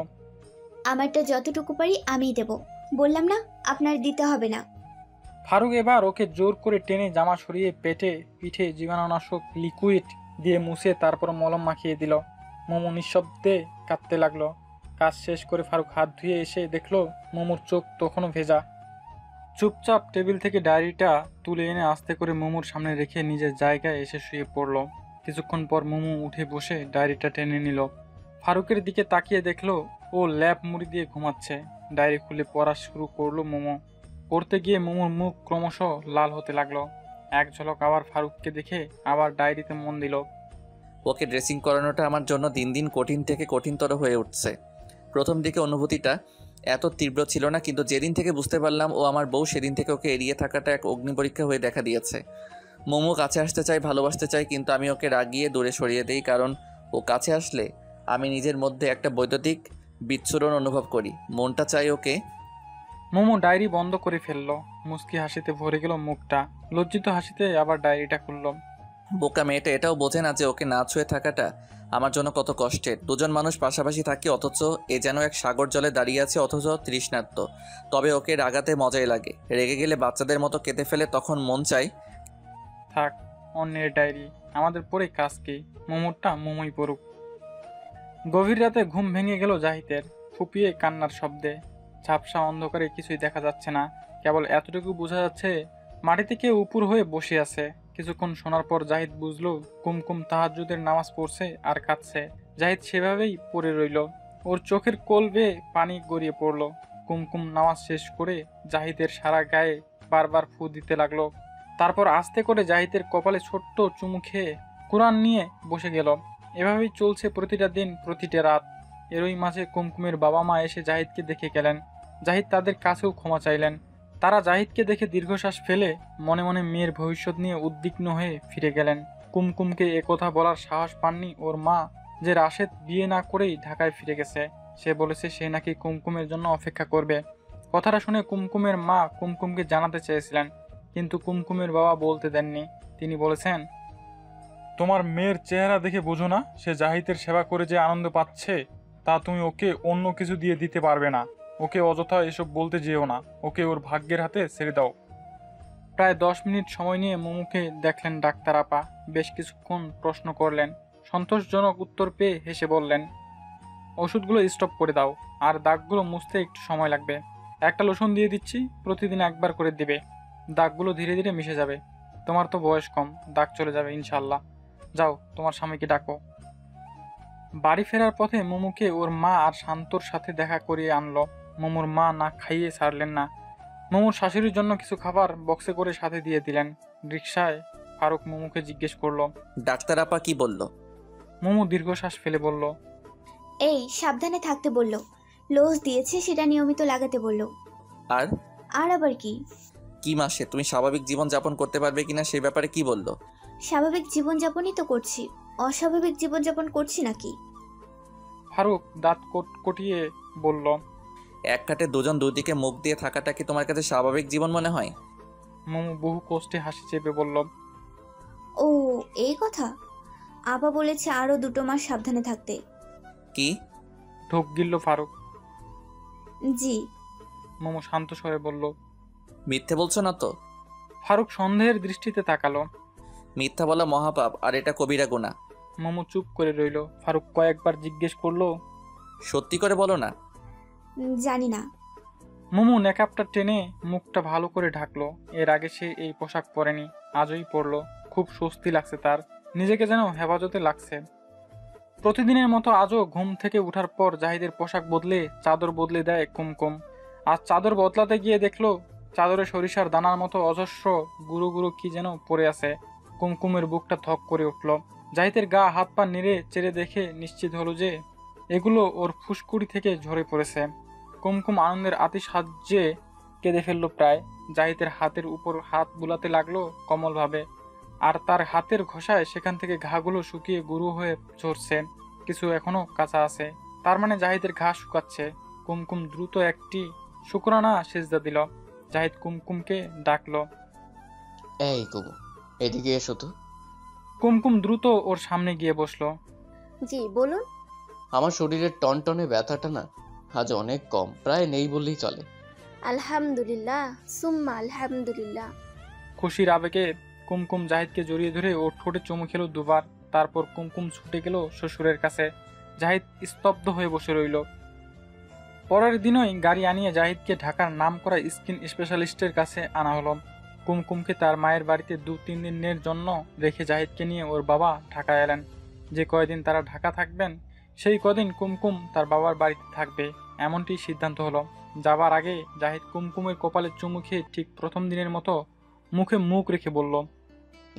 আমারটা যতটুকু পারি আমিই দেব। বললাম না আপনার দিতে হবে না। ফারুক এবার ওকে জোর করে টেনে জামা সরিয়ে পেটে পিঠে জীবাণুনাশক লিকুইড দিয়ে মুছে তারপর মলম মাখিয়ে দিল। মোমো নিঃশব্দে কাঁদতে লাগলো। কাজ শেষ করে ফারুক হাত ধুয়ে এসে দেখলো মোমোর চোখ তখনও ভেজা। চুপচাপ টেবিল থেকে ডায়েরিটা তুলে এনে আস্তে করে মোমোর সামনে রেখে নিজের জায়গায় এসে শুয়ে পড়ল। কিছুক্ষণ পর মোমো উঠে বসে ডায়েরিটা টেনে নিল। ফারুকের দিকে তাকিয়ে দেখলো ও ল্যাপ মুড়ি দিয়ে ঘুমাচ্ছে। ডায়েরি খুলে পড়া শুরু করলো মোমো। পড়তে গিয়ে মোমোর মুখ ক্রমশ লাল হতে লাগলো। এক ঝলক আবার ফারুককে দেখে আবার ডায়েরিতে মন দিল। ওকে ড্রেসিং করানোটা আমার জন্য দিন দিন কঠিন থেকে কঠিনতর হয়ে উঠছে। প্রথম দিকে অনুভূতিটা এত তীব্র ছিল না, কিন্তু যেদিন থেকে বুঝতে পারলাম ও আমার বউ, সেদিন থেকে ওকে এড়িয়ে থাকাটা এক অগ্নি পরীক্ষা হয়ে দেখা দিয়েছে। মোমো কাছে আসতে চাই, ভালোবাসতে চাই, কিন্তু আমি ওকে রাগিয়ে দূরে সরিয়ে দিই, কারণ ও কাছে আসলে আমি নিজের মধ্যে একটা বৈদ্যুতিক বিচ্ছুরণ অনুভব করি। মনটা চাই ওকে। মোমো ডায়েরি বন্ধ করে ফেললো। মুস্কি হাসিতে ভরে গেল মুখটা। লজ্জিত হাসিতে আবার ডায়েরিটা খুলল। বোকা মেয়েটা এটাও বোঝে না যে ওকে না ছুঁয়ে থাকাটা আমার জন্য কত কষ্টের। দুজন মানুষ পাশাপাশি থাকি, অথচ এ যেন এক সাগর জলে দাঁড়িয়ে আছে, অথচ তৃষ্ণার্ত। তবে ওকে রাগাতে মজাই লাগে। রেগে গেলে বাচ্চাদের মতো কেঁদে ফেলে, তখন মন চাই থাক, অন্যের ডায়েরি, আমাদের পড়ে কাজ কি? মোমোরটা মোমোই পড়ুক। গভীর রাতে ঘুম ভেঙে গেল জাহিদের ফুপিয়ে কান্নার শব্দে। ঝাপসা অন্ধকারে কিছুই দেখা যাচ্ছে না, কেবল এতটুকু বোঝা যাচ্ছে মাটিতে কেউ উপর হয়ে বসে আছে। কিছুক্ষণ শোনার পর জাহিদ বুঝলো কুমকুম তাহাজ্জুদের নামাজ পড়ছে আর কাঁদছে। জাহিদ সেভাবেই পড়ে রইল। ওর চোখের কোল বেয়ে পানি গড়িয়ে পড়ল। কুমকুম নামাজ শেষ করে জাহিদের সারা গায়ে বারবার ফু দিতে লাগলো। তারপর আস্তে করে জাহিদের কপালে ছোট্ট চুমু খেয়ে কোরআন নিয়ে বসে গেল। এভাবেই চলছে প্রতিটা দিন, প্রতিটা রাত। এরই মাঝে কুমকুমের বাবা মা এসে জাহিদকে দেখে গেলেন। জাহিদ তাদের কাছেও ক্ষমা চাইলেন। তারা জাহিদকে দেখে দীর্ঘশ্বাস ফেলে মনে মনে মেয়ের ভবিষ্যৎ নিয়ে উদ্বিগ্ন হয়ে ফিরে গেলেন। কুমকুমকে একথা বলার সাহস পাননি ওর মা, যে রাশেদ বিয়ে না করেই ঢাকায় ফিরে গেছে। সে বলেছে সে নাকি কুমকুমের জন্য অপেক্ষা করবে। কথাটা শুনে কুমকুমের মা কুমকুমকে জানাতে চেয়েছিলেন, কিন্তু কুমকুমের বাবা বলতে দেননি। তিনি বলেছেন, তোমার মেয়ের চেহারা দেখে বোঝো না সে জাহিদের সেবা করে যে আনন্দ পাচ্ছে, তা তুমি ওকে অন্য কিছু দিয়ে দিতে পারবে না। ওকে অযথা এসব বলতে যেও না, ওকে ওর ভাগ্যের হাতে ছেড়ে দাও। প্রায় 10 মিনিট সময় নিয়ে মোমোকে দেখলেন ডাক্তার আপা। বেশ কিছুক্ষণ প্রশ্ন করলেন। সন্তোষজনক উত্তর পেয়ে হেসে বললেন, ওষুধগুলো স্টপ করে দাও, আর দাগগুলো মুছতে একটু সময় লাগবে। একটা লোশন দিয়ে দিচ্ছি, প্রতিদিন একবার করে দিবে। দাগগুলো ধীরে ধীরে মিশে যাবে। তোমার তো বয়স কম, দাগ চলে যাবে ইনশাল্লাহ। যাও, তোমার স্বামীকে ডাকো। বাড়ি ফেরার পথে মোমোকে ওর মা আর শান্তর সাথে দেখা করিয়ে আনলো। মোমোর মা না খাইয়ে ছাড়লেন না। মোমোর শাশুড়ির জন্য কিছু খাবার বক্সে করে সাথে দিয়ে দিলেন। রিকশায় ফারুক মোমোকে জিজ্ঞেস করলো, ডাক্তার আপা কি বলল? মোমো দীর্ঘশ্বাস ফেলে বলল, এই সাবধানে থাকতে বলল, লোজ দিয়েছে সেটা নিয়মিত লাগাতে বলল। আর আর আবার কি? কি মাসে তুমি স্বাভাবিক জীবন যাপন করতে পারবে কিনা সেই ব্যাপারে কি বলল? স্বাভাবিক জীবনযাপনই তো করছি, অস্বাভাবিক জীবনযাপন করছি নাকি? ফারুক দাঁত কটিয়ে বলল, এক কাটে দুজন দুদিকে মুখ দিয়ে থাকাটা কি তোমার কাছে স্বাভাবিক জীবন মনে হয়? মোমো বহু কষ্টে হাসি চেপে বলল, ও এই কথা? আপা বলেছে আরো 2 মাস সাবধানে থাকতে। কি? ঢোক গিলল ফারুক। জি। মোমো শান্ত স্বরে বলল, মিথ্যে বলছো না তো? ফারুক সন্দেহের দৃষ্টিতে তাকালো। মিথ্যা বলা মহাপাপ, আর এটা কবিরা গুনাহ। মোমো চুপ করে রইল। ফারুক কয়েকবার জিজ্ঞেস করলো, সত্যি করে বলো না? জানি না। মোমো নেকাপটা টেনে মুখটা ভালো করে ঢাকলো। এর আগে সে এই পোশাক পরেনি, আজই পরলো। খুব স্বস্তি লাগছে তার, নিজেকে যেন হেফাজতে লাগছে। প্রতিদিনের মতো আজও ঘুম থেকে উঠার পর জাহিদের পোশাক বদলে চাদর বদলে দেয় কুমকুম। আজ চাদর বদলাতে গিয়ে দেখলো চাদরে সরিষার দানার মতো অজস্র গুঁড়ো গুঁড়ো কি যেন পড়ে আছে। কুমকুমের বুকটা থক করে উঠল। জাহিদের গা হাত পা নেড়ে চেড়ে দেখে নিশ্চিত হলো যে এগুলো ওর ফুসকুড়ি থেকে ঝরে পড়েছে। কুমকুম আনন্দের আতিশয্যে কেঁদে ফেললো প্রায়। জাহিদের হাতের উপর হাত বুলাতে লাগলো কমলভাবে, আর তার হাতের ঘষায় সেখান থেকে ঘাগুলো শুকিয়ে গুঁড়ো হয়ে ঝরছে। কিছু এখনো কাঁচা আছে, তার মানে জাহিদের ঘা শুকাচ্ছে। কুমকুম দ্রুত একটি শুকরানা সেজদা দিল। জাহিদ কুমকুমকে ডাকলো, এই কুমু, এদিকে এসো তো। কুমকুম দ্রুত ওর সামনে গিয়ে বসলো। জি বলুন। আমার শরীরের টনটনে ব্যথাটা না আজ অনেক কম, প্রায় নেই বললেই চলে। আলহামদুলিল্লাহ, সুম্মা আলহামদুলিল্লাহ। খুশির আবেগে কুমকুম জাহিদকে জড়িয়ে ধরে ওর ঠোঁটে চুমু খেলো 2 বার। তারপর কুমকুম ছুটে গেল শ্বশুরের কাছে। জাহিদ স্তব্ধ হয়ে বসে রইল। পরের দিনই গাড়ি আনিয়ে জাহিদকে ঢাকার নাম করা স্কিন স্পেশালিস্টের কাছে আনা হলো। কুমকুমকে তার মায়ের বাড়িতে 2-3 দিনের জন্য রেখে জাহিদকে নিয়ে ওর বাবা ঢাকা এলেন। যে কয়দিন তারা ঢাকা থাকবেন সেই কদিন কুমকুম তার বাবার বাড়িতে থাকবে, এমনটি সিদ্ধান্ত হলো। যাবার আগে জাহিদ কুমকুমের কপালে চুমু খেয়ে ঠিক প্রথম দিনের মতো মুখে মুখ রেখে বলল,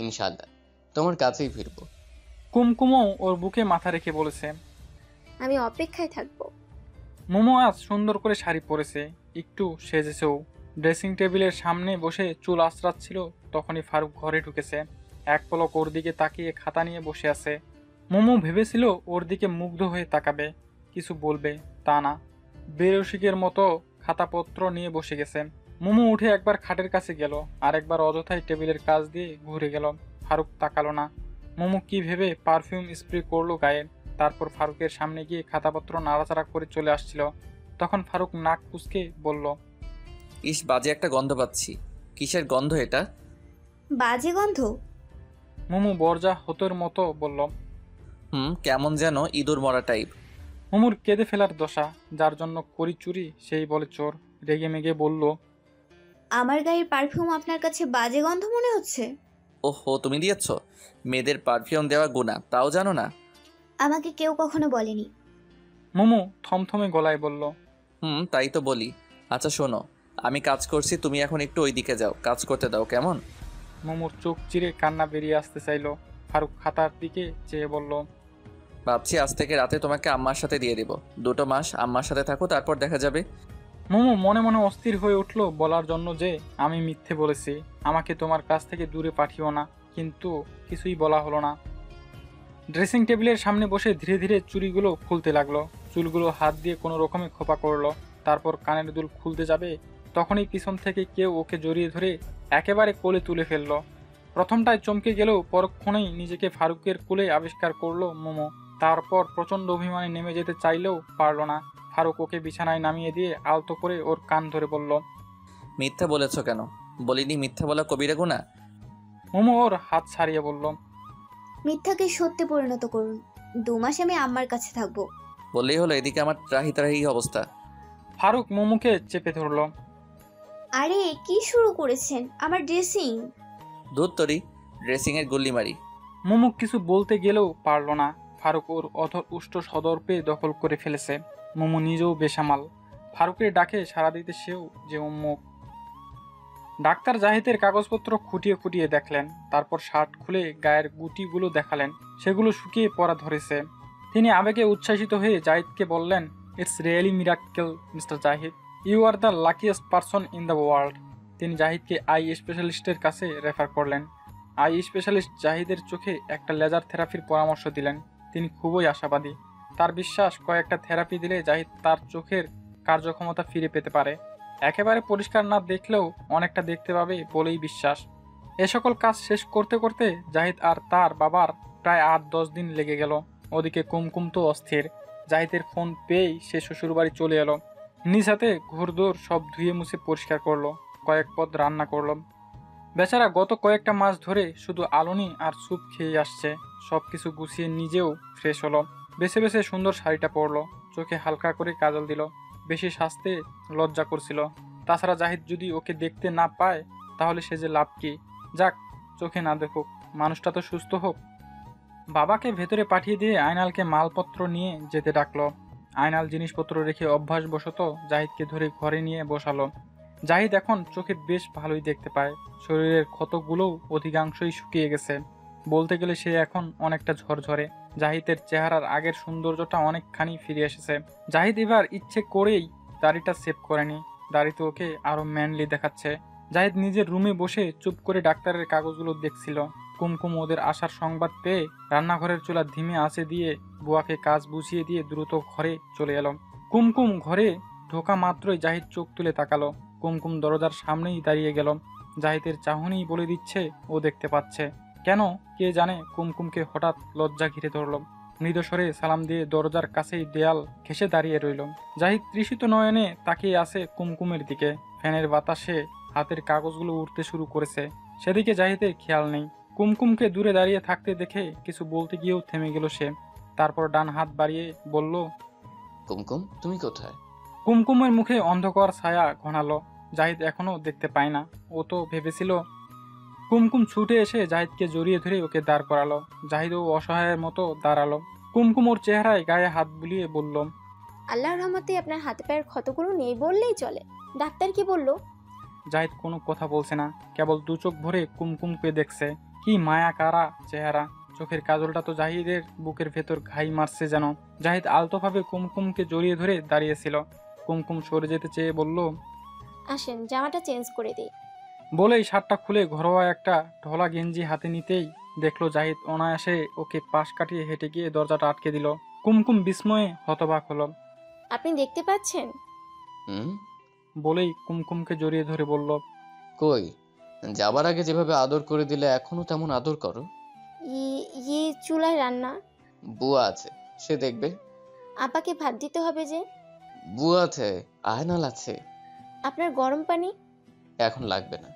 ইনশাআল্লাহ তোমার কাছেই ফিরবো। কুমকুমও ওর বুকে মাথা রেখে বলেছে, আমি অপেক্ষায় থাকবো। মোমো আজ সুন্দর করে শাড়ি পরেছে, একটু সেজেছেও। ড্রেসিং টেবিলের সামনে বসে চুল আঁচড়াচ্ছিল, তখনই ফারুক ঘরে ঢুকেছে। এক পলক ওর দিকে তাকিয়ে খাতা নিয়ে বসে আছে। মোমো ভেবেছিল ওর দিকে মুগ্ধ হয়ে তাকাবে, কিছু বলবে, তা না, বেরসিকের মতো খাতাপত্র নিয়ে বসে গেছে। মোমো উঠে একবার খাটের কাছে গেল, আর একবার অযথাই টেবিলের কাছ দিয়ে ঘুরে গেল। ফারুক তাকালো না। মোমো কি ভেবে পারফিউম স্প্রে করলো গায়ে, তারপর ফারুকের সামনে গিয়ে খাতাপত্র নাড়াচাড়া করে চলে আসছিল। তখন ফারুক নাক কুঁচকে বলল, ইস, বাজে একটা গন্ধ পাচ্ছি। কিসের গন্ধ এটা? বাজে গন্ধ? মোমো বরজা হতোর মতো বলল, কেমন যেন ইঁদুর মরা টাইপ। মোমোর কেঁদে ফেলার দশা, যার জন্য করি চুরি সেই বলে চোর। রেগে মেগে বলল, আমার গায়ের পারফিউম আপনার কাছে বাজে গন্ধ মনে হচ্ছে? ওহো, তুমি দিয়েছ? মেয়েদের পারফিউম দেওয়া গুনাহ, তাও জানো না? আমাকে কেউ কখনো বলেনি। মোমো থমথমে গলায় বলল, তাই তো বলি। আচ্ছা শোনো, আমি কাজ করছি, তুমি এখন একটু ওই দিকে যাও, কাজ করতে দাও, কেমন? মোমোর চোখ চিরে কান্না বেরিয়ে আসতে চাইল। ফারুক খাতার দিকে চেয়ে বলল, ভাবছি আজ থেকে রাতে তোমাকে আম্মার সাথে দিয়ে দিব। 2 মাস আম্মার সাথে থাকো, তারপর দেখা যাবে। মোমো মনে মনে অস্থির হয়ে উঠল বলার জন্য যে আমি মিথ্যে বলেছি, আমাকে তোমার কাছ থেকে দূরে পাঠিও না, কিন্তু কিছুই বলা হলো না। ড্রেসিং টেবিলের সামনে বসে ধীরে ধীরে চুড়িগুলো খুলতে লাগলো। চুলগুলো হাত দিয়ে কোনো রকমে খোপা করলো। তারপর কানের দুল খুলতে যাবে, তখনই পিছন থেকে কেউ ওকে জড়িয়ে ধরে একেবারে কোলে তুলে ফেললো। প্রথমটায় চমকে গেলেও পরক্ষণেই নিজেকে ফারুকের কোলে আবিষ্কার করলো মোমো। তারপর প্রচণ্ড অভিমানে নেমে যেতে চাইলেও পারল না। ফারুক ওকে বিছানায় নামিয়ে দিয়ে আলতো করে ওর কান ধরে বলল, মিথ্যা বলেছ কেন? বলিনি মিথ্যা বলা কবিরা গুনাহ? মোমো ওর হাত ছাড়িয়ে বলল, মিথ্যাকে সত্যে পরিণত করুন। 2 মাস আমি আম্মার কাছে থাকবো। বললেই হলো, এদিকে আমার ত্রাহি ত্রাহি অবস্থা। ফারুক মোমোকে চেপে ধরল। আরে কি শুরু করেছেন? আমার ড্রেসিং। দুধ তরি, ড্রেসিংয়ের গুল্লি মারি। মোমো কিছু বলতে গেলেও পারল না। ফারুক ওর অধর উষ্ট সদর্পে দখল করে ফেলেছে। মোমো নিজেও বেসামাল। ফারুকের ডাকে সাড়া দিতে সেও যে উন্মুখ। ডাক্তার জাহিদের কাগজপত্র খুঁটিয়ে খুঁটিয়ে দেখলেন, তারপর শার্ট খুলে গায়ের গুটিগুলো দেখালেন। সেগুলো শুকিয়ে পড়া ধরেছে। তিনি আবেগে উচ্ছ্বাসিত হয়ে জাহিদকে বললেন, it's really miracle mister Zahid, you are the luckiest person in the world. তিনি জাহিদকে আই স্পেশালিস্টের কাছে রেফার করলেন। আই স্পেশালিস্ট জাহিদের চোখে একটা লেজার থেরাপির পরামর্শ দিলেন। তিনি খুবই আশাবাদী। তার বিশ্বাস কয়েকটা থেরাপি দিলে জাহিদ তার চোখের কার্যক্ষমতা ফিরে পেতে পারে। একেবারে পরিষ্কার না দেখলেও অনেকটা দেখতে পাবে বলেই বিশ্বাস। এ সকল কাজ শেষ করতে করতে জাহিদ আর তার বাবার প্রায় 8-10 দিন লেগে গেল। ওদিকে কুমকুম তো অস্থির। জাহিদের ফোন পেয়েই সে শ্বশুরবাড়ি চলে এলো। নিজ হাতে ঘুরদৌড় সব ধুয়ে মুছে পরিষ্কার করলো, কয়েক পদ রান্না করলো। বেচারা গত কয়েকটা মাস ধরে শুধু আলুনি আর স্যুপ খেয়ে আসছে। সব কিছু গুছিয়ে নিজেও ফ্রেশ হলো। বেছে বেছে সুন্দর শাড়িটা পরলো, চোখে হালকা করে কাজল দিল। বেশি সাজতে লজ্জা করছিল। তাছাড়া জাহিদ যদি ওকে দেখতে না পায় তাহলে সে যে লাভ কি? যাক, চোখে না দেখুক, মানুষটা তো সুস্থ হোক। বাবাকে ভেতরে পাঠিয়ে দিয়ে আয়নালকে মালপত্র নিয়ে যেতে ডাকলো। আয়নাল জিনিসপত্র রেখে অভ্যাসবশত জাহিদকে ধরে ঘরে নিয়ে বসালো। জাহিদ এখন চোখে বেশ ভালোই দেখতে পায়। শরীরের ক্ষতগুলোও অধিকাংশই শুকিয়ে গেছে। বলতে গেলে সে এখন অনেকটা ঝরঝরে। জাহিদের চেহারার আগের সৌন্দর্যটা অনেকখানি ফিরে এসেছে। জাহিদ এবার ইচ্ছে করেই দাড়িটা সেভ করেনি। দাড়িতে ওকে আরো ম্যানলি দেখাচ্ছে। জাহিদ নিজের রুমে বসে চুপ করে ডাক্তারের কাগজগুলো দেখছিল। কুমকুম ওদের আসার সংবাদ পেয়ে রান্নাঘরের চুলা ধিমে আঁচে দিয়ে বুয়াকে কাজ বুঝিয়ে দিয়ে দ্রুত ঘরে চলে এলো। কুমকুম ঘরে ঢোকা মাত্রই জাহিদ চোখ তুলে তাকালো। কুমকুম দরজার সামনেই দাঁড়িয়ে গেল। জাহিদের চাহনিই বলে দিচ্ছে ও দেখতে পাচ্ছে। কেন কে জানে কুমকুমকে হঠাৎ লজ্জা ঘিরে ধরল। মৃদস্বরে সালাম দিয়ে দরজার কাছেই দেয়াল ঘেঁষে দাঁড়িয়ে রইল। জাহিদ তৃষিত নয়নে তাকিয়ে আছে কুমকুমের দিকে। ফ্যানের বাতাসে হাতের কাগজগুলো উঠতে শুরু করেছে। সেদিকে জাহিদের খেয়াল নেই। কুমকুমকে দূরে দাঁড়িয়ে থাকতে দেখে কিছু বলতে গিয়েও থেমে গেল সে। তারপর ডান হাত বাড়িয়ে বলল, কুমকুম তুমি কোথায়? কুমকুমের মুখে অন্ধকার ছায়া ঘনালো। জাহিদ এখনো দেখতে পায় না। ও তো ভেবেছিল। কুমকুম ছুটে এসে জাহিদকে জড়িয়ে ধরে ওকে দাঁড় করালো। জাহিদও অসহায়ের মতো দাঁড়ালো। কুমকুম ওর চেহারায় গায়ে হাত বুলিয়ে বলল, আল্লাহর রহমতে আপনার হাতে পায়ের ক্ষতগুলো নেই বললেই চলে। ডাক্তার কি বললো? জাহিদ কোনো কথা বলছে না, কেবল দু চোখ ভরে কুমকুমকে দেখছে। কি মায়া কারা চেহারা! চোখের কাজলটা তো জাহিদের বুকের ভেতর ঘাই মারছে যেন। জাহিদ আলতোভাবে কুমকুমকে জড়িয়ে ধরে দাঁড়িয়েছিল। কুমকুম সরে যেতে চেয়ে বলল, আসেন জামাটা চেঞ্জ করে দিই। বলেই শার্টটা খুলে ঘরোয়া একটা ঢোলা গেঞ্জি হাতে নিতেই দেখলো জাহিদ অনায়াসে ওকে পাশ কাটিয়ে হেঁটে গিয়ে দরজাটা আটকে দিল। কুমকুম বিস্ময়ে হতবাক হলো। আপনি দেখতে পাচ্ছেন? বলেই কুমকুমকে জড়িয়ে ধরে বলল, কই, যাবার আগে যেভাবে আদর করে দিলে এখনো তেমন আদর করো। ইয়ে চুলায় রান্না। বুয়া আছে, সে দেখবে। আপাকে ভাত দিতে হবে যে। বুয়া আছে, আয়নাল আছে। আপনার গরম পানি? এখন লাগবে না।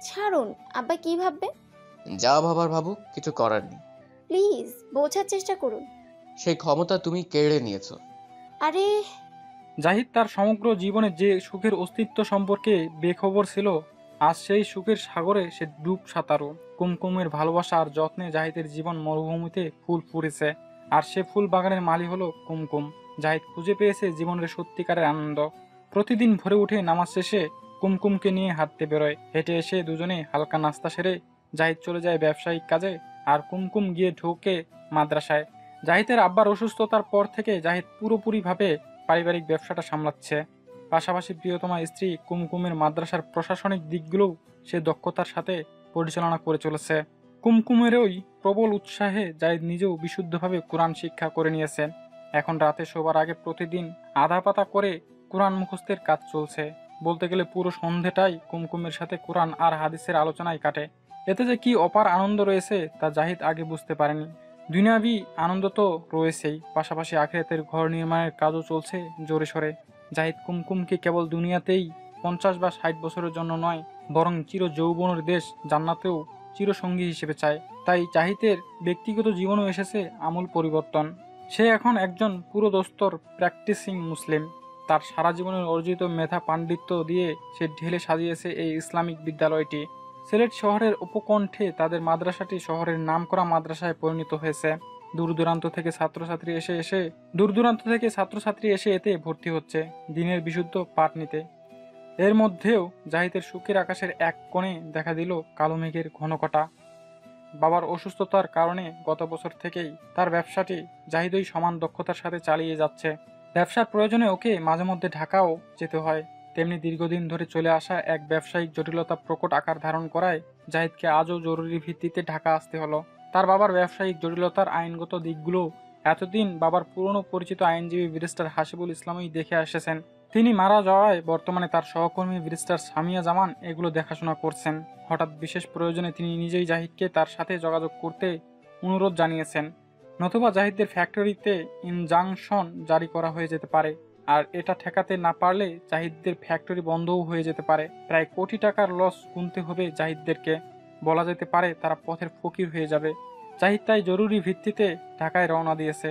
ছাড়ুন, আব্বা কি ভাববে? যা ভাবার ভাবুক, কিছু করার নেই। প্লিজ বোঝার চেষ্টা করুন। সেই ক্ষমতা তুমি কেড়ে নিয়েছো। আরে জাহিদ তার সমগ্র জীবনে যে সুখের অস্তিত্ব সম্পর্কে বেখবর ছিল, আজ সেই সুখের সাগরে সে ডুব সাঁতারো। কুমকুমের ভালোবাসা আর যত্নে জাহিদের জীবন মরুভূমিতে ফুল ফুটেছে, আর সে ফুল বাগানের মালি হলো কুমকুম। জাহিদ খুঁজে পেয়েছে জীবনের সত্যিকারের আনন্দ। প্রতিদিন ভোরে উঠে নামাজ শেষে কুমকুমকে নিয়ে হাঁটতে বেরোয়। হেঁটে এসে দুজনে হালকা নাস্তা সেরে জাহিদ চলে যায় ব্যবসায়িক কাজে, আর কুমকুম গিয়ে ঢোকে মাদ্রাসায়। জাহিদের আব্বার অসুস্থতার পর থেকে জাহিদ পুরোপুরিভাবে পারিবারিক ব্যবসাটা সামলাচ্ছে। পাশাপাশি প্রিয়তমা স্ত্রী কুমকুমের মাদ্রাসার প্রশাসনিক দিকগুলোও সে দক্ষতার সাথে পরিচালনা করে চলেছে। কুমকুমের ওই প্রবল উৎসাহে জাহিদ নিজেও বিশুদ্ধভাবে কোরআন শিক্ষা করে নিয়েছে। এখন রাতে শোবার আগে প্রতিদিন আধা পাতা করে কোরআন মুখস্থের কাজ চলছে। বলতে গেলে পুরো সন্ধেটাই কুমকুমের সাথে কোরআন আর হাদিসের আলোচনায় কাটে। এতে যে কি অপার আনন্দ রয়েছে তা জাহিদ আগে বুঝতে পারেনি। দুনিয়াবি আনন্দ তো রয়েছেই, পাশাপাশি আখিরাতের ঘর নির্মাণের কাজও চলছে জোরে সোরে। জাহিদ কুমকুমকে কেবল দুনিয়াতেই 50 বা 60 বছরের জন্য নয়, বরং চির যৌবনের দেশ জান্নাতেও চিরসঙ্গী হিসেবে চায়। তাই জাহিদের ব্যক্তিগত জীবনেও এসেছে আমূল পরিবর্তন। সে এখন একজন পুরোদস্তর প্র্যাকটিসিং মুসলিম। তার সারা জীবনের অর্জিত মেধা পাণ্ডিত্য দিয়ে সে ঢেলে সাজিয়েছে এই ইসলামিক বিদ্যালয়টি। সিলেট শহরের উপকণ্ঠে তাদের মাদ্রাসাটি শহরের নামকরা মাদ্রাসায় পরিণত হয়েছে। দূর দূরান্ত থেকে ছাত্রছাত্রী এসে এতে ভর্তি হচ্ছে দিনের বিশুদ্ধ পাঠ নিতে। এর মধ্যেও জাহিদের সুখের আকাশের এক কোণে দেখা দিল কালো মেঘের ঘনকটা। বাবার অসুস্থতার কারণে গত বছর থেকেই তার ব্যবসাটি জাহিদই সমান দক্ষতার সাথে চালিয়ে যাচ্ছে। ব্যবসার প্রয়োজনে ওকে মাঝে মধ্যে ঢাকাও যেতে হয়। তেমনি দীর্ঘদিন ধরে চলে আসা এক ব্যবসায়িক জটিলতা প্রকট আকার ধারণ করায় জাহিদকে আজও জরুরি ভিত্তিতে ঢাকা আসতে হলো। তার বাবার ব্যবসায়িক জটিলতার আইনগত দিকগুলো এতদিন বাবার পুরনো পরিচিত আইনজীবী ব্যারিস্টার হাসিবুল ইসলামই দেখে এসেছেন। তিনি মারা যাওয়ায় বর্তমানে তার সহকর্মী ব্যারিস্টার সামিয়া জামান এগুলো দেখাশোনা করছেন। হঠাৎ বিশেষ প্রয়োজনে তিনি নিজেই জাহিদকে তার সাথে যোগাযোগ করতে অনুরোধ জানিয়েছেন, নতুবা জাহিদের ফ্যাক্টরিতে ইনজাংশন জারি করা হয়ে যেতে পারে। আর এটা ঠেকাতে না পারলে জাহিদদের ফ্যাক্টরি বন্ধও হয়ে যেতে পারে। প্রায় কোটি টাকার লস গুনতে হবে জাহিদদেরকে। বলা যেতে পারে তারা পথের ফকির হয়ে যাবে। জাহিদ তাই জরুরি ভিত্তিতে ঢাকায় রওনা দিয়েছে।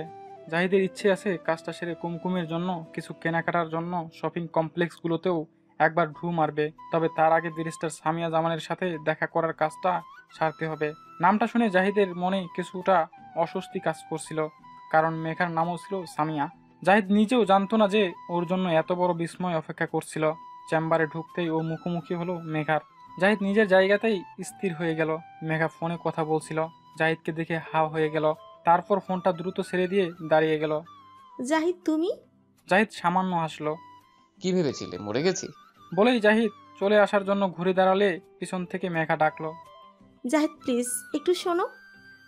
জাহিদের ইচ্ছে আছে কাজটা সেরে কুমকুমের জন্য কিছু কেনাকাটার জন্য শপিং কমপ্লেক্সগুলোতেও একবার ঢু মারবে। তবে তার আগে ব্যারিস্টার সামিয়া জামানের সাথে দেখা করার কাজটা সারতে হবে। নামটা শুনে জাহিদের মনে কিছুটা অস্বস্তি কাজ করছিল, কারণ মেঘার নামও ছিল সামিয়া। জাহিদ নিজেও জানতো না যে ওর জন্য এত বড় বিস্ময় অপেক্ষা করছিল। চেম্বারে ঢুকতেই ও মুখোমুখি হলো মেঘার। জাহিদ নিজের জায়গাতেই স্থির হয়ে গেল। মেঘা ফোনে কথা বলছিল। জাহিদকে দেখে হা হয়ে গেল, তারপর ফোনটা দ্রুত ছেড়ে দিয়ে দাঁড়িয়ে গেল। জাহিদ তুমি? জাহিদ সামান্য হাসলো। কি ভেবেছিলে মরে গেছি? বলেই জাহিদ চলে আসার জন্য ঘুরে দাঁড়ালে পিছন থেকে মেঘা ডাকলো, জাহিদ প্লিজ একটু শোনো।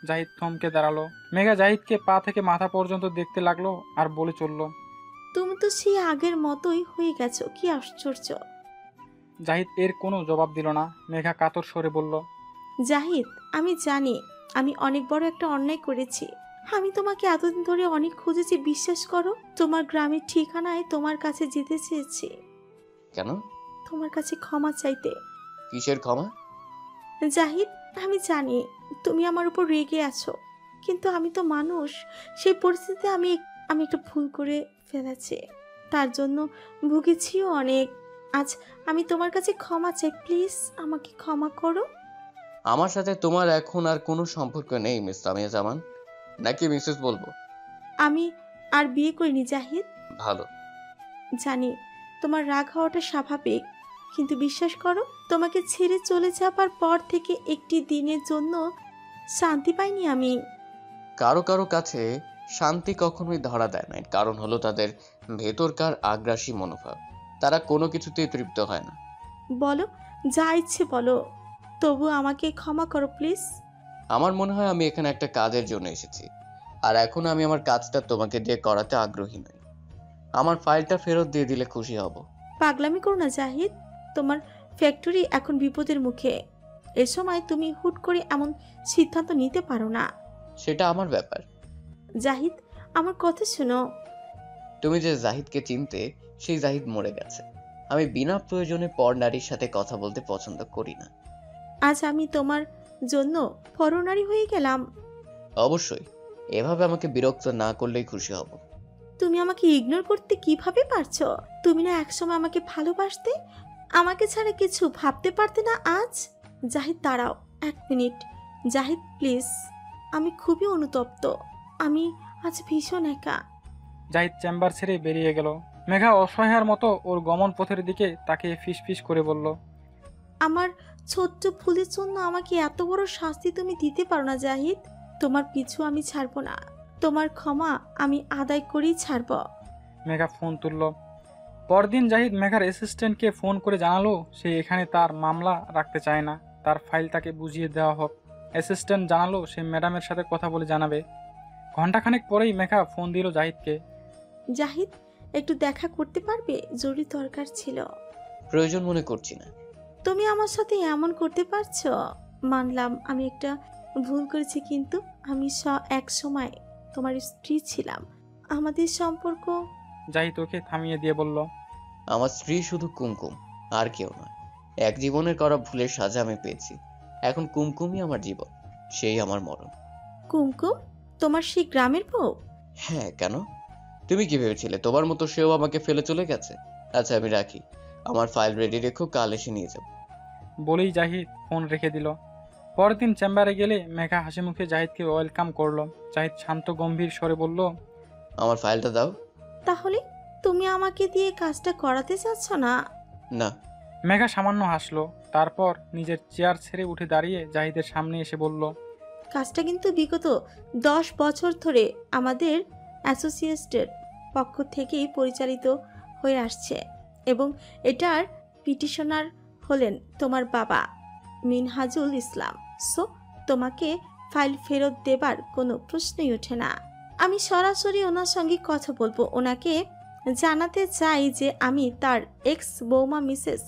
জাহিদ থমকে দাঁড়ালো। মেঘা জাহিদকে পা থেকে মাথা পর্যন্ত দেখতে লাগলো আর বলে চলল, তুমি তো সেই আগের মতোই হয়ে গেছো, কি আশ্চর্য। জাহিদ এর কোনো জবাব দিল না। মেঘা কাতর স্বরে বলল, জাহিদ আমি জানি আমি অনেক বড় একটা অন্যায় করেছি। আমি তোমাকে এতদিন ধরে অনেক খুঁজেছি, বিশ্বাস করো। তোমার গ্রামের ঠিকানায় তোমার কাছে যেতে চেয়েছি। কেন? তোমার কাছে ক্ষমা চাইতে। কিসের ক্ষমা? জাহিদ আমি জানি তুমি আমার উপর রেগে আছো, কিন্তু আমি তো মানুষ। সেই পরিস্থিতিতে আমি একটা ভুল করে ফেলেছি, তার জন্য ভুগেছিও অনেক। আজ আমি তোমার কাছে ক্ষমা চাই, প্লিজ আমাকে ক্ষমা করো। আমার সাথে তোমার এখন আর কোনো সম্পর্ক নেই মিস সামিয়া জামান, নাকি মিসেস বলবো? আমি আর বিয়ে করিনি জাহিদ। ভালো। জানি তোমার রাগ হওয়াটা স্বাভাবিক, কিন্তু বিশ্বাস করো, তোমাকে ছেড়ে চলে যাবার পর থেকে একটি দিনের জন্য শান্তি পাইনি আমি। কারো কারো কাছে শান্তি কখনোই ধরা দেয় না, কারণ হলো তাদের ভেতরকার আগ্রাসী মনোভাব। তারা কোনো কিছুতেই তৃপ্ত হয় না। বলো, যা ইচ্ছে বলো, তবু আমাকে ক্ষমা করো প্লিজ। আমার মনে হয় আমি এখানে একটা কাজের জন্য এসেছি, আর এখন আমি আমার কাজটা তোমাকে দিয়ে করাতে আগ্রহী নই। আমার ফাইলটা ফেরত দিয়ে দিলে খুশি হব। পাগলামি করো না জাহিদ, তোমার ফ্যাক্টরি এখন বিপদের মুখে। এ সময় তুমি হুট করে এমন সিদ্ধান্ত নিতে পারো না। সেটা আমার ব্যাপার। জাহিদ, আমার কথা শোনো। তুমি যে জাহিদকে চিনতে, সেই জাহিদ মরে গেছে। আমি বিনা প্রয়োজনে পর নারীর সাথে কথা বলতে পছন্দ করি না। আজ আমি তোমার জন্য পরনারী হয়ে গেলাম। অবশ্যই, এভাবে আমাকে বিরক্ত না করলেই খুশি হব। তুমি আমাকে ইগনোর করতে কিভাবে পারছো? তুমি না একসময় আমাকে ভালোবাসতে, আমাকে ছাড়া কিছু ভাবতে পারতে না আজ? জাহিদ দাঁড়াও, 1 মিনিট। জাহিদ প্লিজ, আমি খুবই অনুতপ্ত। আমি আজ ভীষণ একা। জাহিদ চেম্বার ছেড়ে বেরিয়ে গেল। মেঘা অসহায়ের মতো ওর গমন পথের দিকে তাকিয়ে ফিস করে বলল, আমার ছোট্ট ভুলের জন্য আমাকে এত বড় শাস্তি তুমি দিতে পারো না জাহিদ। তোমার পিছু আমি ছাড়বো না, তোমার ক্ষমা আমি আদায় করেই ছাড়ব। মেঘা ফোন তুলল। পরদিন জাহিদ মেঘার অ্যাসিস্ট্যান্টকে ফোন করে জানালো সে এখানে তার মামলা রাখতে চায় না, তার ফাইল তাকে বুঝিয়ে দেওয়া হোক। অ্যাসিস্ট্যান্ট জানালো সে ম্যাডামের সাথে কথা বলে জানাবে। ঘন্টাখানেক পরেই মেঘা ফোন দিল জাহিদকে। জাহিদ, একটু দেখা করতে পারবে? জরুরি দরকার ছিল। প্রয়োজন মনে করছি না। তুমি আমার সাথে এমন করতে পারছো? মানলাম আমি একটা ভুল করেছি, কিন্তু আমি এক সময় তোমার স্ত্রী ছিলাম। আমাদের সম্পর্ক। জাহিদ ওকে থামিয়ে দিয়ে বলল, আমার স্ত্রী শুধু কুমকুম, আর কেউ নয়। এক জীবনের করা ভুলের সাজা আমি পেয়েছি। এখন কুমকুমই আমার জীবন, সেই আমার মরণ। কুমকুম তোমার সেই গ্রামের বউ? হ্যাঁ, কেন? তুমি কি ভেবেছিলে তোমার মতো সেও আমাকে ফেলে চলে গেছে? আচ্ছা আমি রাখি, আমার ফাইল রেডি রেখো, কাল এসে নিয়ে যাব। বলেই জাহিদ ফোন রেখে দিল। পরের দিন চেম্বারে গেলে মেঘা হাসি মুখে জাহিদকে ওয়েলকাম করলো। জাহিদ শান্ত গম্ভীর স্বরে বলল, আমার ফাইলটা দাও। তাহলে তুমি আমাকে দিয়ে কাজটা করাতে চাচ্ছ না? না। মেঘা সামান্য হাসলো, তারপর নিজের চেয়ার ছেড়ে উঠে দাঁড়িয়ে জাহিদের সামনে এসে বলল, কাজটা কিন্তু বিগত 10 বছর ধরে আমাদের অ্যাসোসিয়েটের পক্ষ থেকেই পরিচালিত হয়ে আসছে, এবং এটার পিটিশনার হলেন তোমার বাবা মিনহাজুল ইসলাম। সো তোমাকে ফাইল ফেরত দেবার কোনো প্রশ্নই ওঠে না। আমি সরাসরি ওনার সঙ্গে কথা বলবো। ওনাকে জানাতে চাই যে আমি তার এক্স বৌমা মিসেস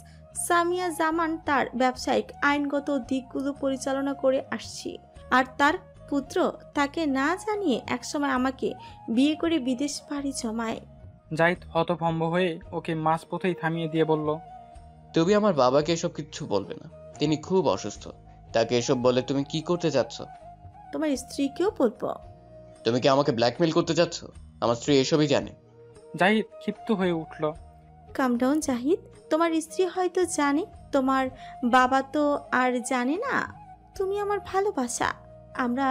সামিয়া জামান তার ব্যবসায়িক আইনগত দিকগুলো পরিচালনা করে আসছি, আর তার পুত্র তাকে না জানিয়ে একসময় আমাকে বিয়ে করে বিদেশ পাড়ি জমায়। জাহিদ হতভম্ব হয়ে ওকে মাঝপথেই থামিয়ে দিয়ে বলল, তুমি আমার বাবাকে এসব কিচ্ছু বলবে না, তিনি খুব অসুস্থ। তাকে এসব বলে তুমি কি করতে যাচ্ছ? তোমার স্ত্রীকেও বলবো। তুমি কি আমাকে ব্ল্যাকমেল করতে যাচ্ছ? আমার স্ত্রী এসবই জানে। জাহিদ ক্ষিপ্ত হয়ে উঠল। কাম ডাউন জাহিদ, তোমার স্ত্রী হয়তো জানে, তোমার বাবা তো আর জানে না। তুমি আমার ভালোবাসা। আমরা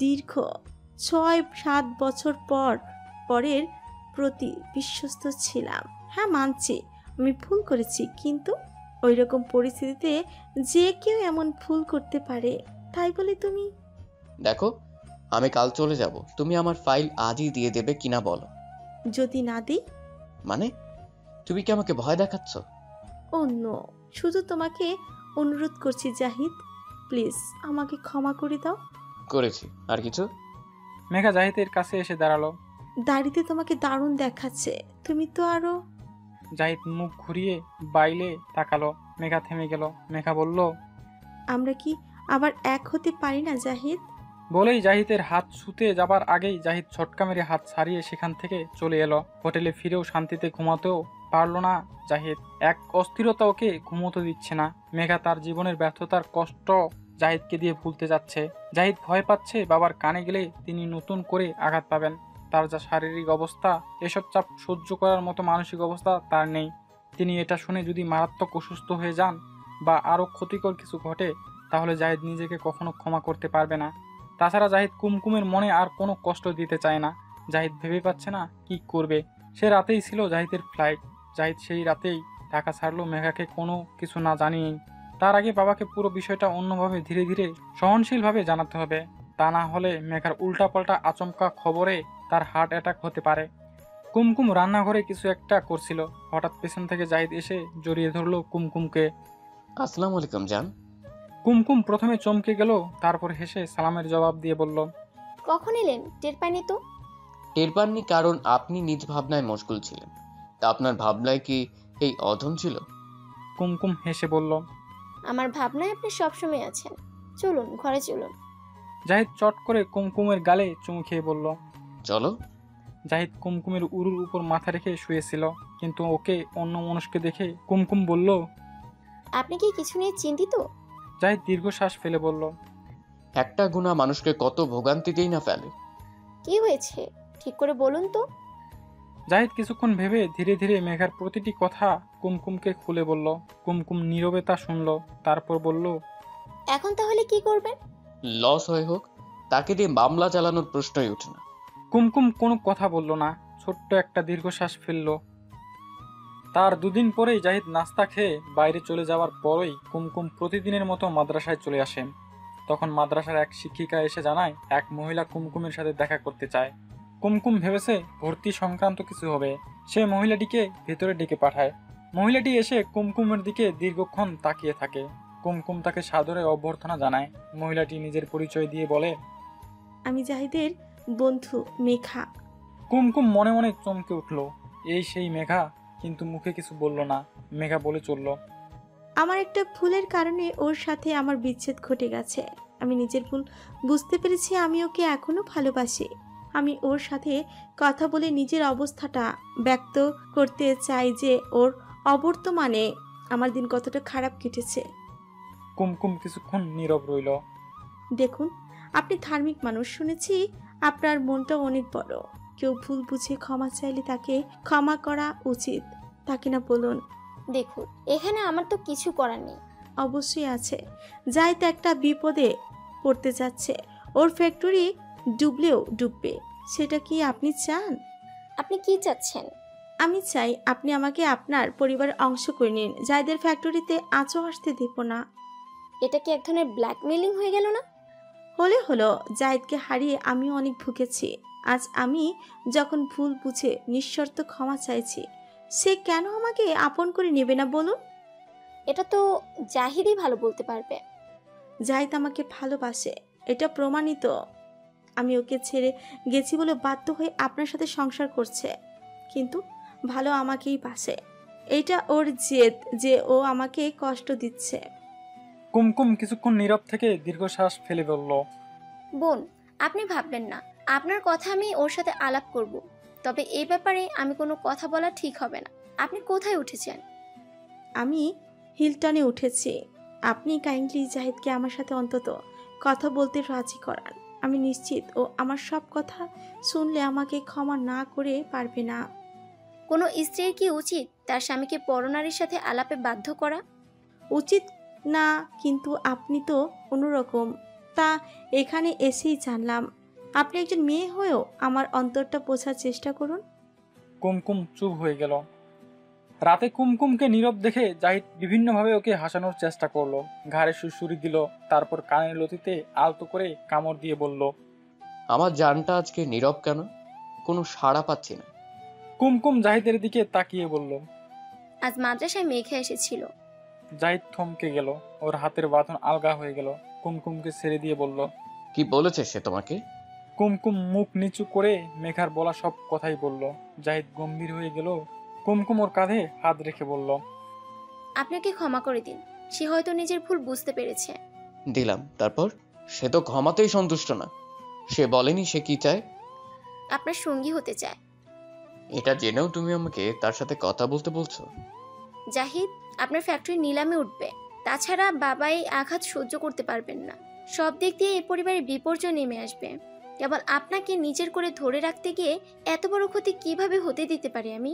দীর্ঘ 6-7 বছর পরের প্রতি বিশ্বস্ত ছিলাম। হ্যাঁ মানছি আমি ভুল করেছি, কিন্তু ওই রকম পরিস্থিতিতে যে কেউ এমন ভুল করতে পারে, তাই বলে তুমি। দেখো, আমি কাল চলে যাব, তুমি আমার ফাইল আজই দিয়ে দেবে কিনা বলো। যদি না দিই? মানে তুমি কি আমাকে ভয় দেখাচ্ছ? ও নো, শুধু তোমাকে অনুরোধ করছি জাহিদ, প্লিজ আমাকে ক্ষমা করে দাও। করেছি, আর কিছু? মেঘা জাহিদের কাছে এসে দাঁড়ালো। দাড়িতে তোমাকে দারুণ দেখাচ্ছে, তুমি তো আরো। জাহিদ মুখ ঘুরিয়ে বাইলে তাকালো। মেঘা থেমে গেল। মেঘা বলল, আমরা কি আবার এক হতে পারি না জাহিদ? বলেই জাহিদের হাত ছুতে যাবার আগেই জাহিদ ছটকা মেরে হাত ছাড়িয়ে সেখান থেকে চলে এলো। হোটেলে ফিরেও শান্তিতে ঘুমাতেও পারলো না জাহিদ। এক অস্থিরতা ওকে ঘুমোতে দিচ্ছে না। মেঘা তার জীবনের ব্যর্থতার কষ্ট জাহিদকে দিয়ে ভুলতে যাচ্ছে। জাহিদ ভয় পাচ্ছে বাবার কানে গেলে তিনি নতুন করে আঘাত পাবেন। তার যা শারীরিক অবস্থা, এসব চাপ সহ্য করার মতো মানসিক অবস্থা তার নেই। তিনি এটা শুনে যদি মারাত্মক অসুস্থ হয়ে যান বা আরও ক্ষতিকর কিছু ঘটে তাহলে জাহিদ নিজেকে কখনো ক্ষমা করতে পারবে না। তাছাড়া জাহিদ কুমকুমের মনে আর কোনো কষ্ট দিতে চায় না। জাহিদ ভেবে পাচ্ছে না কি করবে। সে রাতেই ছিল জাহিদের ফ্লাইট। জাহিদ সেই রাতেই ঢাকা ছাড়লো মেঘাকে কোনো কিছু না জানিয়েই। তার আগে বাবাকে পুরো বিষয়টা অন্যভাবে ধীরে ধীরে সহনশীলভাবে জানাতে হবে, তা না হলে মেঘার উল্টাপাল্টা আচমকা খবরে তার হার্ট অ্যাটাক হতে পারে। কুমকুম রান্নাঘরে কিছু একটা করছিল, হঠাৎ পেছন থেকে জাহিদ এসে জড়িয়ে ধরলো কুমকুমকে। আসসালামু আলাইকুম জান। কুমকুম প্রথমে চমকে গেল, তারপর হেসে সালামের জবাব দিয়ে বলল, কখন এলেন? টের পাইনি তো। টের পাননি কারণ আপনি নিজ ভাবনায় মশগুল ছিলেন। তা আপনার ভাবনায় কি এই অধম ছিল? কুমকুম হেসে বলল, আমার ভাবনায় আপনি সবসময় আছেন। চলুন ঘরে চলুন। জাহিদ চট করে কুমকুমের গালে চুমু খেয়ে বলল, চলো। জাহিদ কুমকুমের উরুর উপর মাথা রেখে শুয়েছিল, কিন্তু ওকে অন্য মানুষকে দেখে কুমকুম বলল, আপনি কি কিছু নিয়ে চিন্তিত? জাহিদ দীর্ঘশ্বাস ফেলে বলল, একটা গুনাহ মানুষকে কত ভোগান্তিতেই না ফেলে। কি হয়েছে ঠিক করে বলুন তো। জাহিদ কিছুক্ষণ ভেবে ধীরে ধীরে মেঘার প্রতিটি কথা কুমকুমকে খুলে বলল। কুমকুম নীরবে তা শুনল, তারপর বলল, এখন তাহলে কি করবেন? লস হয়ে হোক, তাকে দিয়ে মামলা চালানোর প্রশ্নই ওঠে না। কুমকুম কোনো কথা বলল না, ছোট্ট একটা দীর্ঘশ্বাস ফেলল। তার দুদিন পরেই জাহিদ নাস্তা খেয়ে বাইরে চলে যাওয়ার পরই কুমকুম প্রতিদিনের মতো মাদ্রাসায় চলে আসেন। তখন মাদ্রাসার এক শিক্ষিকা এসে জানায় এক মহিলা কুমকুমের সাথে দেখা করতে চায়। কুমকুম ভেবেছে ভর্তি সংক্রান্ত কিছু হবে। সে মহিলাটিকে ভেতরে ডেকে পাঠায়। মহিলাটি এসে কুমকুমের দিকে দীর্ঘক্ষণ তাকিয়ে থাকে। কুমকুম তাকে সাদরে অভ্যর্থনা জানায়। মহিলাটি নিজের পরিচয় দিয়ে বলে, আমি জাহিদের বন্ধু মেঘা। কুমকুম মনে মনে চমকে উঠল, এই সেই মেঘা, কিন্তু মুখে কিছু বলল না। মেঘা বলে চলল, আমার একটা ভুলের কারণে ওর সাথে আমার বিচ্ছেদ ঘটে গেছে। আমি নিজের ভুল বুঝতে পেরেছি, আমি ওকে এখনো ভালোবাসি। আমি ওর সাথে কথা বলে নিজের অবস্থাটা ব্যক্ত করতে চাই যে ওর অবর্তমানে আমার দিন কতটা খারাপ কেটেছে। কুমকুম কিছুক্ষণ নীরব রইল। দেখুন, আপনি ধার্মিক মানুষ, শুনেছি আপনার মনটা অনেক বড়। কেউ ভুল বুঝে ক্ষমা চাইলে তাকে ক্ষমা করা উচিত, তাকে না বলুন। দেখুন, এখানে আমার তো কিছু করার নেই। অবশ্যই আছে। জাহিদ একটা বিপদে পড়তে যাচ্ছে, ওর ফ্যাক্টরি ডুবলেও ডুববে। সেটা কি আপনি চান? আপনি কি চাচ্ছেন? আমি চাই আপনি আমাকে আপনার পরিবারের অংশ করে নিন। জাহিদের ফ্যাক্টরিতে আঁচও আসতে দেব না। এটা কি এক ধরনের ব্ল্যাকমেলিং হয়ে গেল না? হলো। জাহিদকে হারিয়ে আমিও অনেক ভুগেছি। আজ আমি যখন ভুল বুঝে নিঃশর্ত ক্ষমা চাইছি, সে কেন আমাকে আপন করে নেবে না বলুন? এটা তো জাহিদই ভালো বলতে পারবে। জাহিদ আমাকে ভালোবাসে, এটা প্রমাণিত। আমি ওকে ছেড়ে গেছি বলে বাধ্য হয়ে আপনার সাথে সংসার করছে, কিন্তু ভালো আমাকেই বাসে। এটা ওর জেদ যে ও আমাকে কষ্ট দিচ্ছে। কুমকুম কিছুক্ষণ নীরব থেকে দীর্ঘশ্বাস ফেলে বলল, বোন, আপনি ভাববেন না, আপনার কথা আমি ওর সাথে আলাপ করব। তবে এই ব্যাপারে আমি কোনো কথা বলা ঠিক হবে না। আপনি কোথায় উঠেছেন? আমি হিলটনে উঠেছি। আপনি কাইন্ডলি জাহিদকে আমার সাথে অন্তত কথা বলতে রাজি করান। আমি নিশ্চিত ও আমার সব কথা শুনলে আমাকে ক্ষমা না করে পারবে না। কোনো স্ত্রীর কি উচিত তার স্বামীকে পরনারীর সাথে আলাপে বাধ্য করা? উচিত না, কিন্তু আপনি তো অন্যরকম। তা এখানে এসেই জানলাম। আপনি একজন মেয়ে হয়েও আমার অন্তরটা বোঝার চেষ্টা করুন। কুমকুম চুপ হয়ে গেল। রাতে কুমকুমকে নীরব দেখে জাহিদ বিভিন্নভাবে ওকে হাসানোর চেষ্টা করলো। ঘাড়ে সুড়সুড়ি দিল, তারপর কানের লতিতে আলতো করে কামড় দিয়ে বলল, আমার জানটা আজকে নীরব কেন? কোনো সাড়া পাচ্ছি না। কুমকুম জাহিদের দিকে তাকিয়ে বলল, আজ মাদ্রাসায় মেঘা এসেছিল। জাহিদ থমকে গেল, ওর হাতের বাঁধন আলগা হয়ে গেল। কুমকুমকে ছেড়ে দিয়ে বলল, কি বলেছে সে তোমাকে? কুমকুম মুখ নিচু করে মেঘার বলা সব কথাই বলল। জাহিদ গম্ভীর হয়ে গেল। কুমকুম ওর কাঁধে হাত রেখে বলল, আপনাকে ক্ষমা করে দিন, সে হয়তো নিজের ভুল বুঝতে পেরেছে। দিলাম। তারপর? সে তো ক্ষমাতেই সন্তুষ্ট না। সে বলেনি সে কি চায়। আপনার সঙ্গী হতে চায়। এটা জেনেও তুমি আমাকে তার সাথে কথা বলতে বলছো? জাহিদ, আপনার ফ্যাক্টরি নিলামে উঠবে। তাছাড়া বাবা এই আঘাত সহ্য করতে পারবেন না। সব দিক দিয়ে এই পরিবারে বিপর্যয় নেমে আসবে। কেবল আপনাকে নিজের করে ধরে রাখতে গিয়ে এত বড় ক্ষতি কিভাবে হতে দিতে পারি আমি?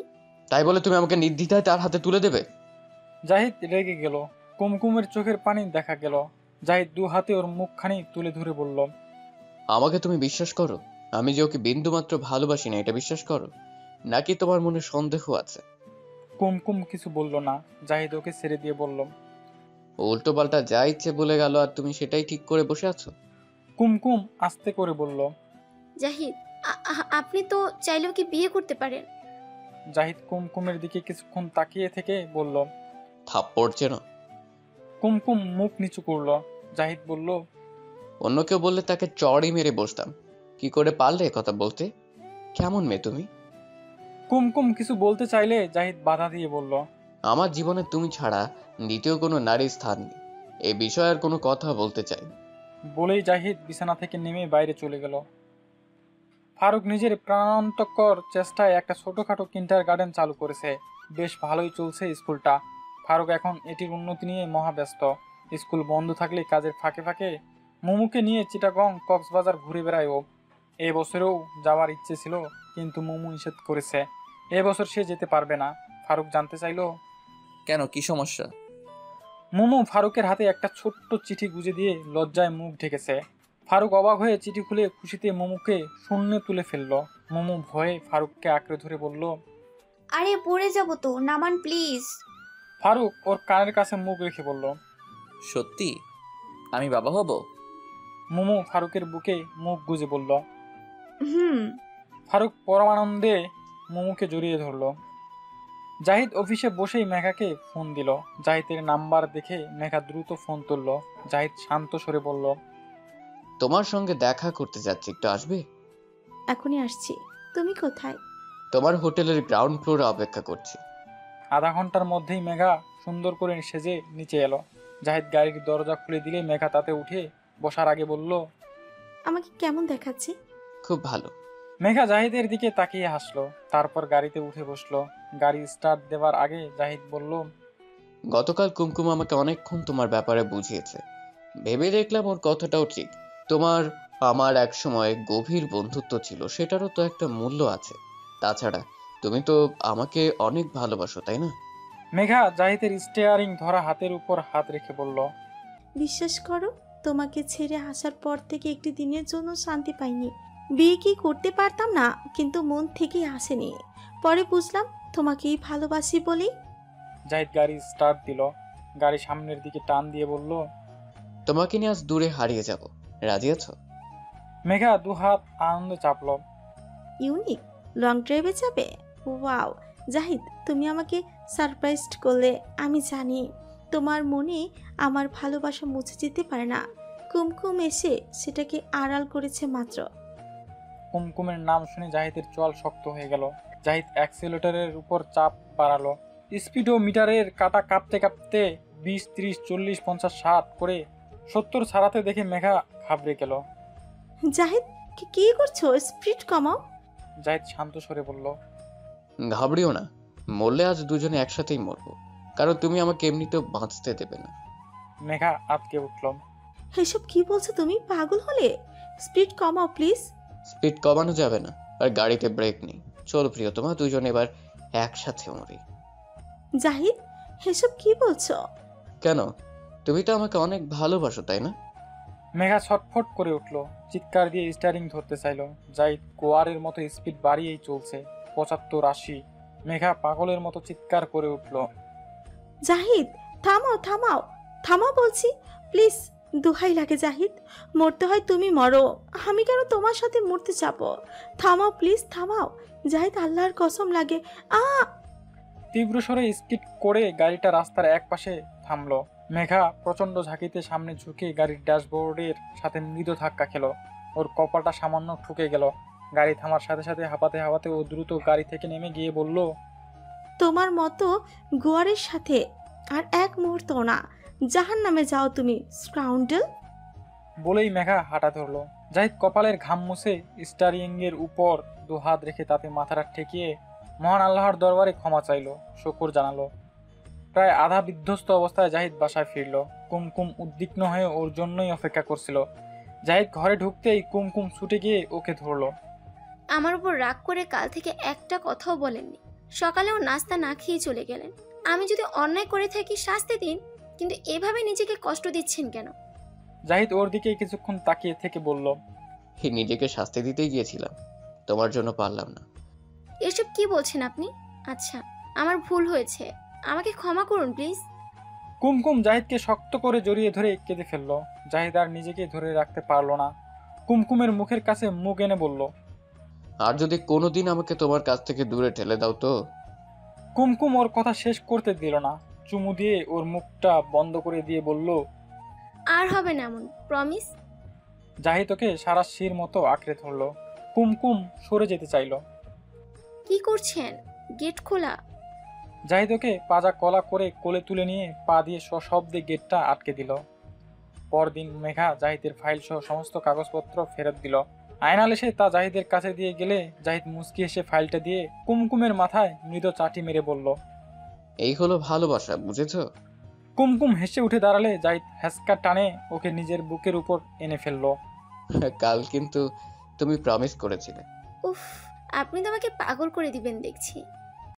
তাই বলে তুমি আমাকে নির্দ্বিধায় তার হাতে তুলে দেবে? জাহিদ রেগে গেল। কুমকুমের চোখের পানি দেখা গেল। জাহিদ দু হাতে ওর মুখখানি তুলে ধরে বলল, আমাকে তুমি বিশ্বাস করো? আমি যে ওকে বিন্দুমাত্র ভালোবাসি না এটা বিশ্বাস করো, নাকি তোমার মনে সন্দেহ আছে? কুমকুম কিছু বলল না। জাহিদ ওকে ছেড়ে দিয়ে বলল, উল্টো পাল্টা যা ইচ্ছে বলে গেল আর তুমি সেটাই ঠিক করে বসে আছো। কুমকুম আস্তে করে বলল, জাহিদ আপনি তো চাইলেও কি বিয়ে করতে পারেন। জাহিদ কুমকুমের দিকে কিছুক্ষণ তাকিয়ে থেকে বলল, থাপ্পড় চেনো? কুমকুম মুখ নিচু করল। জাহিদ বলল, অন্য কেউ বললে তাকে চড়ই মেরে বসতাম, কি করে পারলে কথা বলতে? কেমন মেয়ে তুমি? কুমকুম কিছু বলতে চাইলে জাহিদ বাধা দিয়ে বলল, আমার জীবনে তুমি ছাড়া দ্বিতীয় কোনো নারীর স্থান নেই, এই বিষয়ে আর কোনো কথা বলতে চাই না। বলেই জাহিদ বিছানা থেকে নেমে বাইরে চলে গেল। ফারুক নিজের প্রাণান্তকর চেষ্টায় একটা ছোটখাটো কিন্ডার গার্ডেন চালু করেছে। বেশ ভালোই চলছে স্কুলটা। ফারুক এখন এটির উন্নতি নিয়ে মহাব্যস্ত। স্কুল বন্ধ থাকলে কাজের ফাঁকে ফাঁকে মোমুকে নিয়ে চিটাগং কক্সবাজার ঘুরে বেড়ায় ও। এবছরেও যাওয়ার ইচ্ছে ছিল, কিন্তু মোমু নিষেধ করেছে। এবছর সে যেতে পারবে না। ফারুক জানতে চাইল, কেন, কি সমস্যা? মোমু ফারুকের হাতে একটা ছোট্ট চিঠি গুজে দিয়ে লজ্জায় মুখ ঢেকেছে। ফারুক অবাক হয়ে চিঠি খুলে খুশিতে মোমুকে শূন্যে তুলে ফেলল। মোমু ভয়ে ফারুককে আঁকড়ে ধরে বলল, আরে পড়ে যাব তো, নামান প্লিজ। ফারুক ওর কানের কাছে মুখ রেখে বলল, সত্যি আমি বাবা হব? মোমু ফারুকের বুকে মুখ গুজে বলল। হুম। ফারুক পরমানন্দে মোমুকে জড়িয়ে ধরল। জাহিদ অফিসে বসেই মেঘাকে ফোন দিল। জাহিদের নাম্বার দেখে মেঘা দ্রুত ফোন তুলল। জাহিদ শান্ত স্বরে বলল, তোমার সঙ্গে দেখা করতে যাচ্ছি, একটু আসবে? এখনই আসছি। তুমি কোথায়? তোমার হোটেলের গ্রাউন্ড ফ্লোরে অপেক্ষা করছি। আধা ঘন্টার মধ্যেই মেঘা সুন্দর করে সেজে নিচে এলো। জাহিদ গাড়ির দরজা খুলে দিলে মেঘা তাতে উঠে বসার আগে বলল, আমাকে কেমন দেখাচ্ছে? খুব ভালো। মেঘা জাহিদের দিকে তাকিয়ে হাসলো। তারপর গাড়িতে উঠে বসলো। গাড়ি স্টার্ট দেওয়ার আগে জাহিদ বলল, গতকাল কুমকুম আমাকে অনেকক্ষণ তোমার ব্যাপারে বুঝিয়েছে। ভেবে দেখলাম ওর কথাটাও ঠিক। তোমার আমার এক সময় গভীর বন্ধুত্ব ছিল, সেটারও তো একটা মূল্য আছে। তাছাড়া তুমি তো আমাকে অনেক ভালোবাসো, তাই না? মেঘা জাহিদের স্টিয়ারিং ধরা হাতের উপর হাত রেখে বলল, বিশ্বাস করো, তোমাকে ছেড়ে আসার পর থেকে একটি দিনের জন্য শান্তি পাইনি। বিয়ে কি করতে পারতাম না, কিন্তু মন থেকেই আসেনি। পরে বুঝলাম তোমাকেই ভালোবাসি বলেই। জাহিদ গাড়ি স্টার্ট দিল। গাড়ি সামনের দিকে টান দিয়ে বলল, তোমাকে নিয়ে আজ দূরে হারিয়ে যাব, রাজি আছো? মেঘা দু হাত আনন্দে চাপল। ইউনিক লং ড্রাইভে যাবে? ওয়াও জাহিদ, তুমি আমাকে সারপ্রাইজ করলে। আমি জানি তোমার মনে আমার ভালোবাসা মুছে যেতে পারে না। কুমকুম এসে সেটাকে আড়াল করেছে মাত্র। কুমকুমের নাম শুনে জাহিদের চোয়াল শক্ত হয়ে গেল। জাহিদ অ্যাক্সিলারেটরের উপর চাপ বাড়ালো। স্পিডোমিটারের কাঁটা কাঁপতে কাঁপতে 20, 30, 40, 50, 60 করে 70 ছাড়াতে দেখে মেঘা ঘাবড়ে গেল। জাহিদ কি করছো? স্পিড কমাও। জাহিদ শান্ত স্বরে বলল, ঘাবড়িও না, মরলে আজ দুজনে একসাথেই মরবো, কারণ তুমি আমাকে এমনিতেও বাঁচতে দেবে না। মেঘা আটকে উঠল। এসব কি বলছো তুমি? পাগল হলে? স্পিড কমাও প্লিজ। স্পিড কমানো যাবে না, আর গাড়িতে ব্রেক নেই। চলো প্রিয়তমা, দুজনে এবার একসাথে মরি। জাহিদ এসব কি বলছো? কেন, তুমি তো আমাকে অনেক ভালোবাসো, তাই না? মেঘা ছটফট করে উঠল। চিৎকার দিয়ে স্টিয়ারিং ধরতে চাইল। জাহিদ গোয়ারের মতো স্পিড বাড়িয়েই চলছে, 75, 80। মেঘা পাগলের মতো চিৎকার করে উঠল, জাহিদ থামাও থামাও থামাও বলছি, প্লিজ। দোহাই লাগে জাহিদ, মরতে হয় তুমি মরো, আমি কেন তোমার সাথে মরতে যাবো? থামাও প্লিজ, থামাও জাহিদ, আল্লাহর কসম লাগে। তীব্র স্বরে স্কিড করে গাড়িটা রাস্তার এক পাশে থামলো। মেঘা প্রচন্ড ঝাঁকিতে সামনে ঝুঁকে গাড়ির ড্যাশবোর্ডের সাথে মৃদু ধাক্কা খেলো। ওর কপালটা সামান্য ঠুকে গেল। গাড়ি থামার সাথে সাথে হাঁপাতে হাঁপাতে ও দ্রুত গাড়ি থেকে নেমে গিয়ে বলল, তোমার মতো গোয়ারের সাথে আর এক মুহূর্ত না, জাহান্নামে যাও তুমি, স্কাউন্ডেল। বলেই মেঘা হাঁটা ধরলো। জাহিদ কপালের ঘাম মুছে স্টিয়ারিং এর উপর দু হাত রেখে তাতে মাথাটা ঠেকিয়ে মহান আল্লাহর দরবারে ক্ষমা চাইলো, শুকর জানালো। প্রায় আধা বিধ্বস্ত অবস্থায় জাহিদ বাসায় ফিরল। কুমকুম উদ্বিগ্ন হয়ে ওর জন্যই অপেক্ষা করছিল। জাহিদ ঘরে ঢুকতেই কুমকুম ছুটে গিয়ে ওকে ধরলো। আমার উপর রাগ করে কাল থেকে একটা কথাও বলেননি, সকালেও নাস্তা না খেয়ে চলে গেলেন। আমি যদি অন্যায় করে থাকি শাস্তি দিন, কিন্তু এভাবে নিজেকে কষ্ট দিচ্ছেন কেন? জাহিদ ওর দিকে কিছুক্ষণ তাকিয়ে থেকে বলল, নিজেকে শাস্তি দিতেই গিয়েছিলাম, তোমার জন্য পারলাম না। এসব কি বলছেন আপনি? আচ্ছা, আমার ভুল হয়েছে, আমাকে ক্ষমা করুন প্লিজ। কুমকুম জাহিদকে শক্ত করে জড়িয়ে ধরে কেঁদে ফেললো। জাহিদ আর নিজেকে ধরে রাখতে পারলো না। কুমকুমের মুখের কাছে মুখ এনে বলল, আর যদি কোনোদিন আমাকে তোমার কাছ থেকে দূরে ঠেলে দাও তো? কুমকুম ওর কথা শেষ করতে দিল না, চুমু দিয়ে ওর মুখটা বন্ধ করে দিয়ে বলল, আর হবে না এমন, প্রমিস। জাহিদ ওকে সারাশির মতো আঁকড়ে ধরলো। কুমকুম সরে যেতে চাইল। কি করছেন? গেট খোলা। জাহিদ ওকে পাজা কলা করে কোলে তুলে নিয়ে পা দিয়ে সশব্দে গেটটা আটকে দিল। পরদিন মেঘা জাহিদের ফাইল সহ সমস্ত কাগজপত্র ফেরত দিল। আয়নাল এসে তা জাহিদের কাছে দিয়ে গেলে জাহিদ মুচকি এসে ফাইলটা দিয়ে কুমকুমের মাথায় মৃদু চাটি মেরে বলল, এই হলো ভালোবাসা, বুঝেছো? কুমকুম হেসে উঠে দাঁড়ালে জাহিদ হ্যাসকা টানে ওকে নিজের বুকের উপর এনে ফেললো। কাল কিন্তু তুমি প্রমিস করেছিলে। উফ, আপনি তো আমাকে পাগল করে দিবেন দেখছি।